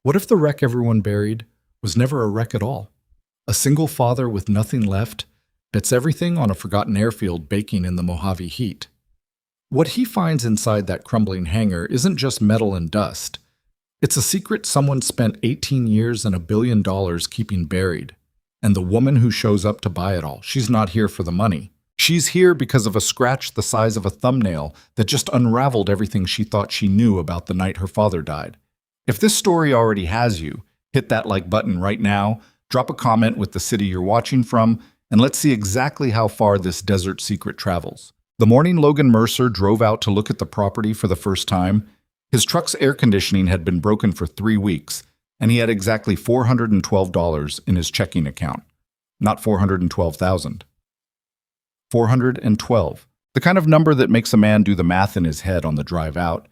What if the wreck everyone buried was never a wreck at all? A single father with nothing left bets everything on a forgotten airfield baking in the Mojave heat. What he finds inside that crumbling hangar isn't just metal and dust. It's a secret someone spent 18 years and $1 billion keeping buried. And the woman who shows up to buy it all, she's not here for the money. She's here because of a scratch the size of a thumbnail that just unraveled everything she thought she knew about the night her father died. If this story already has you, hit that like button right now, drop a comment with the city you're watching from, and let's see exactly how far this desert secret travels. The morning Logan Mercer drove out to look at the property for the first time, his truck's air conditioning had been broken for 3 weeks, and he had exactly $412 in his checking account. Not $412,000. 412. The kind of number that makes a man do the math in his head on the drive out,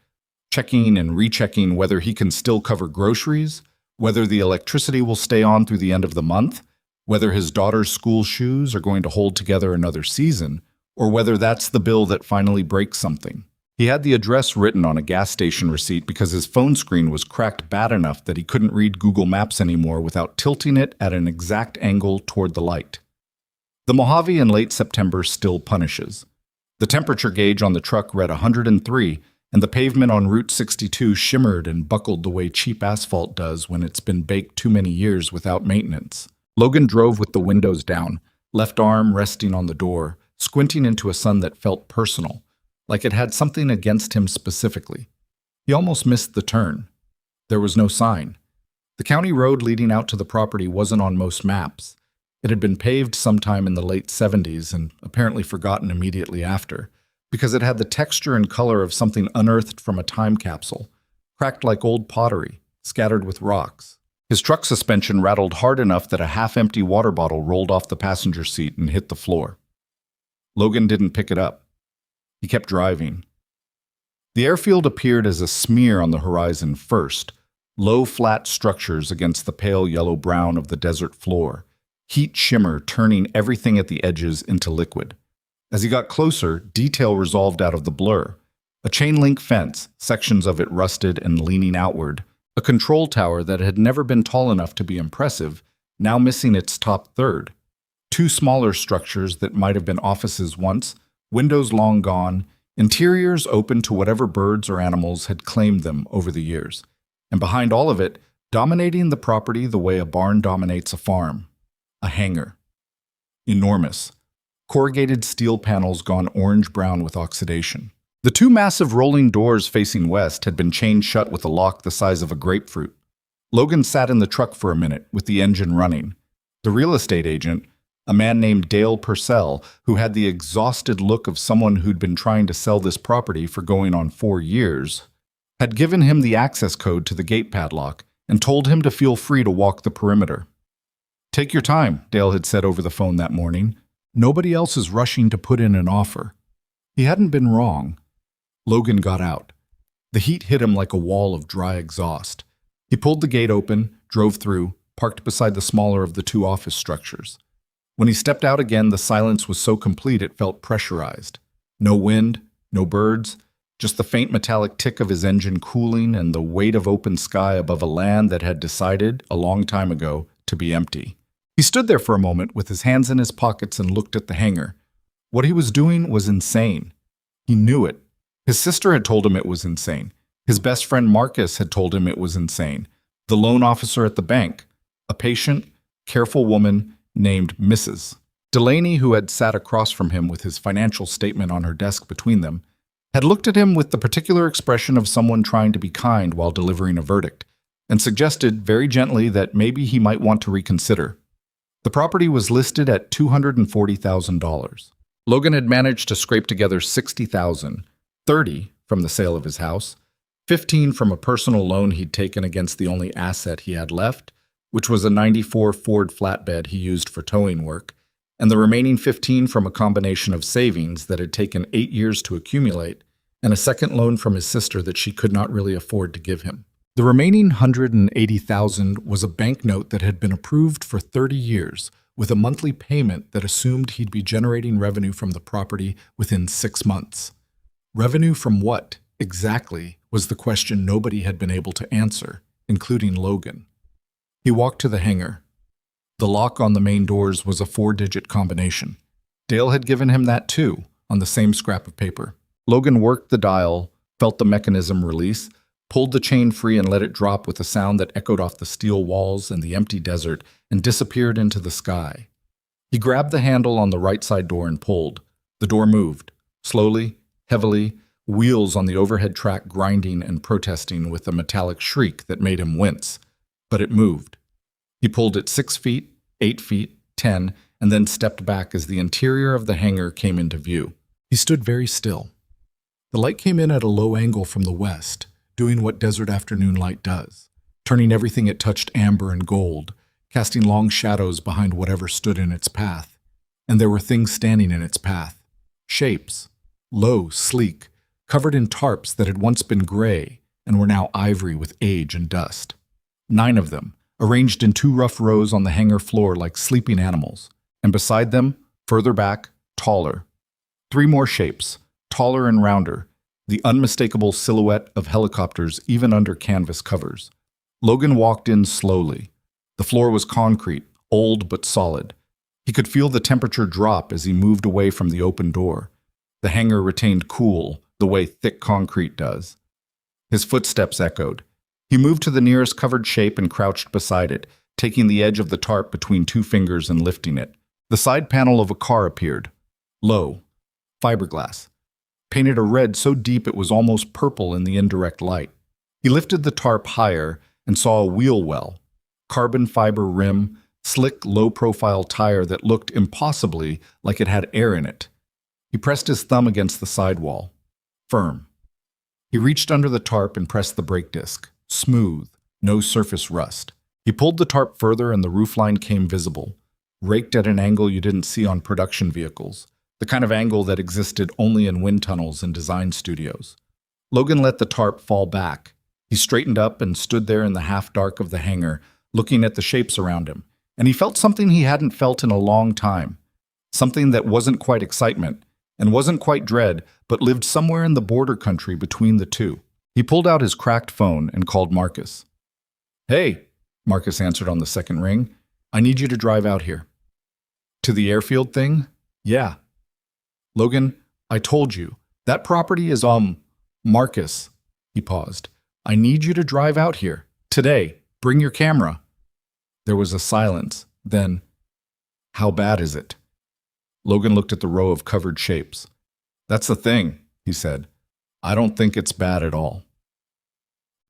checking and rechecking whether he can still cover groceries, whether the electricity will stay on through the end of the month, whether his daughter's school shoes are going to hold together another season, or whether that's the bill that finally breaks something. He had the address written on a gas station receipt because his phone screen was cracked bad enough that he couldn't read Google Maps anymore without tilting it at an exact angle toward the light. The Mojave in late September still punishes. The temperature gauge on the truck read 103, and the pavement on Route 62 shimmered and buckled the way cheap asphalt does when it's been baked too many years without maintenance. Logan drove with the windows down, left arm resting on the door, squinting into a sun that felt personal, like it had something against him specifically. He almost missed the turn. There was no sign. The county road leading out to the property wasn't on most maps. It had been paved sometime in the late 70s and apparently forgotten immediately after, because it had the texture and color of something unearthed from a time capsule, cracked like old pottery, scattered with rocks. His truck suspension rattled hard enough that a half-empty water bottle rolled off the passenger seat and hit the floor. Logan didn't pick it up. He kept driving. The airfield appeared as a smear on the horizon first, low, flat structures against the pale yellow-brown of the desert floor, heat shimmer turning everything at the edges into liquid. As he got closer, detail resolved out of the blur. A chain-link fence, sections of it rusted and leaning outward, a control tower that had never been tall enough to be impressive, now missing its top third. 2 smaller structures that might have been offices once, windows long gone, interiors open to whatever birds or animals had claimed them over the years. And behind all of it, dominating the property the way a barn dominates a farm. A hangar. Enormous. Corrugated steel panels gone orange-brown with oxidation. The 2 massive rolling doors facing west had been chained shut with a lock the size of a grapefruit. Logan sat in the truck for a minute, with the engine running. The real estate agent, a man named Dale Purcell, who had the exhausted look of someone who'd been trying to sell this property for going on 4 years, had given him the access code to the gate padlock and told him to feel free to walk the perimeter. "Take your time," Dale had said over the phone that morning. "Nobody else is rushing to put in an offer." He hadn't been wrong. Logan got out. The heat hit him like a wall of dry exhaust. He pulled the gate open, drove through, parked beside the smaller of the 2 office structures. When he stepped out again, the silence was so complete it felt pressurized. No wind, no birds, just the faint metallic tick of his engine cooling and the weight of open sky above a land that had decided, a long time ago, to be empty. He stood there for a moment with his hands in his pockets and looked at the hangar. What he was doing was insane. He knew it. His sister had told him it was insane. His best friend Marcus had told him it was insane. The loan officer at the bank, a patient, careful woman named Mrs. Delaney, who had sat across from him with his financial statement on her desk between them, had looked at him with the particular expression of someone trying to be kind while delivering a verdict, and suggested very gently that maybe he might want to reconsider. The property was listed at $240,000. Logan had managed to scrape together $60,000, $30,000 from the sale of his house, $15,000 from a personal loan he'd taken against the only asset he had left, which was a '94 Ford flatbed he used for towing work, and the remaining $15,000 from a combination of savings that had taken 8 years to accumulate, and a second loan from his sister that she could not really afford to give him. The remaining $180,000 was a banknote that had been approved for 30 years, with a monthly payment that assumed he'd be generating revenue from the property within 6 months. Revenue from what, exactly, was the question nobody had been able to answer, including Logan. He walked to the hangar. The lock on the main doors was a 4-digit combination. Dale had given him that too, on the same scrap of paper. Logan worked the dial, felt the mechanism release, pulled the chain free and let it drop with a sound that echoed off the steel walls and the empty desert and disappeared into the sky. He grabbed the handle on the right side door and pulled. The door moved, slowly, heavily, wheels on the overhead track grinding and protesting with a metallic shriek that made him wince. But it moved. He pulled it 6 feet, 8 feet, 10, and then stepped back as the interior of the hangar came into view. He stood very still. The light came in at a low angle from the west, doing what desert afternoon light does, turning everything it touched amber and gold, casting long shadows behind whatever stood in its path. And there were things standing in its path. Shapes, low, sleek, covered in tarps that had once been gray and were now ivory with age and dust. 9 of them, arranged in 2 rough rows on the hangar floor like sleeping animals, and beside them, further back, taller. 3 more shapes, taller and rounder, the unmistakable silhouette of helicopters even under canvas covers. Logan walked in slowly. The floor was concrete, old but solid. He could feel the temperature drop as he moved away from the open door. The hangar retained cool, the way thick concrete does. His footsteps echoed. He moved to the nearest covered shape and crouched beside it, taking the edge of the tarp between 2 fingers and lifting it. The side panel of a car appeared. Low. Fiberglass. Painted a red so deep it was almost purple in the indirect light. He lifted the tarp higher and saw a wheel well. Carbon fiber rim, slick, low-profile tire that looked impossibly like it had air in it. He pressed his thumb against the sidewall. Firm. He reached under the tarp and pressed the brake disc. Smooth, no surface rust. He pulled the tarp further and the roofline came visible, raked at an angle you didn't see on production vehicles, the kind of angle that existed only in wind tunnels and design studios. Logan let the tarp fall back. He straightened up and stood there in the half-dark of the hangar, looking at the shapes around him, and he felt something he hadn't felt in a long time, something that wasn't quite excitement and wasn't quite dread, but lived somewhere in the border country between the two. He pulled out his cracked phone and called Marcus. "Hey," Marcus answered on the second ring. "I need you to drive out here." "To the airfield thing?" "Yeah." "Logan, I told you. That property is, Marcus." He paused. "I need you to drive out here. Today. Bring your camera." There was a silence. Then, "How bad is it?" Logan looked at the row of covered shapes. "That's the thing," he said. "I don't think it's bad at all."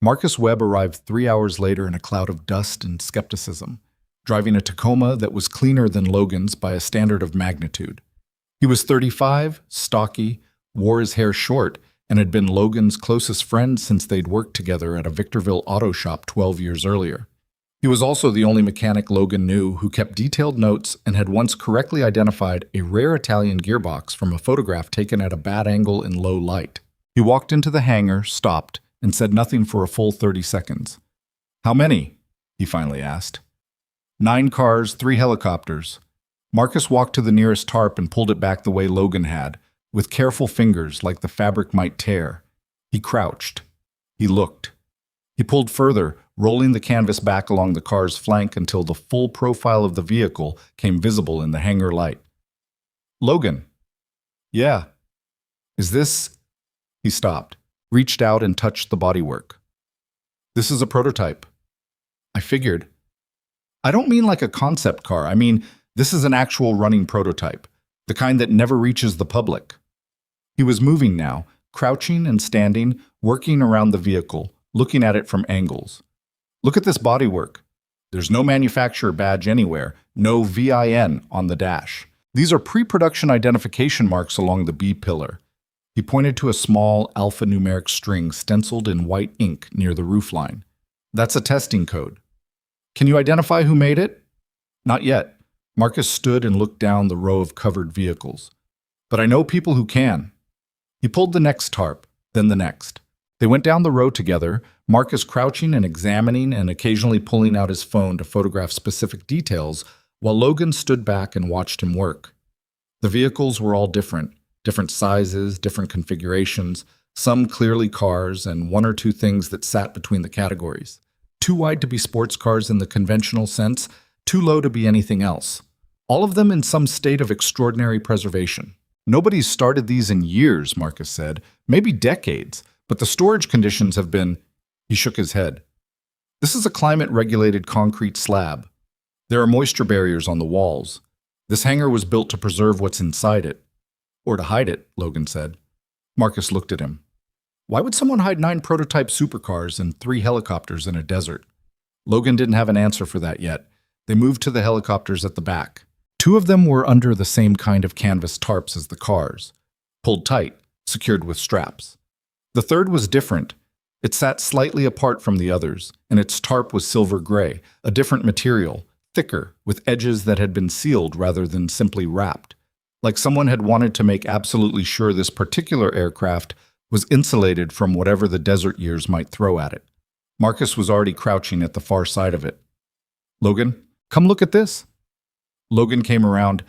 Marcus Webb arrived 3 hours later in a cloud of dust and skepticism, driving a Tacoma that was cleaner than Logan's by a standard of magnitude. He was 35, stocky, wore his hair short, and had been Logan's closest friend since they'd worked together at a Victorville auto shop 12 years earlier. He was also the only mechanic Logan knew who kept detailed notes and had once correctly identified a rare Italian gearbox from a photograph taken at a bad angle in low light. He walked into the hangar, stopped, and said nothing for a full 30 seconds. "How many?" he finally asked. 9 cars, 3 helicopters." Marcus walked to the nearest tarp and pulled it back the way Logan had, with careful fingers like the fabric might tear. He crouched. He looked. He pulled further, rolling the canvas back along the car's flank until the full profile of the vehicle came visible in the hangar light. "Logan." "Yeah." "Is this—" He stopped, reached out and touched the bodywork. "This is a prototype." "I figured." "I don't mean like a concept car. I mean, this is an actual running prototype, the kind that never reaches the public." He was moving now, crouching and standing, working around the vehicle, looking at it from angles. "Look at this bodywork. There's no manufacturer badge anywhere, no VIN on the dash. These are pre-production identification marks along the B pillar." He pointed to a small alphanumeric string stenciled in white ink near the roofline. "That's a testing code." "Can you identify who made it?" "Not yet." Marcus stood and looked down the row of covered vehicles. "But I know people who can." He pulled the next tarp, then the next. They went down the row together, Marcus crouching and examining and occasionally pulling out his phone to photograph specific details, while Logan stood back and watched him work. The vehicles were all different sizes, different configurations, some clearly cars, and 1 or 2 things that sat between the categories. Too wide to be sports cars in the conventional sense, too low to be anything else. All of them in some state of extraordinary preservation. Nobody's started these in years, Marcus said, maybe decades, but the storage conditions have been... He shook his head. This is a climate-regulated concrete slab. There are moisture barriers on the walls. This hangar was built to preserve what's inside it. Or to hide it, Logan said. Marcus looked at him. Why would someone hide 9 prototype supercars and 3 helicopters in a desert? Logan didn't have an answer for that yet. They moved to the helicopters at the back. 2 of them were under the same kind of canvas tarps as the cars, pulled tight, secured with straps. The third was different. It sat slightly apart from the others, and its tarp was silver gray, a different material, thicker, with edges that had been sealed rather than simply wrapped, like someone had wanted to make absolutely sure this particular aircraft was insulated from whatever the desert years might throw at it. Marcus was already crouching at the far side of it. Logan, come look at this. Logan came around.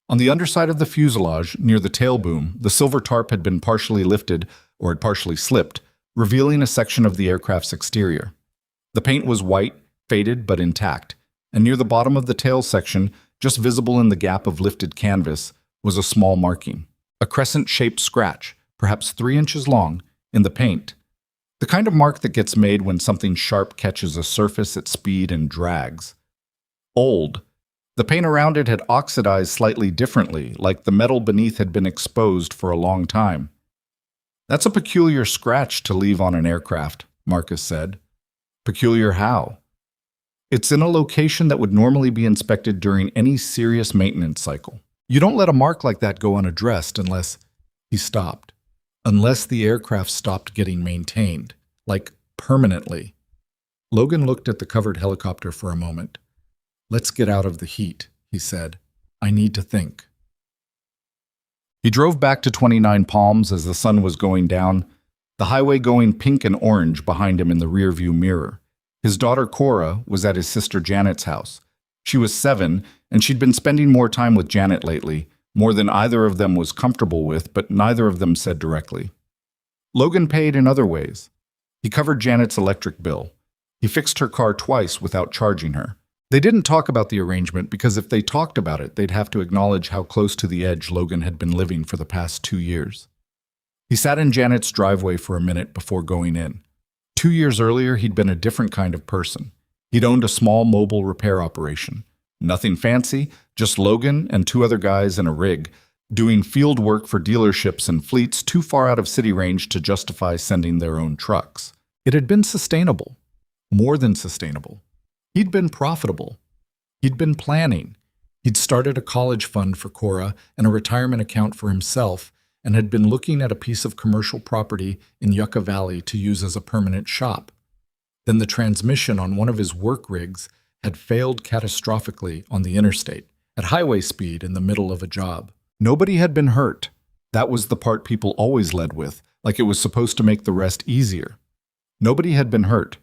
On the underside of the fuselage, near the tail boom, the silver tarp had been partially lifted, or had partially slipped, revealing a section of the aircraft's exterior. The paint was white, faded but intact, and near the bottom of the tail section, just visible in the gap of lifted canvas, was a small marking. A crescent-shaped scratch, perhaps 3 inches long, in the paint. The kind of mark that gets made when something sharp catches a surface at speed and drags. Old. The paint around it had oxidized slightly differently, like the metal beneath had been exposed for a long time. That's a peculiar scratch to leave on an aircraft, Marcus said. Peculiar how? It's in a location that would normally be inspected during any serious maintenance cycle. You don't let a mark like that go unaddressed unless... He stopped. Unless the aircraft stopped getting maintained, like permanently. Logan looked at the covered helicopter for a moment. Let's get out of the heat, he said. I need to think. He drove back to 29 Palms as the sun was going down, the highway going pink and orange behind him in the rearview mirror. His daughter Cora was at his sister Janet's house. She was 7, and she'd been spending more time with Janet lately, more than either of them was comfortable with, but neither of them said directly. Logan paid in other ways. He covered Janet's electric bill. He fixed her car twice without charging her. They didn't talk about the arrangement because if they talked about it, they'd have to acknowledge how close to the edge Logan had been living for the past 2 years. He sat in Janet's driveway for a minute before going in. 2 years earlier, he'd been a different kind of person. He'd owned a small mobile repair operation. Nothing fancy, just Logan and 2 other guys in a rig, doing field work for dealerships and fleets too far out of city range to justify sending their own trucks. It had been sustainable. More than sustainable. He'd been profitable. He'd been planning. He'd started a college fund for Cora and a retirement account for himself, and had been looking at a piece of commercial property in Yucca Valley to use as a permanent shop. Then the transmission on one of his work rigs had failed catastrophically on the interstate, at highway speed in the middle of a job. Nobody had been hurt. That was the part people always led with, like it was supposed to make the rest easier. Nobody had been hurt,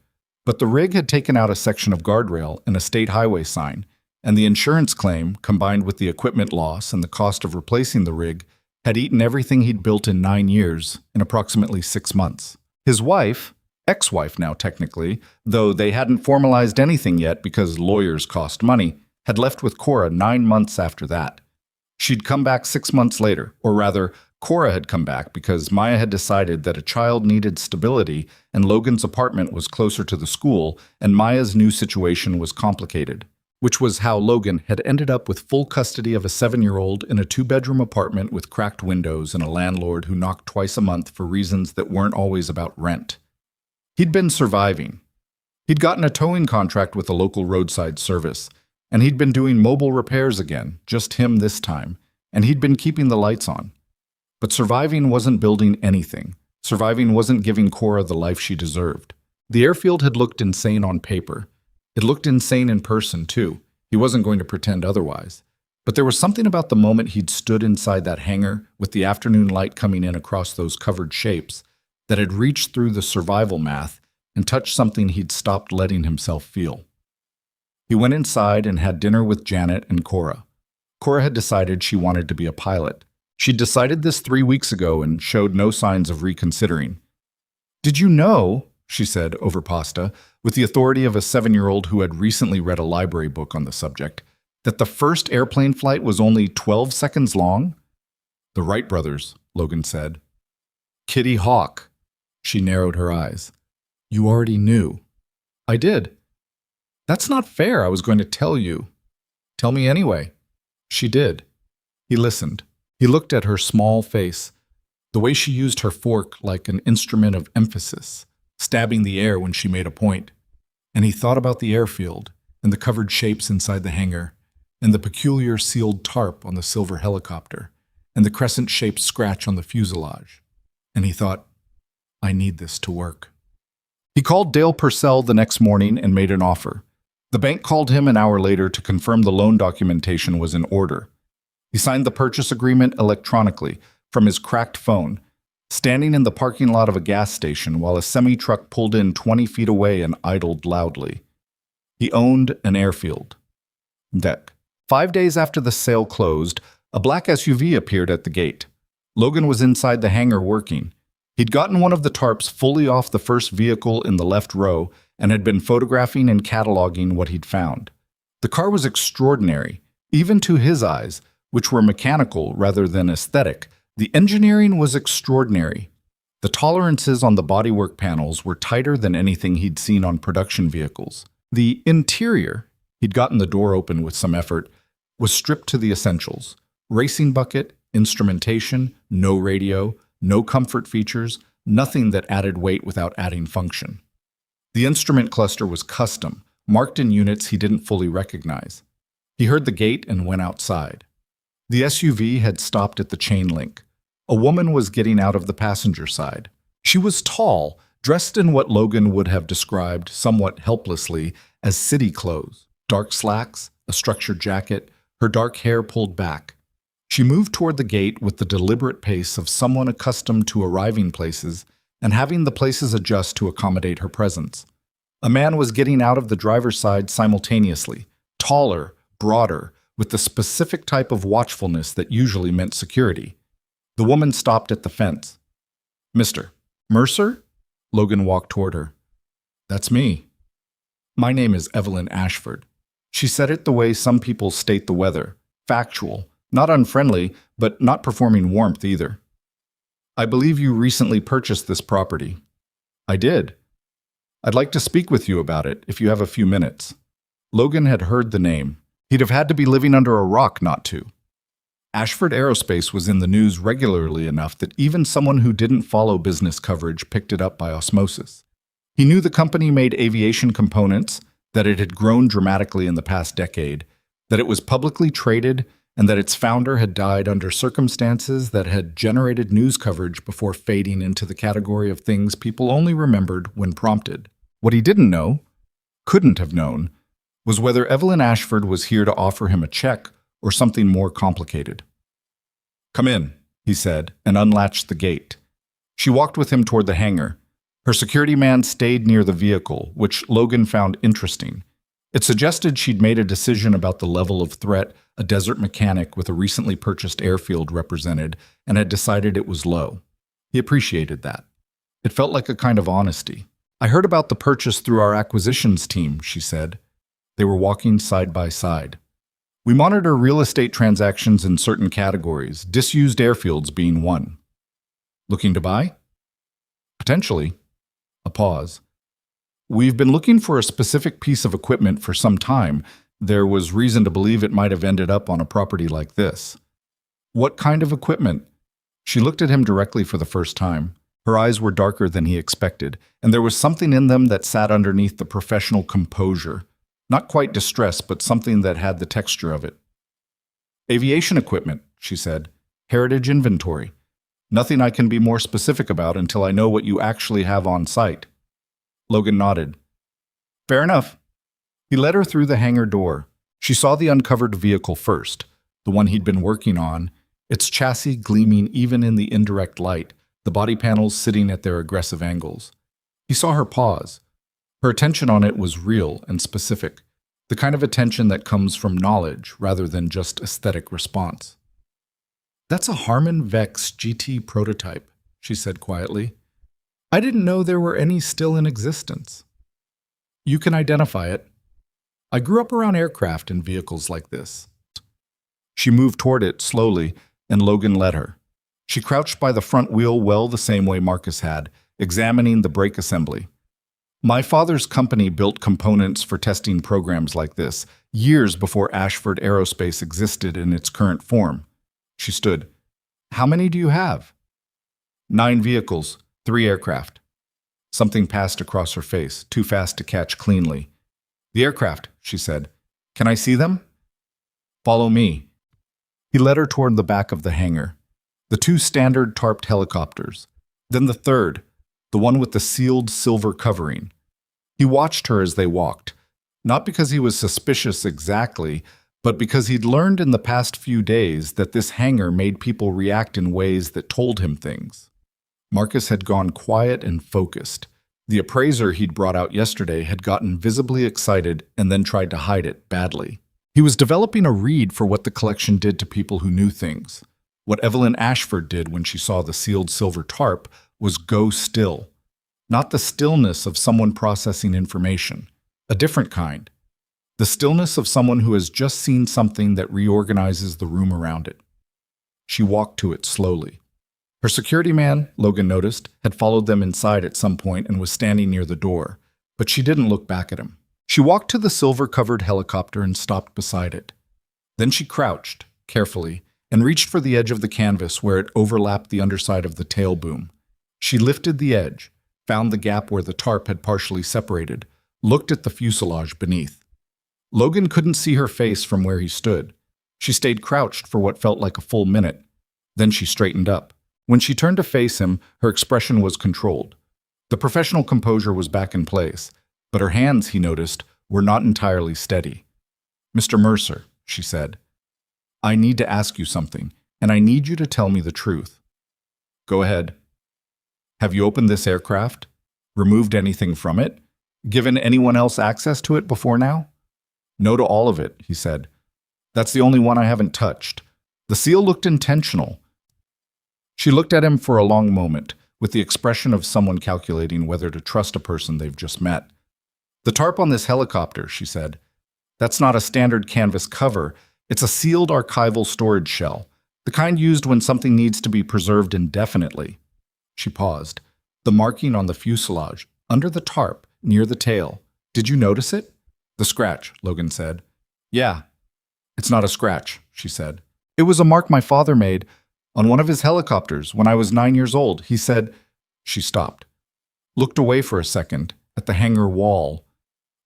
but the rig had taken out a section of guardrail and a state highway sign, and the insurance claim, combined with the equipment loss and the cost of replacing the rig, had eaten everything he'd built in 9 years in approximately 6 months. His wife, ex-wife now technically, though they hadn't formalized anything yet because lawyers cost money, had left with Cora 9 months after that. She'd come back 6 months later, or rather, Cora had come back because Maya had decided that a child needed stability and Logan's apartment was closer to the school and Maya's new situation was complicated, which was how Logan had ended up with full custody of a 7-year-old in a 2-bedroom apartment with cracked windows and a landlord who knocked twice a month for reasons that weren't always about rent. He'd been surviving. He'd gotten a towing contract with a local roadside service, and he'd been doing mobile repairs again, just him this time, and he'd been keeping the lights on. But surviving wasn't building anything. Surviving wasn't giving Cora the life she deserved. The airfield had looked insane on paper. It looked insane in person, too. He wasn't going to pretend otherwise. But there was something about the moment he'd stood inside that hangar, with the afternoon light coming in across those covered shapes, that had reached through the survival math and touched something he'd stopped letting himself feel. He went inside and had dinner with Janet and Cora. Cora had decided she wanted to be a pilot. She'd decided this 3 weeks ago and showed no signs of reconsidering. "Did you know," she said over pasta, with the authority of a 7-year-old who had recently read a library book on the subject, that the first airplane flight was only 12 seconds long? The Wright brothers, Logan said. Kitty Hawk. She narrowed her eyes. You already knew. I did. That's not fair. I was going to tell you. Tell me anyway. She did. He listened. He looked at her small face, the way she used her fork like an instrument of emphasis, stabbing the air when she made a point. And he thought about the airfield, and the covered shapes inside the hangar, and the peculiar sealed tarp on the silver helicopter, and the crescent-shaped scratch on the fuselage. And he thought, I need this to work. He called Dale Purcell the next morning and made an offer. The bank called him an hour later to confirm the loan documentation was in order. He signed the purchase agreement electronically from his cracked phone, standing in the parking lot of a gas station while a semi-truck pulled in 20 feet away and idled loudly. He owned an airfield. Deck. 5 days after the sale closed, a black SUV appeared at the gate. Logan was inside the hangar working. He'd gotten one of the tarps fully off the first vehicle in the left row and had been photographing and cataloging what he'd found. The car was extraordinary, even to his eyes, which were mechanical rather than aesthetic. The engineering was extraordinary. The tolerances on the bodywork panels were tighter than anything he'd seen on production vehicles. The interior, he'd gotten the door open with some effort, was stripped to the essentials. Racing bucket, instrumentation, no radio, no comfort features, nothing that added weight without adding function. The instrument cluster was custom, marked in units he didn't fully recognize. He heard the gate and went outside. The SUV had stopped at the chain link. A woman was getting out of the passenger side. She was tall, dressed in what Logan would have described somewhat helplessly as city clothes, dark slacks, a structured jacket, her dark hair pulled back. She moved toward the gate with the deliberate pace of someone accustomed to arriving places and having the places adjust to accommodate her presence. A man was getting out of the driver's side simultaneously, taller, broader, with the specific type of watchfulness that usually meant security. The woman stopped at the fence. Mr. Mercer? Logan walked toward her. That's me. My name is Evelyn Ashford. She said it the way some people state the weather, factual, not unfriendly, but not performing warmth either. I believe you recently purchased this property. I did. I'd like to speak with you about it, if you have a few minutes. Logan had heard the name. He'd have had to be living under a rock not to. Ashford Aerospace was in the news regularly enough that even someone who didn't follow business coverage picked it up by osmosis. He knew the company made aviation components, that it had grown dramatically in the past decade, that it was publicly traded, and that its founder had died under circumstances that had generated news coverage before fading into the category of things people only remembered when prompted. What he didn't know, couldn't have known, was whether Evelyn Ashford was here to offer him a check or something more complicated. Come in, he said, and unlatched the gate. She walked with him toward the hangar. Her security man stayed near the vehicle, which Logan found interesting. It suggested she'd made a decision about the level of threat a desert mechanic with a recently purchased airfield represented and had decided it was low. He appreciated that. It felt like a kind of honesty. I heard about the purchase through our acquisitions team, she said. They were walking side by side. We monitor real estate transactions in certain categories, disused airfields being one. Looking to buy? Potentially. A pause. We've been looking for a specific piece of equipment for some time. There was reason to believe it might have ended up on a property like this. What kind of equipment? She looked at him directly for the first time. Her eyes were darker than he expected, and there was something in them that sat underneath the professional composure. Not quite distress, but something that had the texture of it. Aviation equipment, she said. Heritage inventory. Nothing I can be more specific about until I know what you actually have on site. Logan nodded. Fair enough. He led her through the hangar door. She saw the uncovered vehicle first, the one he'd been working on, its chassis gleaming even in the indirect light, the body panels sitting at their aggressive angles. He saw her pause. Her attention on it was real and specific, the kind of attention that comes from knowledge rather than just aesthetic response. That's a Harman Vex GT prototype, she said quietly. I didn't know there were any still in existence. You can identify it. I grew up around aircraft and vehicles like this. She moved toward it slowly, and Logan led her. She crouched by the front wheel well the same way Marcus had, examining the brake assembly. My father's company built components for testing programs like this, years before Ashford Aerospace existed in its current form. She stood. How many do you have? 9 vehicles, 3 aircraft. Something passed across her face, too fast to catch cleanly. The aircraft, she said. Can I see them? Follow me. He led her toward the back of the hangar. The 2 standard tarped helicopters. Then the third, the one with the sealed silver covering. He watched her as they walked, not because he was suspicious exactly, but because he'd learned in the past few days that this hangar made people react in ways that told him things. Marcus had gone quiet and focused. The appraiser he'd brought out yesterday had gotten visibly excited and then tried to hide it badly. He was developing a read for what the collection did to people who knew things. What Evelyn Ashford did when she saw the sealed silver tarp was go still. Not the stillness of someone processing information, a different kind. The stillness of someone who has just seen something that reorganizes the room around it. She walked to it slowly. Her security man, Logan noticed, had followed them inside at some point and was standing near the door, but she didn't look back at him. She walked to the silver-covered helicopter and stopped beside it. Then she crouched, carefully, and reached for the edge of the canvas where it overlapped the underside of the tail boom. She lifted the edge, found the gap where the tarp had partially separated, looked at the fuselage beneath. Logan couldn't see her face from where he stood. She stayed crouched for what felt like a full minute. Then she straightened up. When she turned to face him, her expression was controlled. The professional composure was back in place, but her hands, he noticed, were not entirely steady. "Mr. Mercer," she said, "I need to ask you something, and I need you to tell me the truth." "Go ahead." "Have you opened this aircraft? Removed anything from it? Given anyone else access to it before now?" "No to all of it," he said. "That's the only one I haven't touched." The seal looked intentional. She looked at him for a long moment, with the expression of someone calculating whether to trust a person they've just met. "The tarp on this helicopter," she said. "That's not a standard canvas cover. It's a sealed archival storage shell, the kind used when something needs to be preserved indefinitely." She paused. "The marking on the fuselage, under the tarp, near the tail. Did you notice it?" "The scratch," Logan said. "Yeah." "It's not a scratch," she said. "It was a mark my father made on one of his helicopters when I was 9 years old. He said—" She stopped, looked away for a second, at the hangar wall.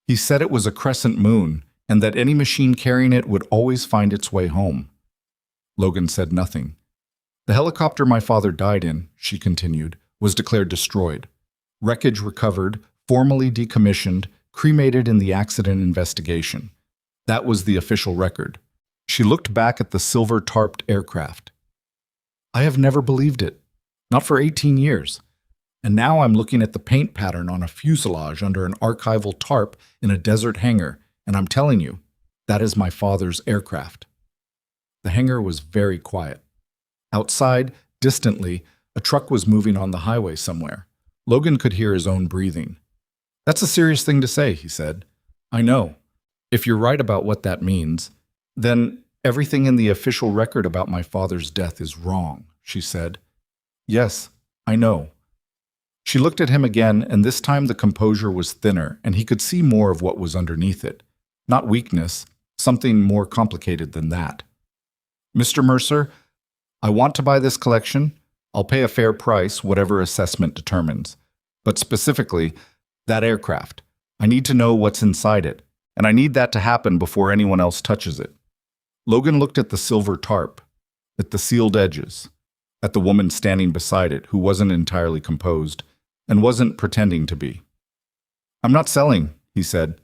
"He said it was a crescent moon, and that any machine carrying it would always find its way home." Logan said nothing. "The helicopter my father died in," she continued, "was declared destroyed. Wreckage recovered, formally decommissioned, cremated in the accident investigation. That was the official record." She looked back at the silver-tarped aircraft. "I have never believed it. Not for 18 years. And now I'm looking at the paint pattern on a fuselage under an archival tarp in a desert hangar, and I'm telling you, that is my father's aircraft." The hangar was very quiet. Outside, distantly, a truck was moving on the highway somewhere. Logan could hear his own breathing. "That's a serious thing to say," he said. "I know. If you're right about what that means, then everything in the official record about my father's death is wrong," she said. "Yes, I know." She looked at him again, and this time the composure was thinner, and he could see more of what was underneath it. Not weakness, something more complicated than that. "Mr. Mercer, I want to buy this collection. I'll pay a fair price, whatever assessment determines. But specifically, that aircraft. I need to know what's inside it, and I need that to happen before anyone else touches it." Logan looked at the silver tarp, at the sealed edges, at the woman standing beside it who wasn't entirely composed and wasn't pretending to be. "I'm not selling," he said.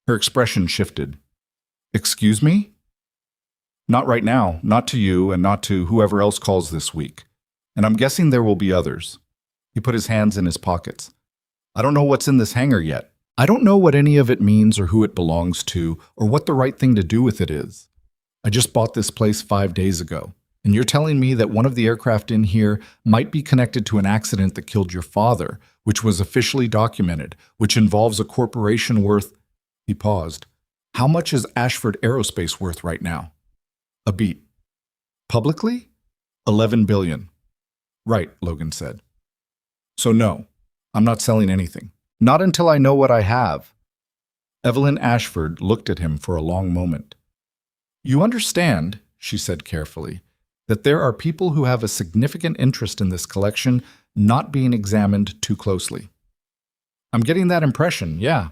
Her expression shifted. "Excuse me?" "Not right now, not to you and not to whoever else calls this week. And I'm guessing there will be others." He put his hands in his pockets. "I don't know what's in this hangar yet. I don't know what any of it means or who it belongs to or what the right thing to do with it is. I just bought this place 5 days ago. And you're telling me that one of the aircraft in here might be connected to an accident that killed your father, which was officially documented, which involves a corporation worth... He paused. How much is Ashford Aerospace worth right now? A beat. Publicly? 11 billion. Right, Logan said. So no, I'm not selling anything. Not until I know what I have. Evelyn Ashford looked at him for a long moment. You understand, she said carefully, that there are people who have a significant interest in this collection not being examined too closely. I'm getting that impression, yeah.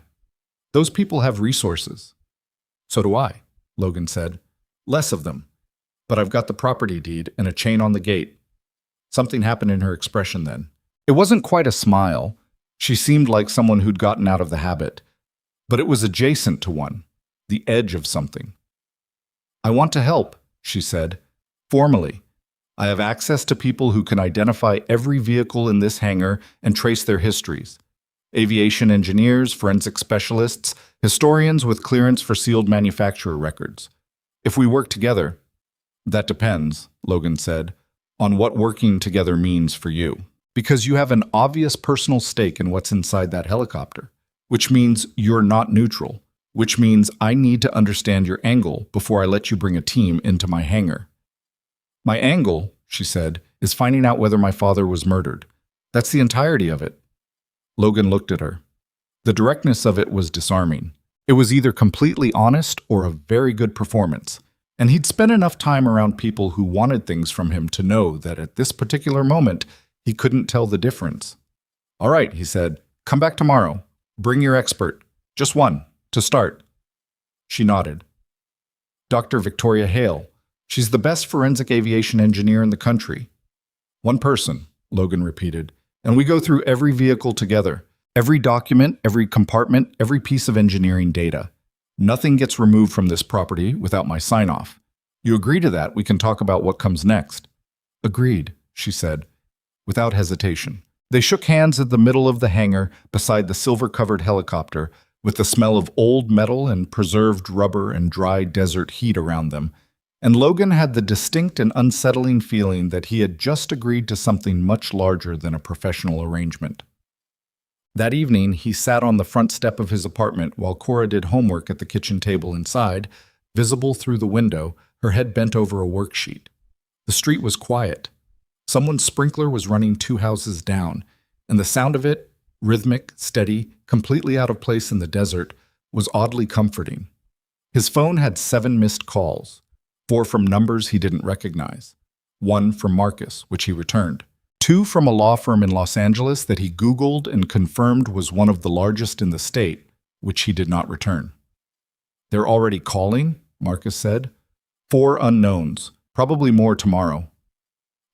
Those people have resources. So do I, Logan said. Less of them. But I've got the property deed and a chain on the gate. Something happened in her expression then. It wasn't quite a smile. She seemed like someone who'd gotten out of the habit. But it was adjacent to one, the edge of something. I want to help, she said. Formally, I have access to people who can identify every vehicle in this hangar and trace their histories. Aviation engineers, forensic specialists, historians with clearance for sealed manufacturer records. If we work together, that depends, Logan said, on what working together means for you. Because you have an obvious personal stake in what's inside that helicopter, which means you're not neutral, which means I need to understand your angle before I let you bring a team into my hangar. My angle, she said, is finding out whether my father was murdered. That's the entirety of it. Logan looked at her. The directness of it was disarming. It was either completely honest or a very good performance, and he'd spent enough time around people who wanted things from him to know that at this particular moment, he couldn't tell the difference. All right, he said, come back tomorrow. Bring your expert. Just one, to start. She nodded. Dr. Victoria Hale. She's the best forensic aviation engineer in the country. One person, Logan repeated, and we go through every vehicle together. Every document, every compartment, every piece of engineering data. Nothing gets removed from this property without my sign-off. You agree to that, we can talk about what comes next. Agreed, she said, without hesitation. They shook hands at the middle of the hangar beside the silver-covered helicopter, with the smell of old metal and preserved rubber and dry desert heat around them, and Logan had the distinct and unsettling feeling that he had just agreed to something much larger than a professional arrangement. That evening, he sat on the front step of his apartment while Cora did homework at the kitchen table inside, visible through the window, her head bent over a worksheet. The street was quiet. Someone's sprinkler was running 2 houses down, and the sound of it, rhythmic, steady, completely out of place in the desert, was oddly comforting. His phone had 7 missed calls, 4 from numbers he didn't recognize, 1 from Marcus, which he returned, 2 from a law firm in Los Angeles that he Googled and confirmed was one of the largest in the state, which he did not return. They're already calling, Marcus said. 4 unknowns, probably more tomorrow.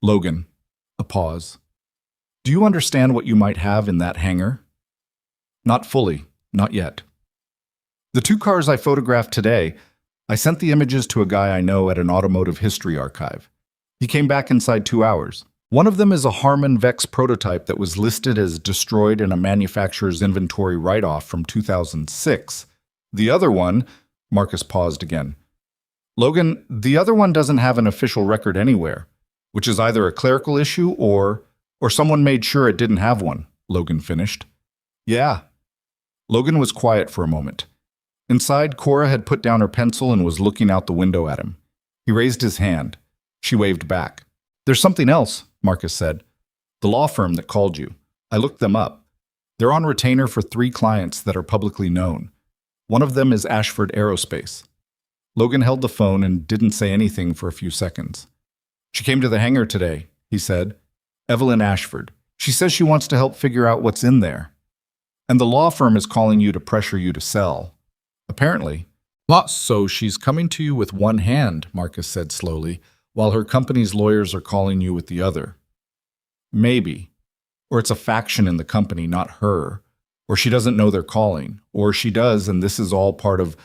Logan, a pause. Do you understand what you might have in that hangar? Not fully, not yet. The 2 cars I photographed today, I sent the images to a guy I know at an automotive history archive. He came back inside 2 hours. One of them is a Harman Vex prototype that was listed as destroyed in a manufacturer's inventory write-off from 2006. The other one, Marcus paused again. Logan, the other one doesn't have an official record anywhere, which is either a clerical issue or someone made sure it didn't have one, Logan finished. Yeah. Logan was quiet for a moment. Inside, Cora had put down her pencil and was looking out the window at him. He raised his hand. She waved back. There's something else, Marcus said. The law firm that called you. I looked them up. They're on retainer for 3 clients that are publicly known. One of them is Ashford Aerospace. Logan held the phone and didn't say anything for a few seconds. She came to the hangar today, he said. Evelyn Ashford. She says she wants to help figure out what's in there. And the law firm is calling you to pressure you to sell. Apparently. What? So she's coming to you with one hand, Marcus said slowly, while her company's lawyers are calling you with the other. Maybe. Or it's a faction in the company, not her. Or she doesn't know they're calling. Or she does, and this is all part of...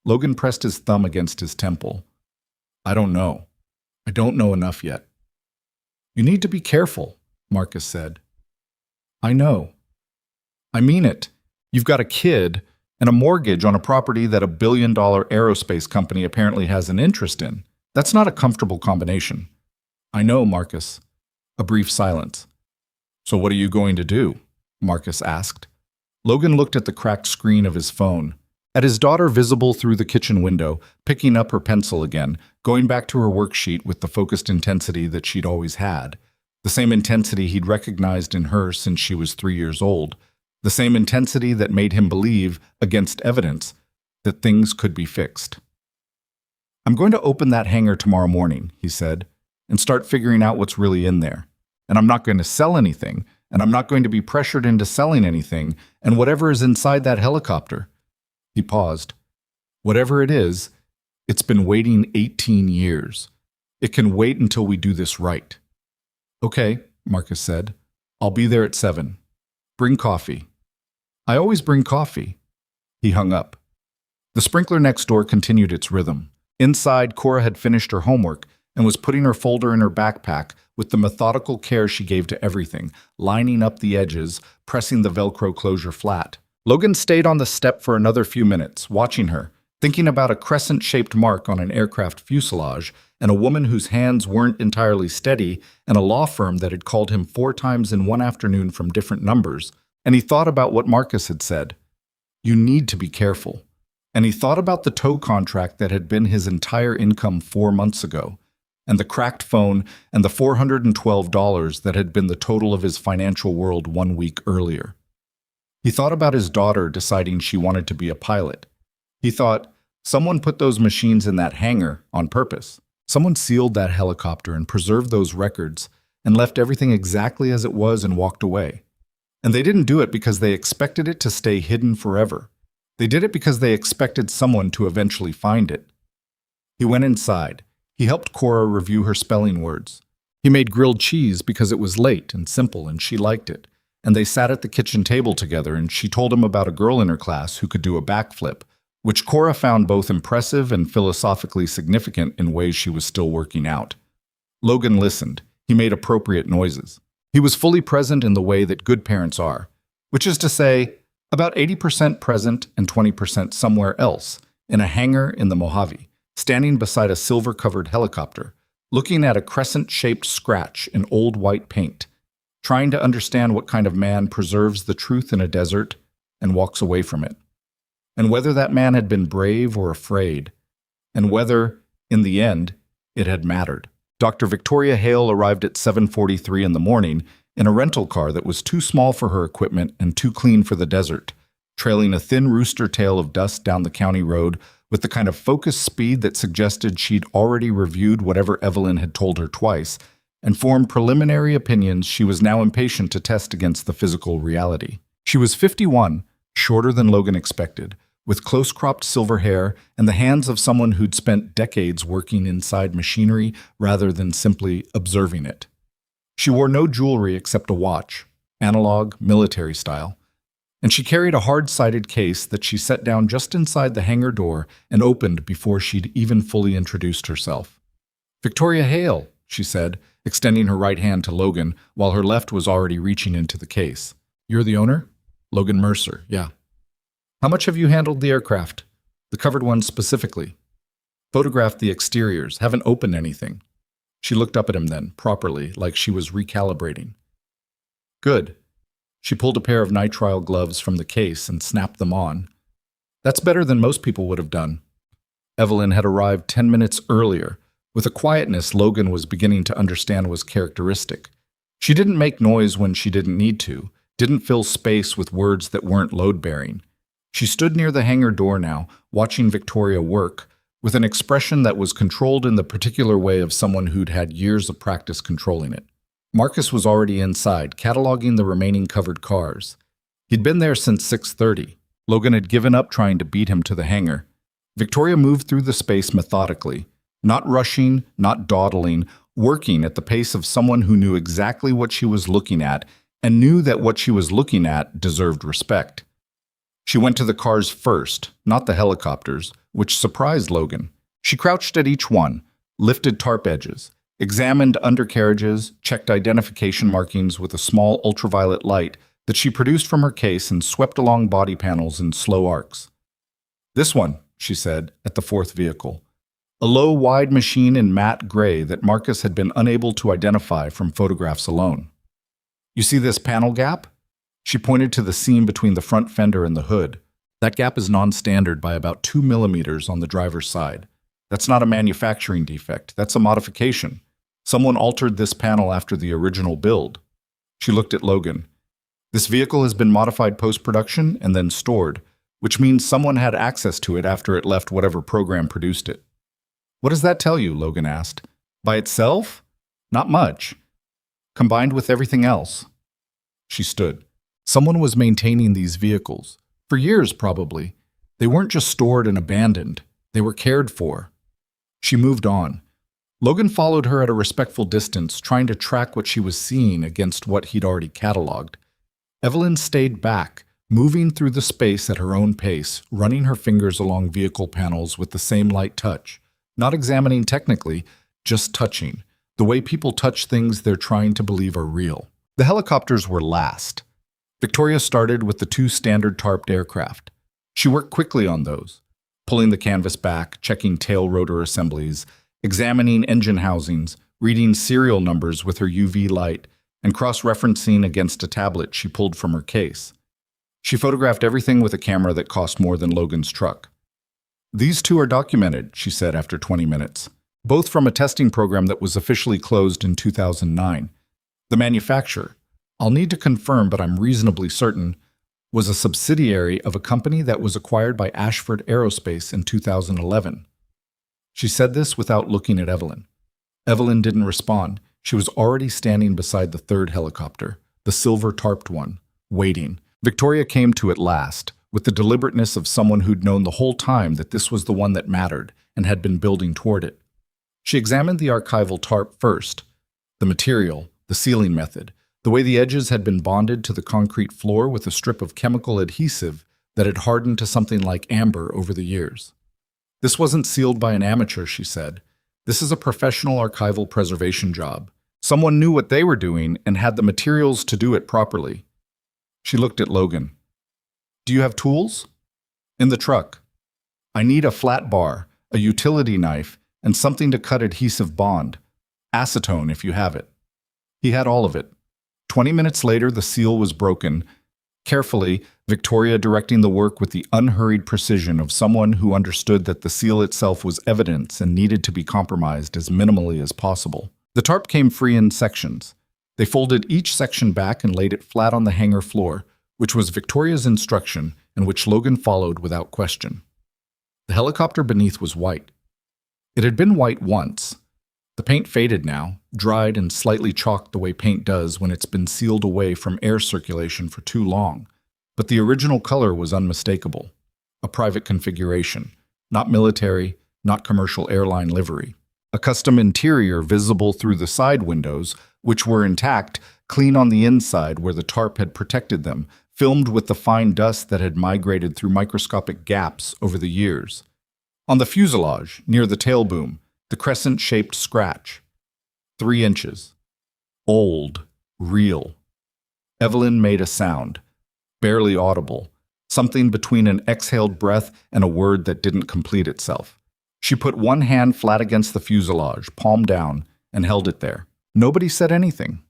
Logan pressed his thumb against his temple. I don't know. I don't know enough yet. You need to be careful, Marcus said. I know. I mean it. You've got a kid and a mortgage on a property that a billion-dollar aerospace company apparently has an interest in. That's not a comfortable combination. I know, Marcus. A brief silence. So what are you going to do? Marcus asked. Logan looked at the cracked screen of his phone, at his daughter visible through the kitchen window, picking up her pencil again, going back to her worksheet with the focused intensity that she'd always had. The same intensity he'd recognized in her since she was 3 years old. The same intensity that made him believe, against evidence, that things could be fixed. I'm going to open that hangar tomorrow morning, he said, and start figuring out what's really in there. And I'm not going to sell anything, and I'm not going to be pressured into selling anything, and whatever is inside that helicopter. He paused. Whatever it is, it's been waiting 18 years. It can wait until we do this right. Okay, Marcus said. I'll be there at 7. Bring coffee. I always bring coffee. He hung up. The sprinkler next door continued its rhythm. Inside, Cora had finished her homework and was putting her folder in her backpack with the methodical care she gave to everything, lining up the edges, pressing the Velcro closure flat. Logan stayed on the step for another few minutes, watching her, thinking about a crescent-shaped mark on an aircraft fuselage and a woman whose hands weren't entirely steady and a law firm that had called him 4 times in one afternoon from different numbers. And he thought about what Marcus had said. You need to be careful. And he thought about the tow contract that had been his entire income 4 months ago, and the cracked phone and the $412 that had been the total of his financial world 1 week earlier. He thought about his daughter deciding she wanted to be a pilot. He thought, someone put those machines in that hangar on purpose. Someone sealed that helicopter and preserved those records and left everything exactly as it was and walked away. And they didn't do it because they expected it to stay hidden forever. They did it because they expected someone to eventually find it. He went inside. He helped Cora review her spelling words. He made grilled cheese because it was late and simple and she liked it. And they sat at the kitchen table together and she told him about a girl in her class who could do a backflip, which Cora found both impressive and philosophically significant in ways she was still working out. Logan listened. He made appropriate noises. He was fully present in the way that good parents are, which is to say, about 80% present and 20% somewhere else, in a hangar in the Mojave, standing beside a silver-covered helicopter, looking at a crescent-shaped scratch in old white paint, trying to understand what kind of man preserves the truth in a desert and walks away from it, and whether that man had been brave or afraid, and whether, in the end, it had mattered. Dr. Victoria Hale arrived at 7:43 in the morning in a rental car that was too small for her equipment and too clean for the desert, trailing a thin rooster tail of dust down the county road with the kind of focused speed that suggested she'd already reviewed whatever Evelyn had told her twice and formed preliminary opinions she was now impatient to test against the physical reality. She was 51, shorter than Logan expected, with close-cropped silver hair and the hands of someone who'd spent decades working inside machinery rather than simply observing it. She wore no jewelry except a watch, analog, military style, and she carried a hard-sided case that she set down just inside the hangar door and opened before she'd even fully introduced herself. "Victoria Hale," she said, extending her right hand to Logan while her left was already reaching into the case. "You're the owner?" "Logan Mercer, yeah." "How much have you handled the aircraft?" "The covered ones specifically." "Photographed the exteriors, haven't opened anything." She looked up at him then, properly, like she was recalibrating. "Good." She pulled a pair of nitrile gloves from the case and snapped them on. "That's better than most people would have done." Evelyn had arrived 10 minutes earlier, with a quietness Logan was beginning to understand was characteristic. She didn't make noise when she didn't need to, didn't fill space with words that weren't load-bearing. She stood near the hangar door now, watching Victoria work, with an expression that was controlled in the particular way of someone who'd had years of practice controlling it. Marcus was already inside, cataloging the remaining covered cars. He'd been there since 6:30. Logan had given up trying to beat him to the hangar. Victoria moved through the space methodically, not rushing, not dawdling, working at the pace of someone who knew exactly what she was looking at and knew that what she was looking at deserved respect. She went to the cars first, not the helicopters, which surprised Logan. She crouched at each one, lifted tarp edges, examined undercarriages, checked identification markings with a small ultraviolet light that she produced from her case and swept along body panels in slow arcs. "This one," she said, at the fourth vehicle. A low, wide machine in matte gray that Marcus had been unable to identify from photographs alone. You see this panel gap? She pointed to the seam between the front fender and the hood. That gap is non-standard by about 2 millimeters on the driver's side. That's not a manufacturing defect, that's a modification. Someone altered this panel after the original build. She looked at Logan. This vehicle has been modified post-production and then stored, which means someone had access to it after it left whatever program produced it. What does that tell you? Logan asked. By itself? Not much. Combined with everything else. She stood. Someone was maintaining these vehicles. For years, probably. They weren't just stored and abandoned. They were cared for. She moved on. Logan followed her at a respectful distance, trying to track what she was seeing against what he'd already cataloged. Evelyn stayed back, moving through the space at her own pace, running her fingers along vehicle panels with the same light touch. Not examining technically, just touching. The way people touch things they're trying to believe are real. The helicopters were last. Victoria started with the 2 standard tarped aircraft. She worked quickly on those, pulling the canvas back, checking tail rotor assemblies, examining engine housings, reading serial numbers with her UV light, and cross-referencing against a tablet she pulled from her case. She photographed everything with a camera that cost more than Logan's truck. These 2 are documented, she said after 20 minutes, both from a testing program that was officially closed in 2009. The manufacturer, I'll need to confirm but I'm reasonably certain, was a subsidiary of a company that was acquired by Ashford Aerospace in 2011. She said this without looking at Evelyn. Evelyn didn't respond. She was already standing beside the 3rd helicopter, the silver tarped one, waiting. Victoria came to it last, with the deliberateness of someone who'd known the whole time that this was the one that mattered and had been building toward it. She examined the archival tarp first. The material, the sealing method, the way the edges had been bonded to the concrete floor with a strip of chemical adhesive that had hardened to something like amber over the years. This wasn't sealed by an amateur, she said. This is a professional archival preservation job. Someone knew what they were doing and had the materials to do it properly. She looked at Logan. Do you have tools? In the truck. I need a flat bar, a utility knife, and something to cut adhesive bond. Acetone, if you have it. He had all of it. 20 minutes later, the seal was broken. Carefully, Victoria directing the work with the unhurried precision of someone who understood that the seal itself was evidence and needed to be compromised as minimally as possible. The tarp came free in sections. They folded each section back and laid it flat on the hangar floor, which was Victoria's instruction and which Logan followed without question. The helicopter beneath was white. It had been white once. The paint faded now, dried and slightly chalked the way paint does when it's been sealed away from air circulation for too long. But the original color was unmistakable. A private configuration. Not military, not commercial airline livery. A custom interior visible through the side windows, which were intact, clean on the inside where the tarp had protected them, filmed with the fine dust that had migrated through microscopic gaps over the years. On the fuselage, near the tail boom, the crescent-shaped scratch. 3 inches. Old. Real. Evelyn made a sound. Barely audible. Something between an exhaled breath and a word that didn't complete itself. She put one hand flat against the fuselage, palm down, and held it there. Nobody said anything.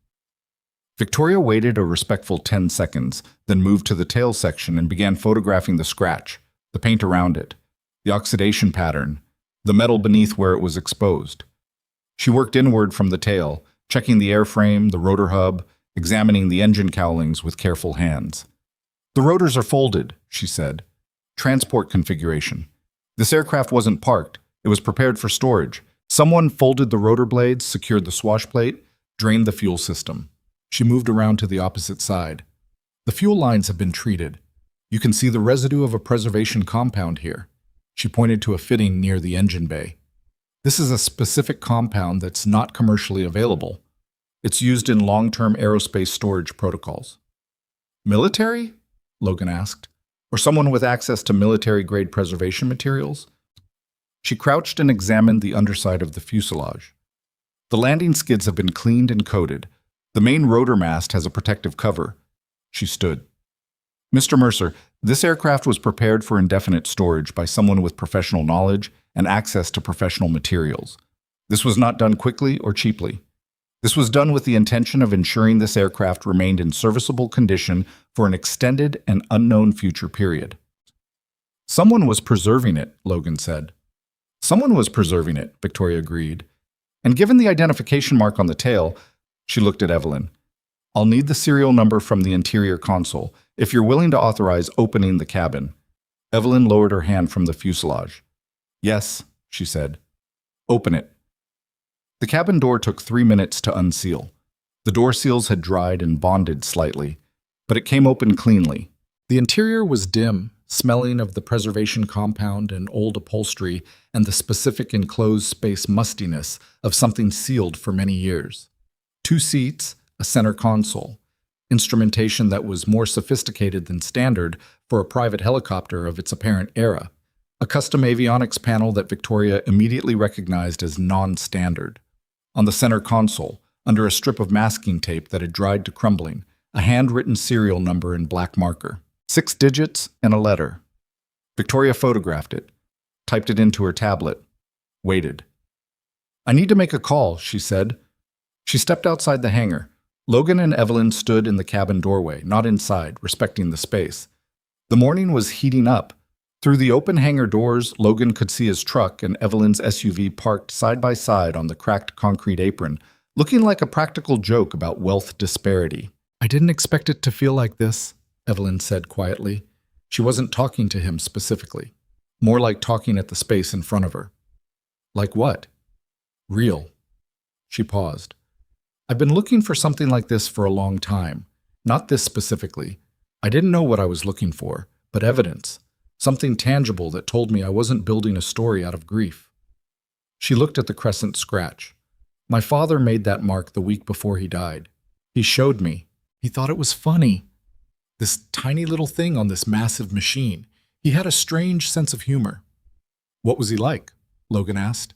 Victoria waited a respectful 10 seconds, then moved to the tail section and began photographing the scratch, the paint around it, the oxidation pattern, the metal beneath where it was exposed. She worked inward from the tail, checking the airframe, the rotor hub, examining the engine cowlings with careful hands. The rotors are folded, she said. Transport configuration. This aircraft wasn't parked. It was prepared for storage. Someone folded the rotor blades, secured the swash plate, drained the fuel system. She moved around to the opposite side. The fuel lines have been treated. You can see the residue of a preservation compound here. She pointed to a fitting near the engine bay. This is a specific compound that's not commercially available. It's used in long-term aerospace storage protocols. Military? Logan asked. Or someone with access to military-grade preservation materials? She crouched and examined the underside of the fuselage. The landing skids have been cleaned and coated. The main rotor mast has a protective cover. She stood. Mr. Mercer, this aircraft was prepared for indefinite storage by someone with professional knowledge and access to professional materials. This was not done quickly or cheaply. This was done with the intention of ensuring this aircraft remained in serviceable condition for an extended and unknown future period. Someone was preserving it, Logan said. Someone was preserving it, Victoria agreed. And given the identification mark on the tail, she looked at Evelyn. I'll need the serial number from the interior console, if you're willing to authorize opening the cabin. Evelyn lowered her hand from the fuselage. Yes, she said. Open it. The cabin door took 3 minutes to unseal. The door seals had dried and bonded slightly, but it came open cleanly. The interior was dim, smelling of the preservation compound and old upholstery and the specific enclosed space mustiness of something sealed for many years. 2 seats, a center console, instrumentation that was more sophisticated than standard for a private helicopter of its apparent era, a custom avionics panel that Victoria immediately recognized as non-standard. On the center console, under a strip of masking tape that had dried to crumbling, a handwritten serial number in black marker. 6 digits and a letter. Victoria photographed it, typed it into her tablet, waited. I need to make a call, she said. She stepped outside the hangar. Logan and Evelyn stood in the cabin doorway, not inside, respecting the space. The morning was heating up. Through the open hangar doors, Logan could see his truck and Evelyn's SUV parked side by side on the cracked concrete apron, looking like a practical joke about wealth disparity. I didn't expect it to feel like this, Evelyn said quietly. She wasn't talking to him specifically, more like talking at the space in front of her. Like what? Real. She paused. I've been looking for something like this for a long time. Not this specifically. I didn't know what I was looking for, but evidence. Something tangible that told me I wasn't building a story out of grief. She looked at the crescent scratch. My father made that mark the week before he died. He showed me. He thought it was funny. This tiny little thing on this massive machine. He had a strange sense of humor. What was he like? Logan asked.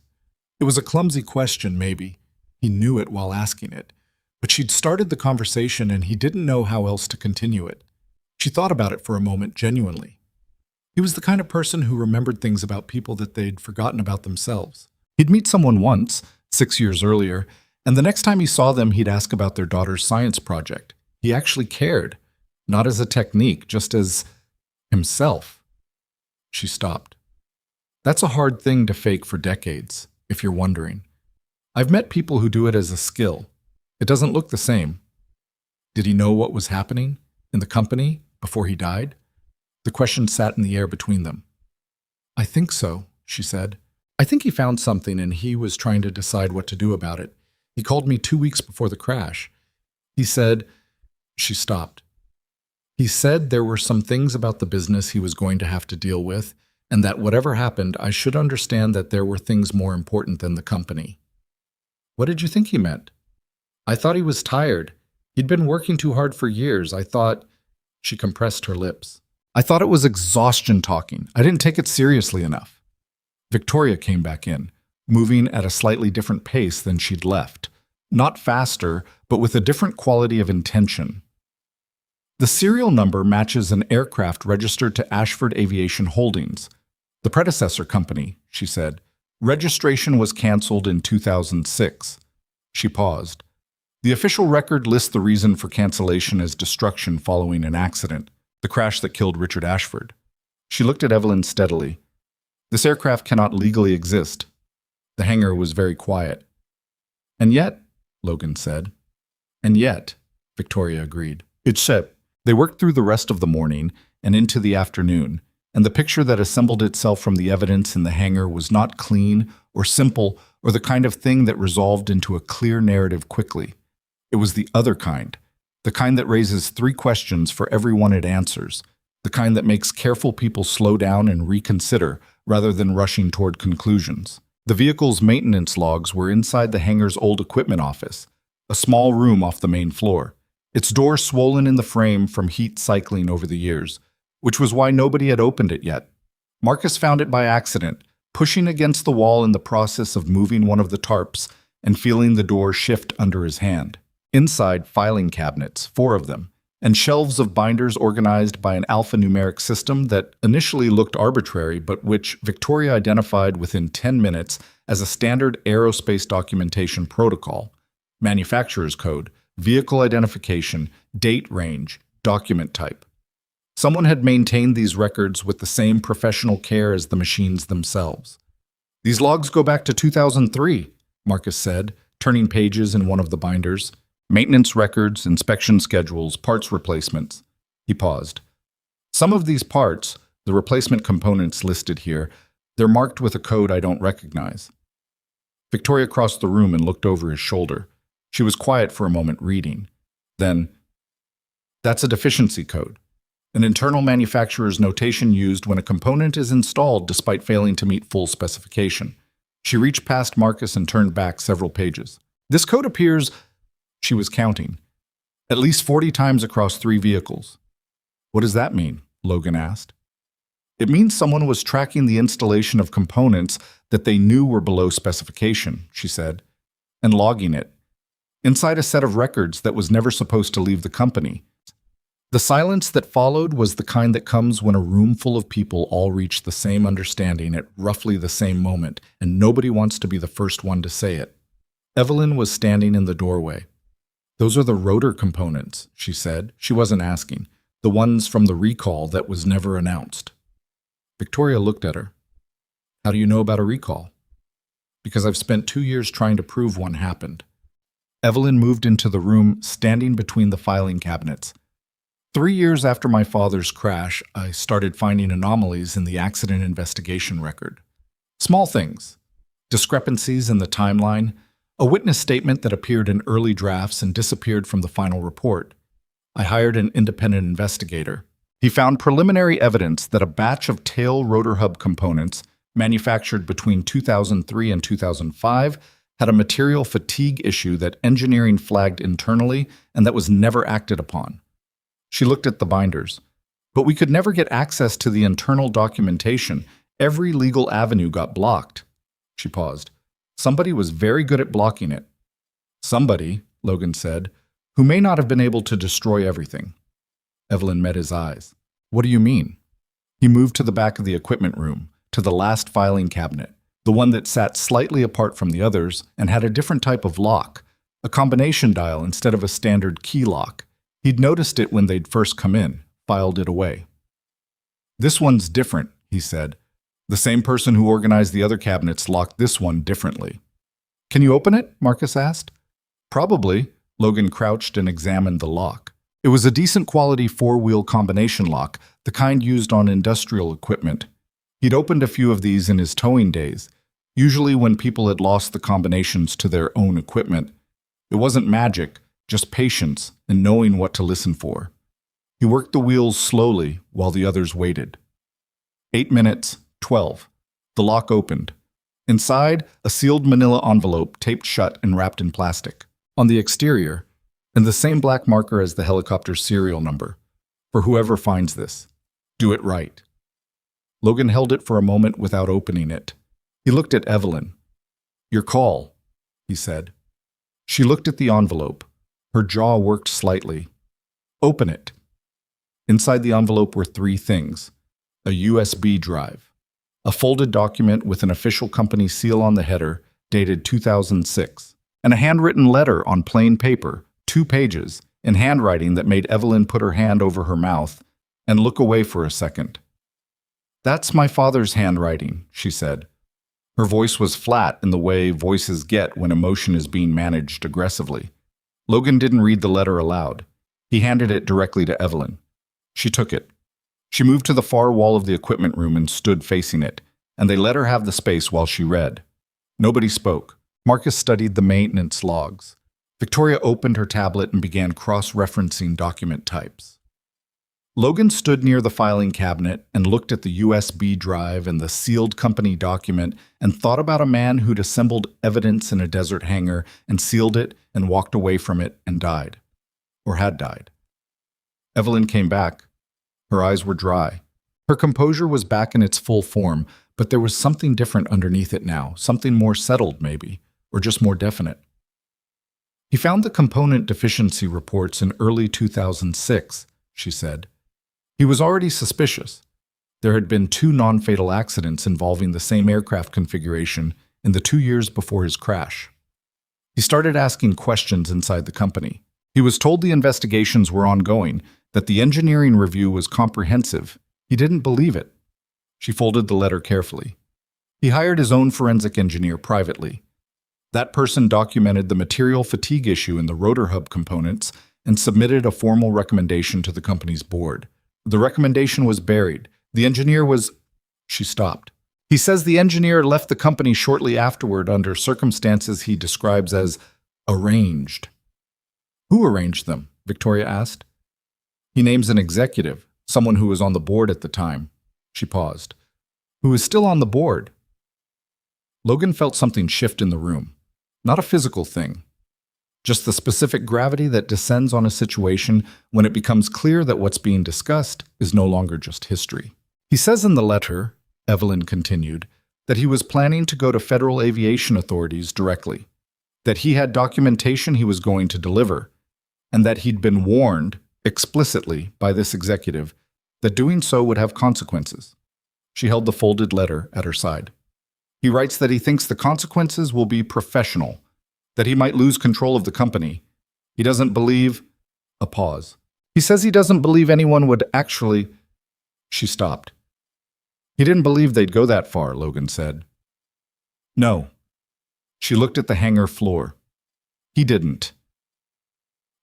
It was a clumsy question, maybe. He knew it while asking it. But she'd started the conversation and he didn't know how else to continue it. She thought about it for a moment genuinely. He was the kind of person who remembered things about people that they'd forgotten about themselves. He'd meet someone once, 6 years earlier, and the next time he saw them, he'd ask about their daughter's science project. He actually cared, not as a technique, just as himself. She stopped. That's a hard thing to fake for decades, if you're wondering. I've met people who do it as a skill. It doesn't look the same. Did he know what was happening in the company before he died? The question sat in the air between them. I think so, she said. I think he found something and he was trying to decide what to do about it. He called me 2 weeks before the crash. He said, she stopped. He said there were some things about the business he was going to have to deal with, and that whatever happened, I should understand that there were things more important than the company. What did you think he meant? I thought he was tired. He'd been working too hard for years. I thought... She compressed her lips. I thought it was exhaustion talking. I didn't take it seriously enough. Victoria came back in, moving at a slightly different pace than she'd left. Not faster, but with a different quality of intention. The serial number matches an aircraft registered to Ashford Aviation Holdings, the predecessor company, she said. Registration was canceled in 2006. She paused. The official record lists the reason for cancellation as destruction following an accident, the crash that killed Richard Ashford. She looked at Evelyn steadily. This aircraft cannot legally exist. The hangar was very quiet. And yet, Logan said. And yet, Victoria agreed. It's said. They worked through the rest of the morning and into the afternoon, and the picture that assembled itself from the evidence in the hangar was not clean or simple or the kind of thing that resolved into a clear narrative quickly. It was the other kind, the kind that raises 3 questions for every one it answers, the kind that makes careful people slow down and reconsider rather than rushing toward conclusions. The vehicle's maintenance logs were inside the hangar's old equipment office, a small room off the main floor, its door swollen in the frame from heat cycling over the years, which was why nobody had opened it yet. Marcus found it by accident, pushing against the wall in the process of moving one of the tarps and feeling the door shift under his hand. Inside, filing cabinets, 4 of them, and shelves of binders organized by an alphanumeric system that initially looked arbitrary, but which Victoria identified within 10 minutes as a standard aerospace documentation protocol: manufacturer's code, vehicle identification, date range, document type. Someone had maintained these records with the same professional care as the machines themselves. "These logs go back to 2003, Marcus said, turning pages in one of the binders. "Maintenance records, inspection schedules, parts replacements." He paused. "Some of these parts, the replacement components listed here, they're marked with a code I don't recognize." Victoria crossed the room and looked over his shoulder. She was quiet for a moment, reading. Then, "That's a deficiency code. An internal manufacturer's notation used when a component is installed despite failing to meet full specification." She reached past Marcus and turned back several pages. "This code appears," she was counting, "at least 40 times across 3 vehicles." "What does that mean?" Logan asked. "It means someone was tracking the installation of components that they knew were below specification," she said, "and logging it inside a set of records that was never supposed to leave the company." The silence that followed was the kind that comes when a room full of people all reach the same understanding at roughly the same moment, and nobody wants to be the first one to say it. Evelyn was standing in the doorway. "Those are the rotor components," she said. She wasn't asking. "The ones from the recall that was never announced." Victoria looked at her. "How do you know about a recall?" "Because I've spent 2 years trying to prove one happened." Evelyn moved into the room, standing between the filing cabinets. 3 years after my father's crash, I started finding anomalies in the accident investigation record. Small things. Discrepancies in the timeline, a witness statement that appeared in early drafts and disappeared from the final report. I hired an independent investigator. He found preliminary evidence that a batch of tail rotor hub components, manufactured between 2003 and 2005, had a material fatigue issue that engineering flagged internally and that was never acted upon. She looked at the binders. "But we could never get access to the internal documentation. Every legal avenue got blocked." She paused. "Somebody was very good at blocking it." "Somebody," Logan said, "who may not have been able to destroy everything." Evelyn met his eyes. "What do you mean?" He moved to the back of the equipment room, to the last filing cabinet, the one that sat slightly apart from the others and had a different type of lock, a combination dial instead of a standard key lock. He'd noticed it when they'd first come in, filed it away. "This one's different," he said. "The same person who organized the other cabinets locked this one differently." "Can you open it?" Marcus asked. "Probably." Logan crouched and examined the lock. It was a decent quality 4-wheel combination lock, the kind used on industrial equipment. He'd opened a few of these in his towing days, usually when people had lost the combinations to their own equipment. It wasn't magic, just patience and knowing what to listen for. He worked the wheels slowly while the others waited. 8 minutes, 12. The lock opened. Inside, a sealed manila envelope taped shut and wrapped in plastic. On the exterior, and the same black marker as the helicopter's serial number. "For whoever finds this, do it right." Logan held it for a moment without opening it. He looked at Evelyn. "Your call," he said. She looked at the envelope. Her jaw worked slightly. "Open it." Inside the envelope were 3 things: a USB drive, a folded document with an official company seal on the header, dated 2006, and a handwritten letter on plain paper, 2 pages, in handwriting that made Evelyn put her hand over her mouth and look away for a second. "That's my father's handwriting," she said. Her voice was flat in the way voices get when emotion is being managed aggressively. Logan didn't read the letter aloud. He handed it directly to Evelyn. She took it. She moved to the far wall of the equipment room and stood facing it, and they let her have the space while she read. Nobody spoke. Marcus studied the maintenance logs. Victoria opened her tablet and began cross-referencing document types. Logan stood near the filing cabinet and looked at the USB drive and the sealed company document and thought about a man who'd assembled evidence in a desert hangar and sealed it and walked away from it and died. Or had died. Evelyn came back. Her eyes were dry. Her composure was back in its full form, but there was something different underneath it now, something more settled maybe, or just more definite. He found the component deficiency reports in early 2006, she said. He was already suspicious. There had been 2 non-fatal accidents involving the same aircraft configuration in the 2 years before his crash. He started asking questions inside the company. He was told the investigations were ongoing, that the engineering review was comprehensive. He didn't believe it. She folded the letter carefully. He hired his own forensic engineer privately. That person documented the material fatigue issue in the rotor hub components and submitted a formal recommendation to the company's board. The recommendation was buried. The engineer was... She stopped. He says the engineer left the company shortly afterward under circumstances he describes as arranged. Who arranged them? Victoria asked. He names an executive, someone who was on the board at the time. She paused. Who is still on the board? Logan felt something shift in the room. Not a physical thing. Just the specific gravity that descends on a situation when it becomes clear that what's being discussed is no longer just history. He says in the letter, Evelyn continued, that he was planning to go to federal aviation authorities directly, that he had documentation he was going to deliver, and that he'd been warned explicitly by this executive that doing so would have consequences. She held the folded letter at her side. He writes that he thinks the consequences will be professional, that he might lose control of the company. He doesn't believe... A pause. He says he doesn't believe anyone would actually... She stopped. He didn't believe they'd go that far, Logan said. No. She looked at the hangar floor. He didn't.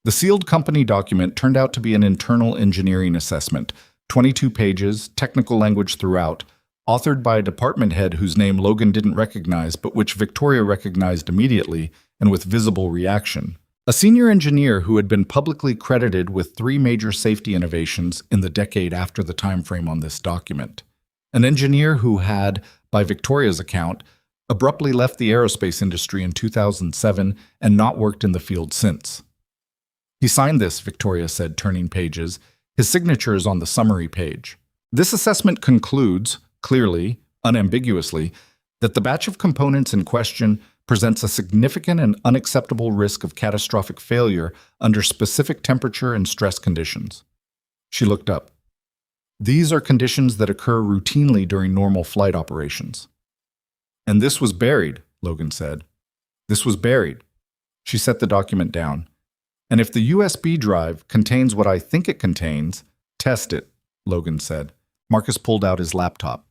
The sealed company document turned out to be an internal engineering assessment, 22 pages, technical language throughout, authored by a department head whose name Logan didn't recognize but which Victoria recognized immediately and with visible reaction. A senior engineer who had been publicly credited with 3 major safety innovations in the decade after the time frame on this document. An engineer who had, by Victoria's account, abruptly left the aerospace industry in 2007 and not worked in the field since. He signed this, Victoria said, turning pages. His signature is on the summary page. This assessment concludes, clearly, unambiguously, that the batch of components in question presents a significant and unacceptable risk of catastrophic failure under specific temperature and stress conditions. She looked up. These are conditions that occur routinely during normal flight operations. And this was buried, Logan said. This was buried. She set the document down. And if the USB drive contains what I think it contains, test it, Logan said. Marcus pulled out his laptop.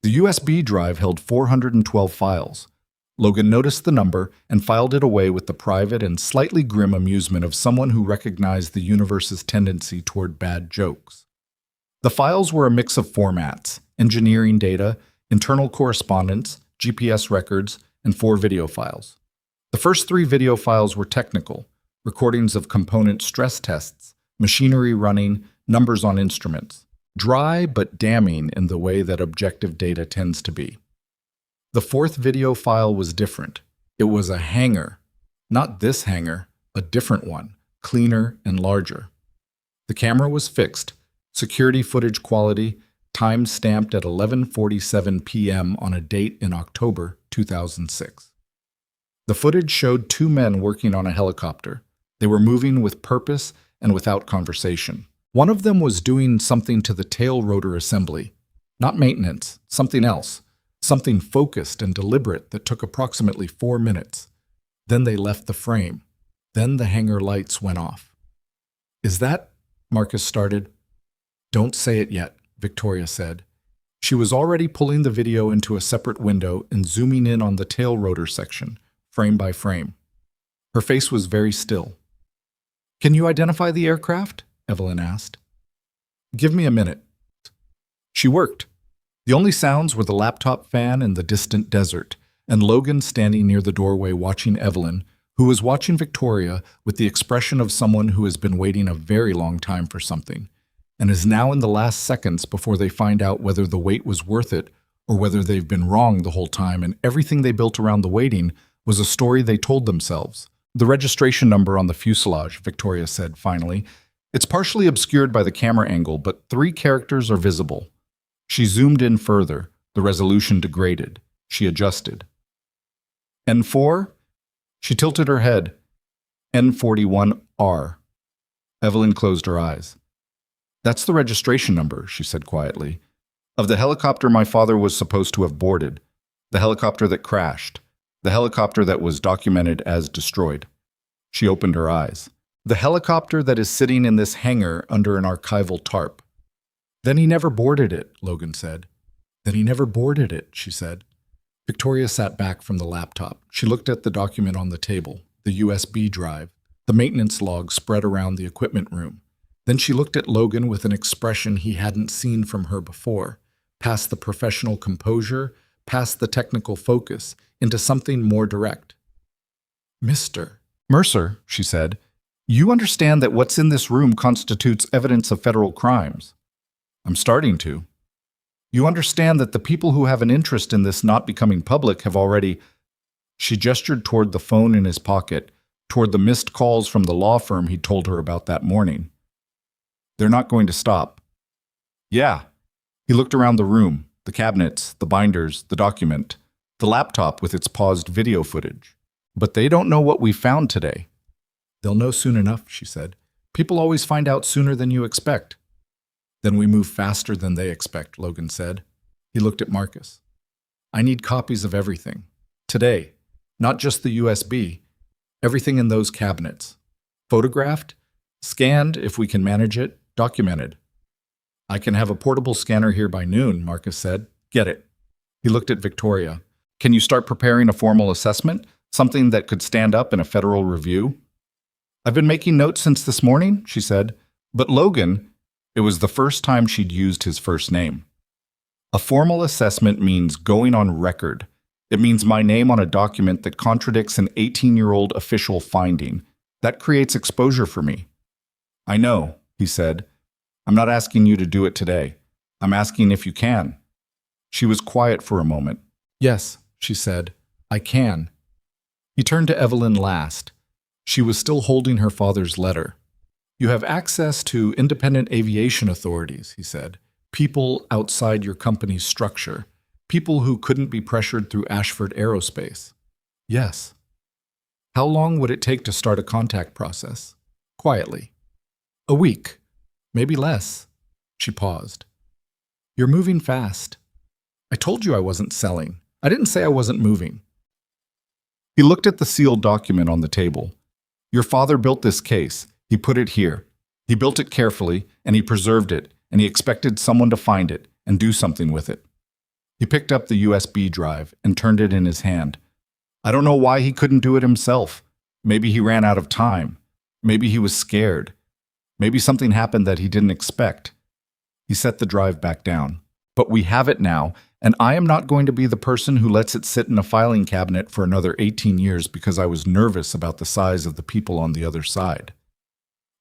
The USB drive held 412 files. Logan noticed the number and filed it away with the private and slightly grim amusement of someone who recognized the universe's tendency toward bad jokes. The files were a mix of formats: engineering data, internal correspondence, GPS records, and 4 video files. The first 3 video files were technical, recordings of component stress tests, machinery running, numbers on instruments. Dry but damning in the way that objective data tends to be. The 4th video file was different. It was a hangar. Not this hangar, a different one, cleaner and larger. The camera was fixed, security footage quality, time stamped at 11:47 p.m. on a date in October 2006. The footage showed 2 men working on a helicopter. They were moving with purpose and without conversation. One of them was doing something to the tail rotor assembly. Not maintenance, something else. Something focused and deliberate that took approximately 4 minutes. Then they left the frame. Then the hangar lights went off. Is that... Marcus started. Don't say it yet, Victoria said. She was already pulling the video into a separate window and zooming in on the tail rotor section, frame by frame. Her face was very still. Can you identify the aircraft? Evelyn asked. Give me a minute. She worked. The only sounds were the laptop fan and the distant desert, and Logan standing near the doorway watching Evelyn, who was watching Victoria with the expression of someone who has been waiting a very long time for something, and is now in the last seconds before they find out whether the wait was worth it or whether they've been wrong the whole time and everything they built around the waiting was a story they told themselves. The registration number on the fuselage, Victoria said finally. It's partially obscured by the camera angle, but 3 characters are visible. She zoomed in further. The resolution degraded. She adjusted. N4? She tilted her head. N41R. Evelyn closed her eyes. That's the registration number, she said quietly, of the helicopter my father was supposed to have boarded, the helicopter that crashed, the helicopter that was documented as destroyed. She opened her eyes. The helicopter that is sitting in this hangar under an archival tarp. Then he never boarded it, Logan said. Then he never boarded it, she said. Victoria sat back from the laptop. She looked at the document on the table, the USB drive, the maintenance log spread around the equipment room. Then she looked at Logan with an expression he hadn't seen from her before, past the professional composure, past the technical focus, into something more direct. Mr. Mercer, she said, you understand that what's in this room constitutes evidence of federal crimes. I'm starting to. You understand that the people who have an interest in this not becoming public have already... She gestured toward the phone in his pocket, toward the missed calls from the law firm he'd told her about that morning. They're not going to stop. Yeah. He looked around the room, the cabinets, the binders, the document, the laptop with its paused video footage. But they don't know what we found today. They'll know soon enough, she said. People always find out sooner than you expect. Then we move faster than they expect, Logan said. He looked at Marcus. I need copies of everything. Today. Not just the USB. Everything in those cabinets. Photographed, scanned if we can manage it, documented. I can have a portable scanner here by noon, Marcus said. Get it. He looked at Victoria. Can you start preparing a formal assessment? Something that could stand up in a federal review? I've been making notes since this morning, she said. But Logan, it was the first time she'd used his first name. A formal assessment means going on record. It means my name on a document that contradicts an 18-year-old official finding. That creates exposure for me. I know, he said. I'm not asking you to do it today. I'm asking if you can. She was quiet for a moment. Yes, she said. I can. He turned to Evelyn last. She was still holding her father's letter. You have access to independent aviation authorities, he said. People outside your company's structure. People who couldn't be pressured through Ashford Aerospace. Yes. How long would it take to start a contact process? Quietly. A week. Maybe less. She paused. You're moving fast. I told you I wasn't selling. I didn't say I wasn't moving. He looked at the sealed document on the table. Your father built this case. He put it here. He built it carefully, and he preserved it, and he expected someone to find it and do something with it. He picked up the USB drive and turned it in his hand. I don't know why he couldn't do it himself. Maybe he ran out of time. Maybe he was scared. Maybe something happened that he didn't expect. He set the drive back down. But we have it now, and I am not going to be the person who lets it sit in a filing cabinet for another 18 years because I was nervous about the size of the people on the other side.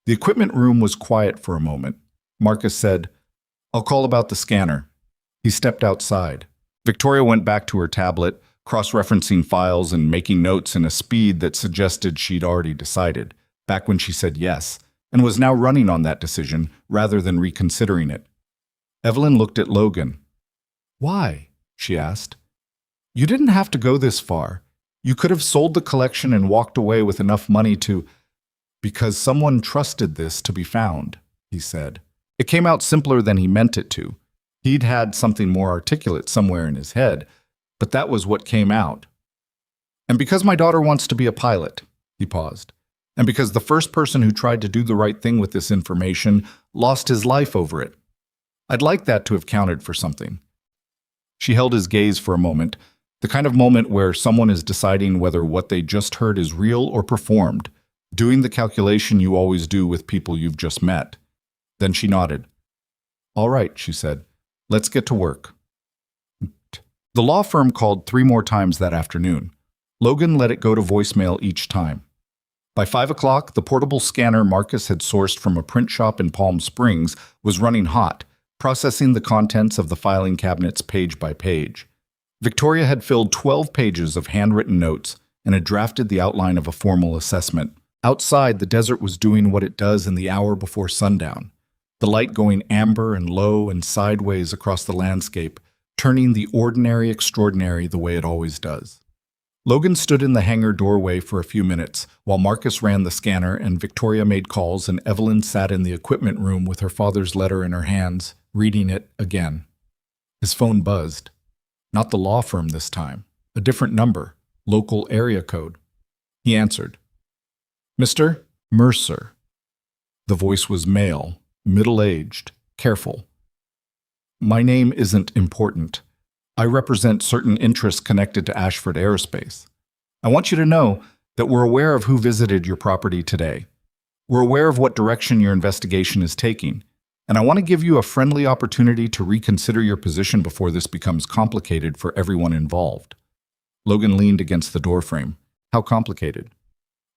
The equipment room was quiet for a moment. Marcus said, I'll call about the scanner. He stepped outside. Victoria went back to her tablet, cross-referencing files and making notes in a speed that suggested she'd already decided, back when she said yes, and was now running on that decision rather than reconsidering it. Evelyn looked at Logan. Why? She asked. You didn't have to go this far. You could have sold the collection and walked away with enough money to... Because someone trusted this to be found, he said. It came out simpler than he meant it to. He'd had something more articulate somewhere in his head, but that was what came out. And because my daughter wants to be a pilot, he paused, and because the first person who tried to do the right thing with this information lost his life over it. I'd like that to have counted for something. She held his gaze for a moment, the kind of moment where someone is deciding whether what they just heard is real or performed, doing the calculation you always do with people you've just met. Then she nodded. All right, she said. Let's get to work. The law firm called 3 more times that afternoon. Logan let it go to voicemail each time. By 5 o'clock, the portable scanner Marcus had sourced from a print shop in Palm Springs was running hot, processing the contents of the filing cabinets page by page. Victoria had filled 12 pages of handwritten notes and had drafted the outline of a formal assessment. Outside, the desert was doing what it does in the hour before sundown, the light going amber and low and sideways across the landscape, turning the ordinary extraordinary the way it always does. Logan stood in the hangar doorway for a few minutes while Marcus ran the scanner and Victoria made calls and Evelyn sat in the equipment room with her father's letter in her hands, reading it again. His phone buzzed. Not the law firm this time. A different number. Local area code. He answered. Mr. Mercer. The voice was male, middle-aged, careful. My name isn't important. I represent certain interests connected to Ashford Aerospace. I want you to know that we're aware of who visited your property today. We're aware of what direction your investigation is taking, and I want to give you a friendly opportunity to reconsider your position before this becomes complicated for everyone involved. Logan leaned against the doorframe. How complicated?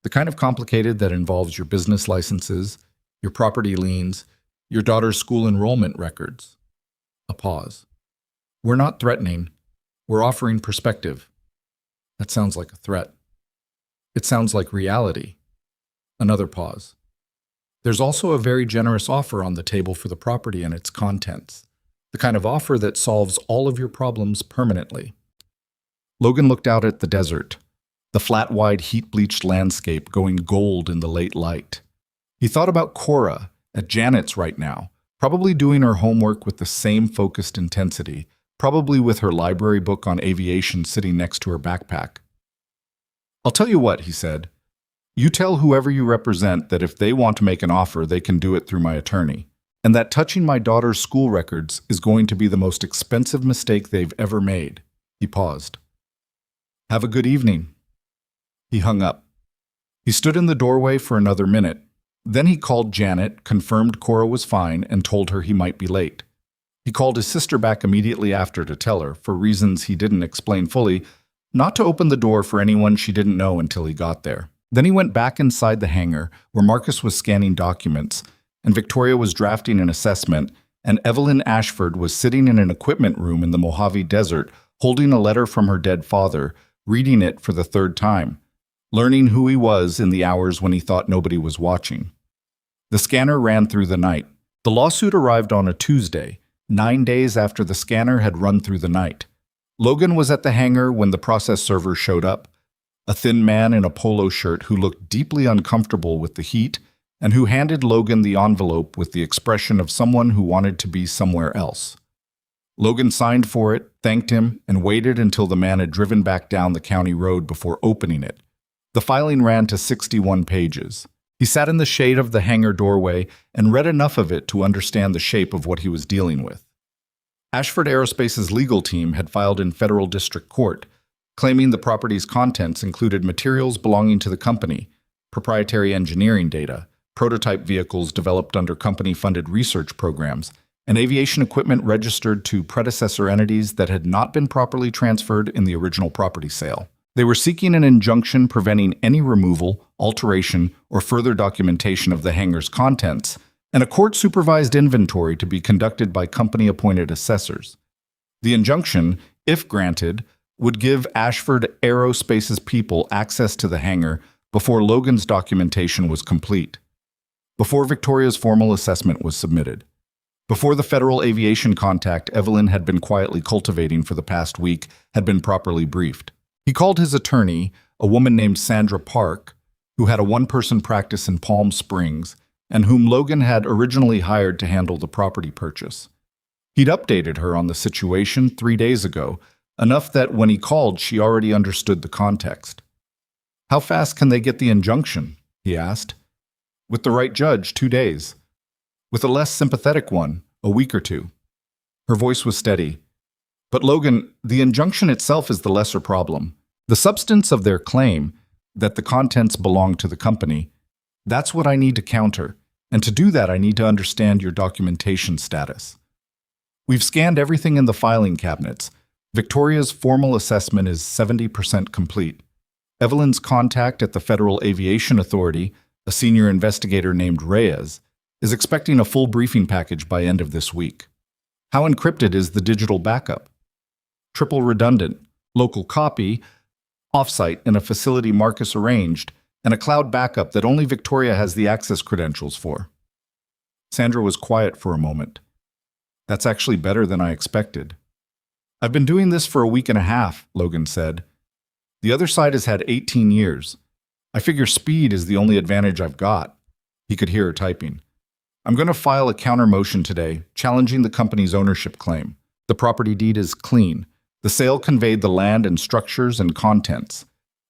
The kind of complicated that involves your business licenses, your property liens, your daughter's school enrollment records. A pause. We're not threatening. We're offering perspective. That sounds like a threat. It sounds like reality. Another pause. There's also a very generous offer on the table for the property and its contents. The kind of offer that solves all of your problems permanently. Logan looked out at the desert, the flat, wide, heat-bleached landscape going gold in the late light. He thought about Cora at Janet's right now, probably doing her homework with the same focused intensity, probably with her library book on aviation sitting next to her backpack. I'll tell you what, he said. You tell whoever you represent that if they want to make an offer, they can do it through my attorney, and that touching my daughter's school records is going to be the most expensive mistake they've ever made. He paused. Have a good evening. He hung up. He stood in the doorway for another minute. Then he called Janet, confirmed Cora was fine, and told her he might be late. He called his sister back immediately after to tell her, for reasons he didn't explain fully, not to open the door for anyone she didn't know until he got there. Then he went back inside the hangar, where Marcus was scanning documents, and Victoria was drafting an assessment, and Evelyn Ashford was sitting in an equipment room in the Mojave Desert, holding a letter from her dead father, reading it for the third time, learning who he was in the hours when he thought nobody was watching. The scanner ran through the night. The lawsuit arrived on a Tuesday, 9 days after the scanner had run through the night. Logan was at the hangar when the process server showed up, a thin man in a polo shirt who looked deeply uncomfortable with the heat and who handed Logan the envelope with the expression of someone who wanted to be somewhere else. Logan signed for it, thanked him, and waited until the man had driven back down the county road before opening it. The filing ran to 61 pages. He sat in the shade of the hangar doorway and read enough of it to understand the shape of what he was dealing with. Ashford Aerospace's legal team had filed in federal district court, claiming the property's contents included materials belonging to the company, proprietary engineering data, prototype vehicles developed under company-funded research programs, and aviation equipment registered to predecessor entities that had not been properly transferred in the original property sale. They were seeking an injunction preventing any removal, alteration, or further documentation of the hangar's contents, and a court-supervised inventory to be conducted by company-appointed assessors. The injunction, if granted, would give Ashford Aerospace's people access to the hangar before Logan's documentation was complete, before Victoria's formal assessment was submitted, before the federal aviation contact Evelyn had been quietly cultivating for the past week had been properly briefed. He called his attorney, a woman named Sandra Park, who had a one-person practice in Palm Springs and whom Logan had originally hired to handle the property purchase. He'd updated her on the situation 3 days ago, enough that when he called, she already understood the context. How fast can they get the injunction? He asked. With the right judge, 2 days. With a less sympathetic one, a week or 2. Her voice was steady. But Logan, the injunction itself is the lesser problem. The substance of their claim, that the contents belong to the company, that's what I need to counter. And to do that, I need to understand your documentation status. We've scanned everything in the filing cabinets. Victoria's formal assessment is 70% complete. Evelyn's contact at the Federal Aviation Authority, a senior investigator named Reyes, is expecting a full briefing package by end of this week. How encrypted is the digital backup? Triple redundant, local copy, offsite in a facility Marcus arranged, and a cloud backup that only Victoria has the access credentials for. Sandra was quiet for a moment. That's actually better than I expected. I've been doing this for a week and a half, Logan said. The other side has had 18 years. I figure speed is the only advantage I've got." He could hear her typing. "I'm going to file a counter motion today, challenging the company's ownership claim. The property deed is clean. The sale conveyed the land and structures and contents.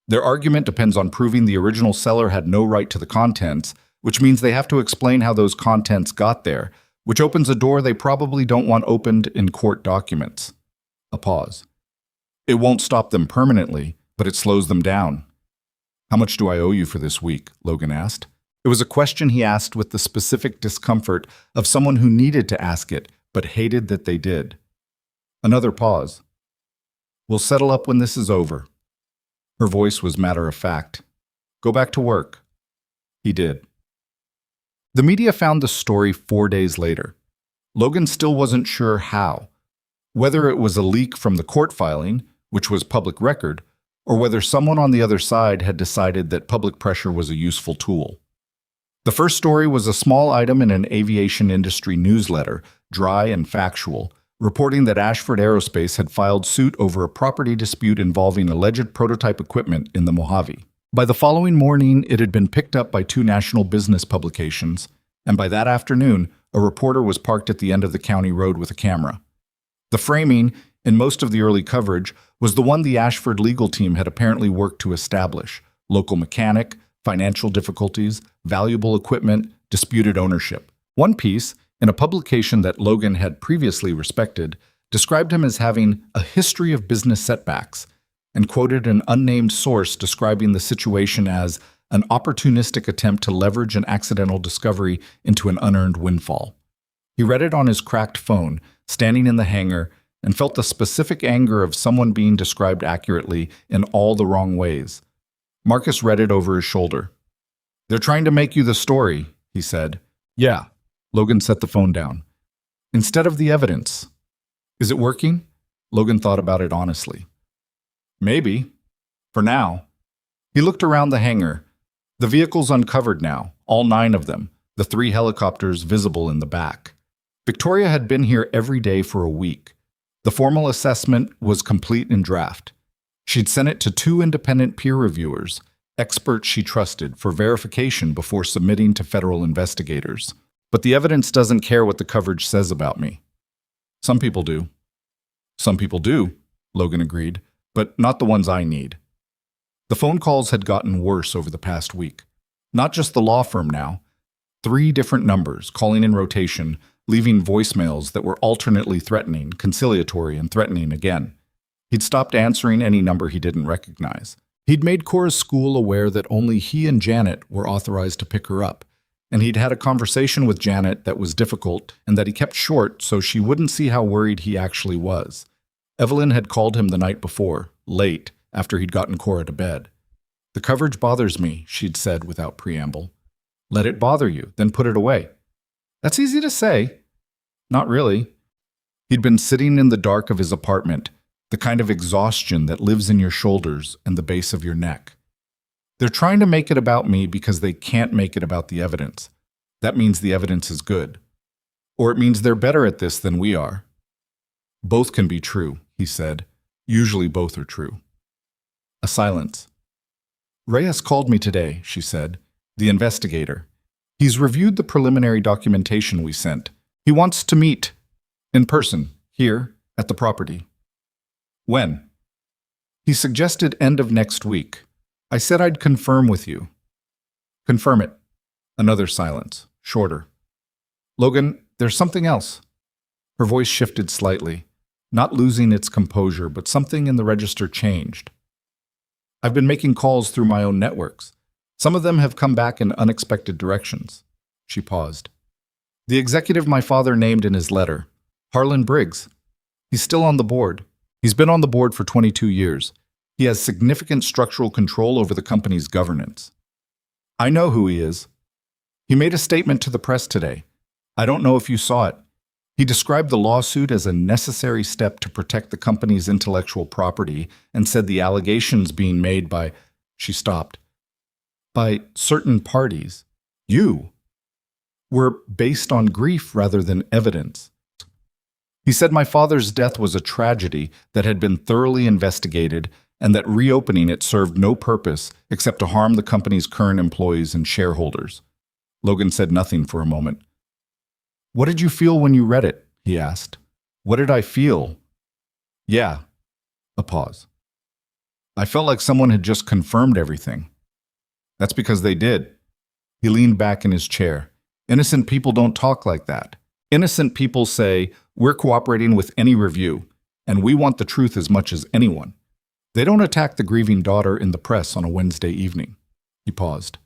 Their argument depends on proving the original seller had no right to the contents, which means they have to explain how those contents got there, which opens a door they probably don't want opened in court documents." A pause. "It won't stop them permanently, but it slows them down." "How much do I owe you for this week?" Logan asked. It was a question he asked with the specific discomfort of someone who needed to ask it, but hated that they did. Another pause. "We'll settle up when this is over." Her voice was matter-of-fact. "Go back to work." He did. The media found the story 4 days later. Logan still wasn't sure how. Whether it was a leak from the court filing, which was public record, or whether someone on the other side had decided that public pressure was a useful tool. The first story was a small item in an aviation industry newsletter, dry and factual, reporting that Ashford Aerospace had filed suit over a property dispute involving alleged prototype equipment in the Mojave. By the following morning, it had been picked up by 2 national business publications, and by that afternoon, a reporter was parked at the end of the county road with a camera. The framing, in most of the early coverage, was the one the Ashford legal team had apparently worked to establish: local mechanic, financial difficulties, valuable equipment, disputed ownership. One piece, in a publication that Logan had previously respected, described him as having a history of business setbacks, and quoted an unnamed source describing the situation as an opportunistic attempt to leverage an accidental discovery into an unearned windfall. He read it on his cracked phone, standing in the hangar, and felt the specific anger of someone being described accurately in all the wrong ways. Marcus read it over his shoulder. "They're trying to make you the story," he said. "Yeah." Logan set the phone down. "Instead of the evidence." "Is it working?" Logan thought about it honestly. "Maybe. For now." He looked around the hangar. The vehicles uncovered now, all 9 of them, the 3 helicopters visible in the back. Victoria had been here every day for a week. The formal assessment was complete in draft. She'd sent it to 2 independent peer reviewers, experts she trusted, for verification before submitting to federal investigators. "But the evidence doesn't care what the coverage says about me." "Some people do." "Some people do," Logan agreed, "but not the ones I need." The phone calls had gotten worse over the past week. Not just the law firm now. 3 different numbers, calling in rotation, leaving voicemails that were alternately threatening, conciliatory, and threatening again. He'd stopped answering any number he didn't recognize. He'd made Cora's school aware that only he and Janet were authorized to pick her up, and he'd had a conversation with Janet that was difficult and that he kept short so she wouldn't see how worried he actually was. Evelyn had called him the night before, late, after he'd gotten Cora to bed. "The coverage bothers me," she'd said without preamble. "Let it bother you, then put it away." "That's easy to say." "Not really." He'd been sitting in the dark of his apartment, the kind of exhaustion that lives in your shoulders and the base of your neck. "They're trying to make it about me because they can't make it about the evidence. That means the evidence is good. Or it means they're better at this than we are." "Both can be true," he said. "Usually both are true." A silence. "Reyes called me today," she said. "The investigator. He's reviewed the preliminary documentation we sent. He wants to meet in person, here, at the property." "When?" "He suggested end of next week. I said I'd confirm with you." "Confirm it." Another silence, shorter. "Logan, there's something else." Her voice shifted slightly, not losing its composure, but something in the register changed. "I've been making calls through my own networks. Some of them have come back in unexpected directions." She paused. "The executive my father named in his letter, Harlan Briggs. He's still on the board. He's been on the board for 22 years. He has significant structural control over the company's governance." "I know who he is. He made a statement to the press today. I don't know if you saw it. He described the lawsuit as a necessary step to protect the company's intellectual property and said the allegations being made by—" She stopped. "By certain parties. You. Were based on grief rather than evidence. He said my father's death was a tragedy that had been thoroughly investigated and that reopening it served no purpose except to harm the company's current employees and shareholders. Logan said nothing for a moment. "What did you feel when you read it?" he asked. "What did I feel?" "Yeah." A pause. "I felt like someone had just confirmed everything." "That's because they did." He leaned back in his chair. "Innocent people don't talk like that. Innocent people say, we're cooperating with any review, and we want the truth as much as anyone. They don't attack the grieving daughter in the press on a Wednesday evening." He paused.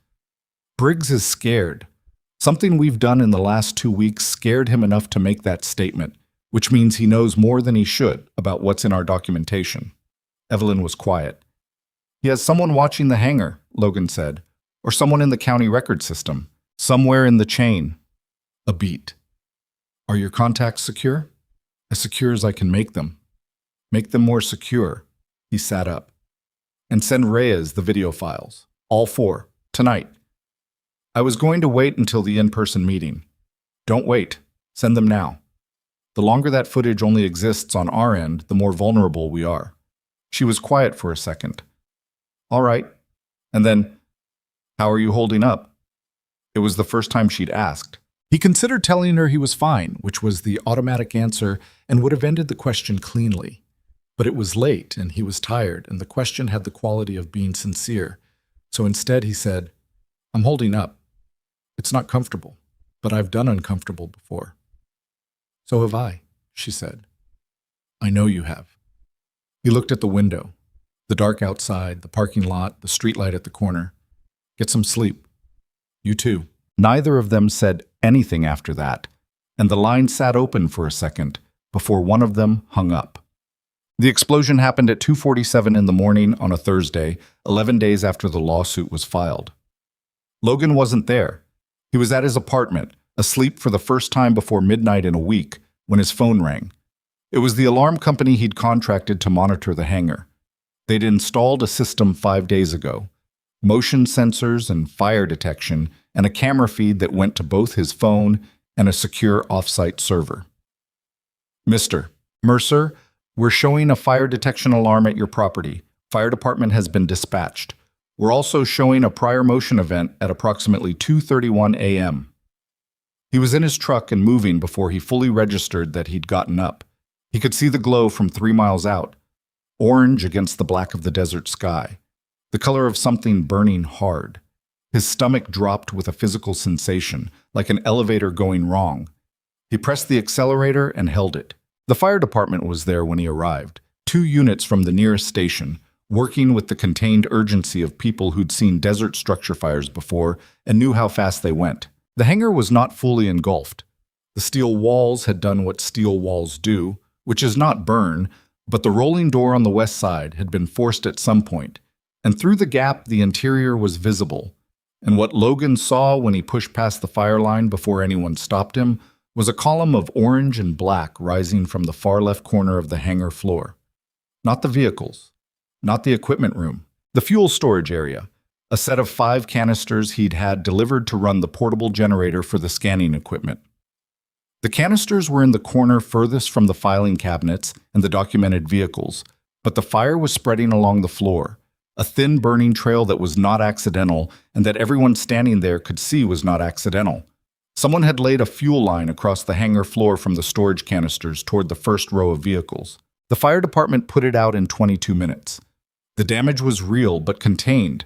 "Briggs is scared. Something we've done in the last 2 weeks scared him enough to make that statement, which means he knows more than he should about what's in our documentation." Evelyn was quiet. "He has someone watching the hangar," Logan said, "or someone in the county record system, somewhere in the chain." A beat. "Are your contacts secure?" "As secure as I can make them." "Make them more secure." He sat up. "And send Reyes the video files. All 4. Tonight." "I was going to wait until the in-person meeting." "Don't wait. Send them now. The longer that footage only exists on our end, the more vulnerable we are." She was quiet for a second. "All right." And then, "How are you holding up?" It was the first time she'd asked. He considered telling her he was fine, which was the automatic answer and would have ended the question cleanly. But it was late, and he was tired, and the question had the quality of being sincere. So instead he said, "I'm holding up. It's not comfortable, but I've done uncomfortable before." "So have I," she said. "I know you have." He looked at the window. The dark outside, the parking lot, the streetlight at the corner. "Get some sleep." "You too." Neither of them said anything after that, and the line sat open for a second before one of them hung up. The explosion happened at 2:47 in the morning on a Thursday, 11 days after the lawsuit was filed. Logan wasn't there. He was at his apartment, asleep for the first time before midnight in a week, when his phone rang. It was the alarm company he'd contracted to monitor the hangar. They'd installed a system 5 days ago, motion sensors and fire detection, and a camera feed that went to both his phone and a secure off-site server. "Mr. Mercer, we're showing a fire detection alarm at your property. Fire department has been dispatched. We're also showing a prior motion event at approximately 2:31 a.m. He was in his truck and moving before he fully registered that he'd gotten up. He could see the glow from 3 miles out, orange against the black of the desert sky, the color of something burning hard. His stomach dropped with a physical sensation, like an elevator going wrong. He pressed the accelerator and held it. The fire department was there when he arrived, 2 units from the nearest station, working with the contained urgency of people who'd seen desert structure fires before and knew how fast they went. The hangar was not fully engulfed. The steel walls had done what steel walls do, which is not burn, but the rolling door on the west side had been forced at some point, and through the gap the interior was visible. And what Logan saw when he pushed past the fire line before anyone stopped him was a column of orange and black rising from the far left corner of the hangar floor. Not the vehicles, not the equipment room, the fuel storage area, a set of 5 canisters he'd had delivered to run the portable generator for the scanning equipment. The canisters were in the corner furthest from the filing cabinets and the documented vehicles, but the fire was spreading along the floor, a thin burning trail that was not accidental and that everyone standing there could see was not accidental. Someone had laid a fuel line across the hangar floor from the storage canisters toward the first row of vehicles. The fire department put it out in 22 minutes. The damage was real but contained.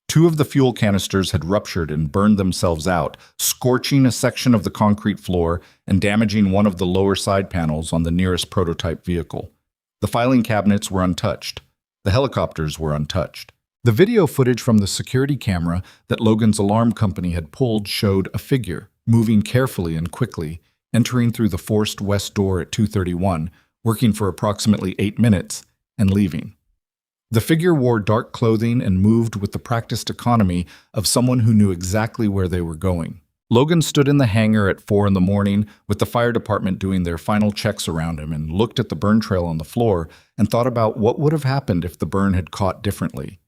2 of the fuel canisters had ruptured and burned themselves out, scorching a section of the concrete floor and damaging one of the lower side panels on the nearest prototype vehicle. The filing cabinets were untouched. The helicopters were untouched. The video footage from the security camera that Logan's alarm company had pulled showed a figure, moving carefully and quickly, entering through the forced west door at 2:31, working for approximately 8 minutes, and leaving. The figure wore dark clothing and moved with the practiced economy of someone who knew exactly where they were going. Logan stood in the hangar at 4 in the morning with the fire department doing their final checks around him and looked at the burn trail on the floor and thought about what would have happened if the burn had caught differently,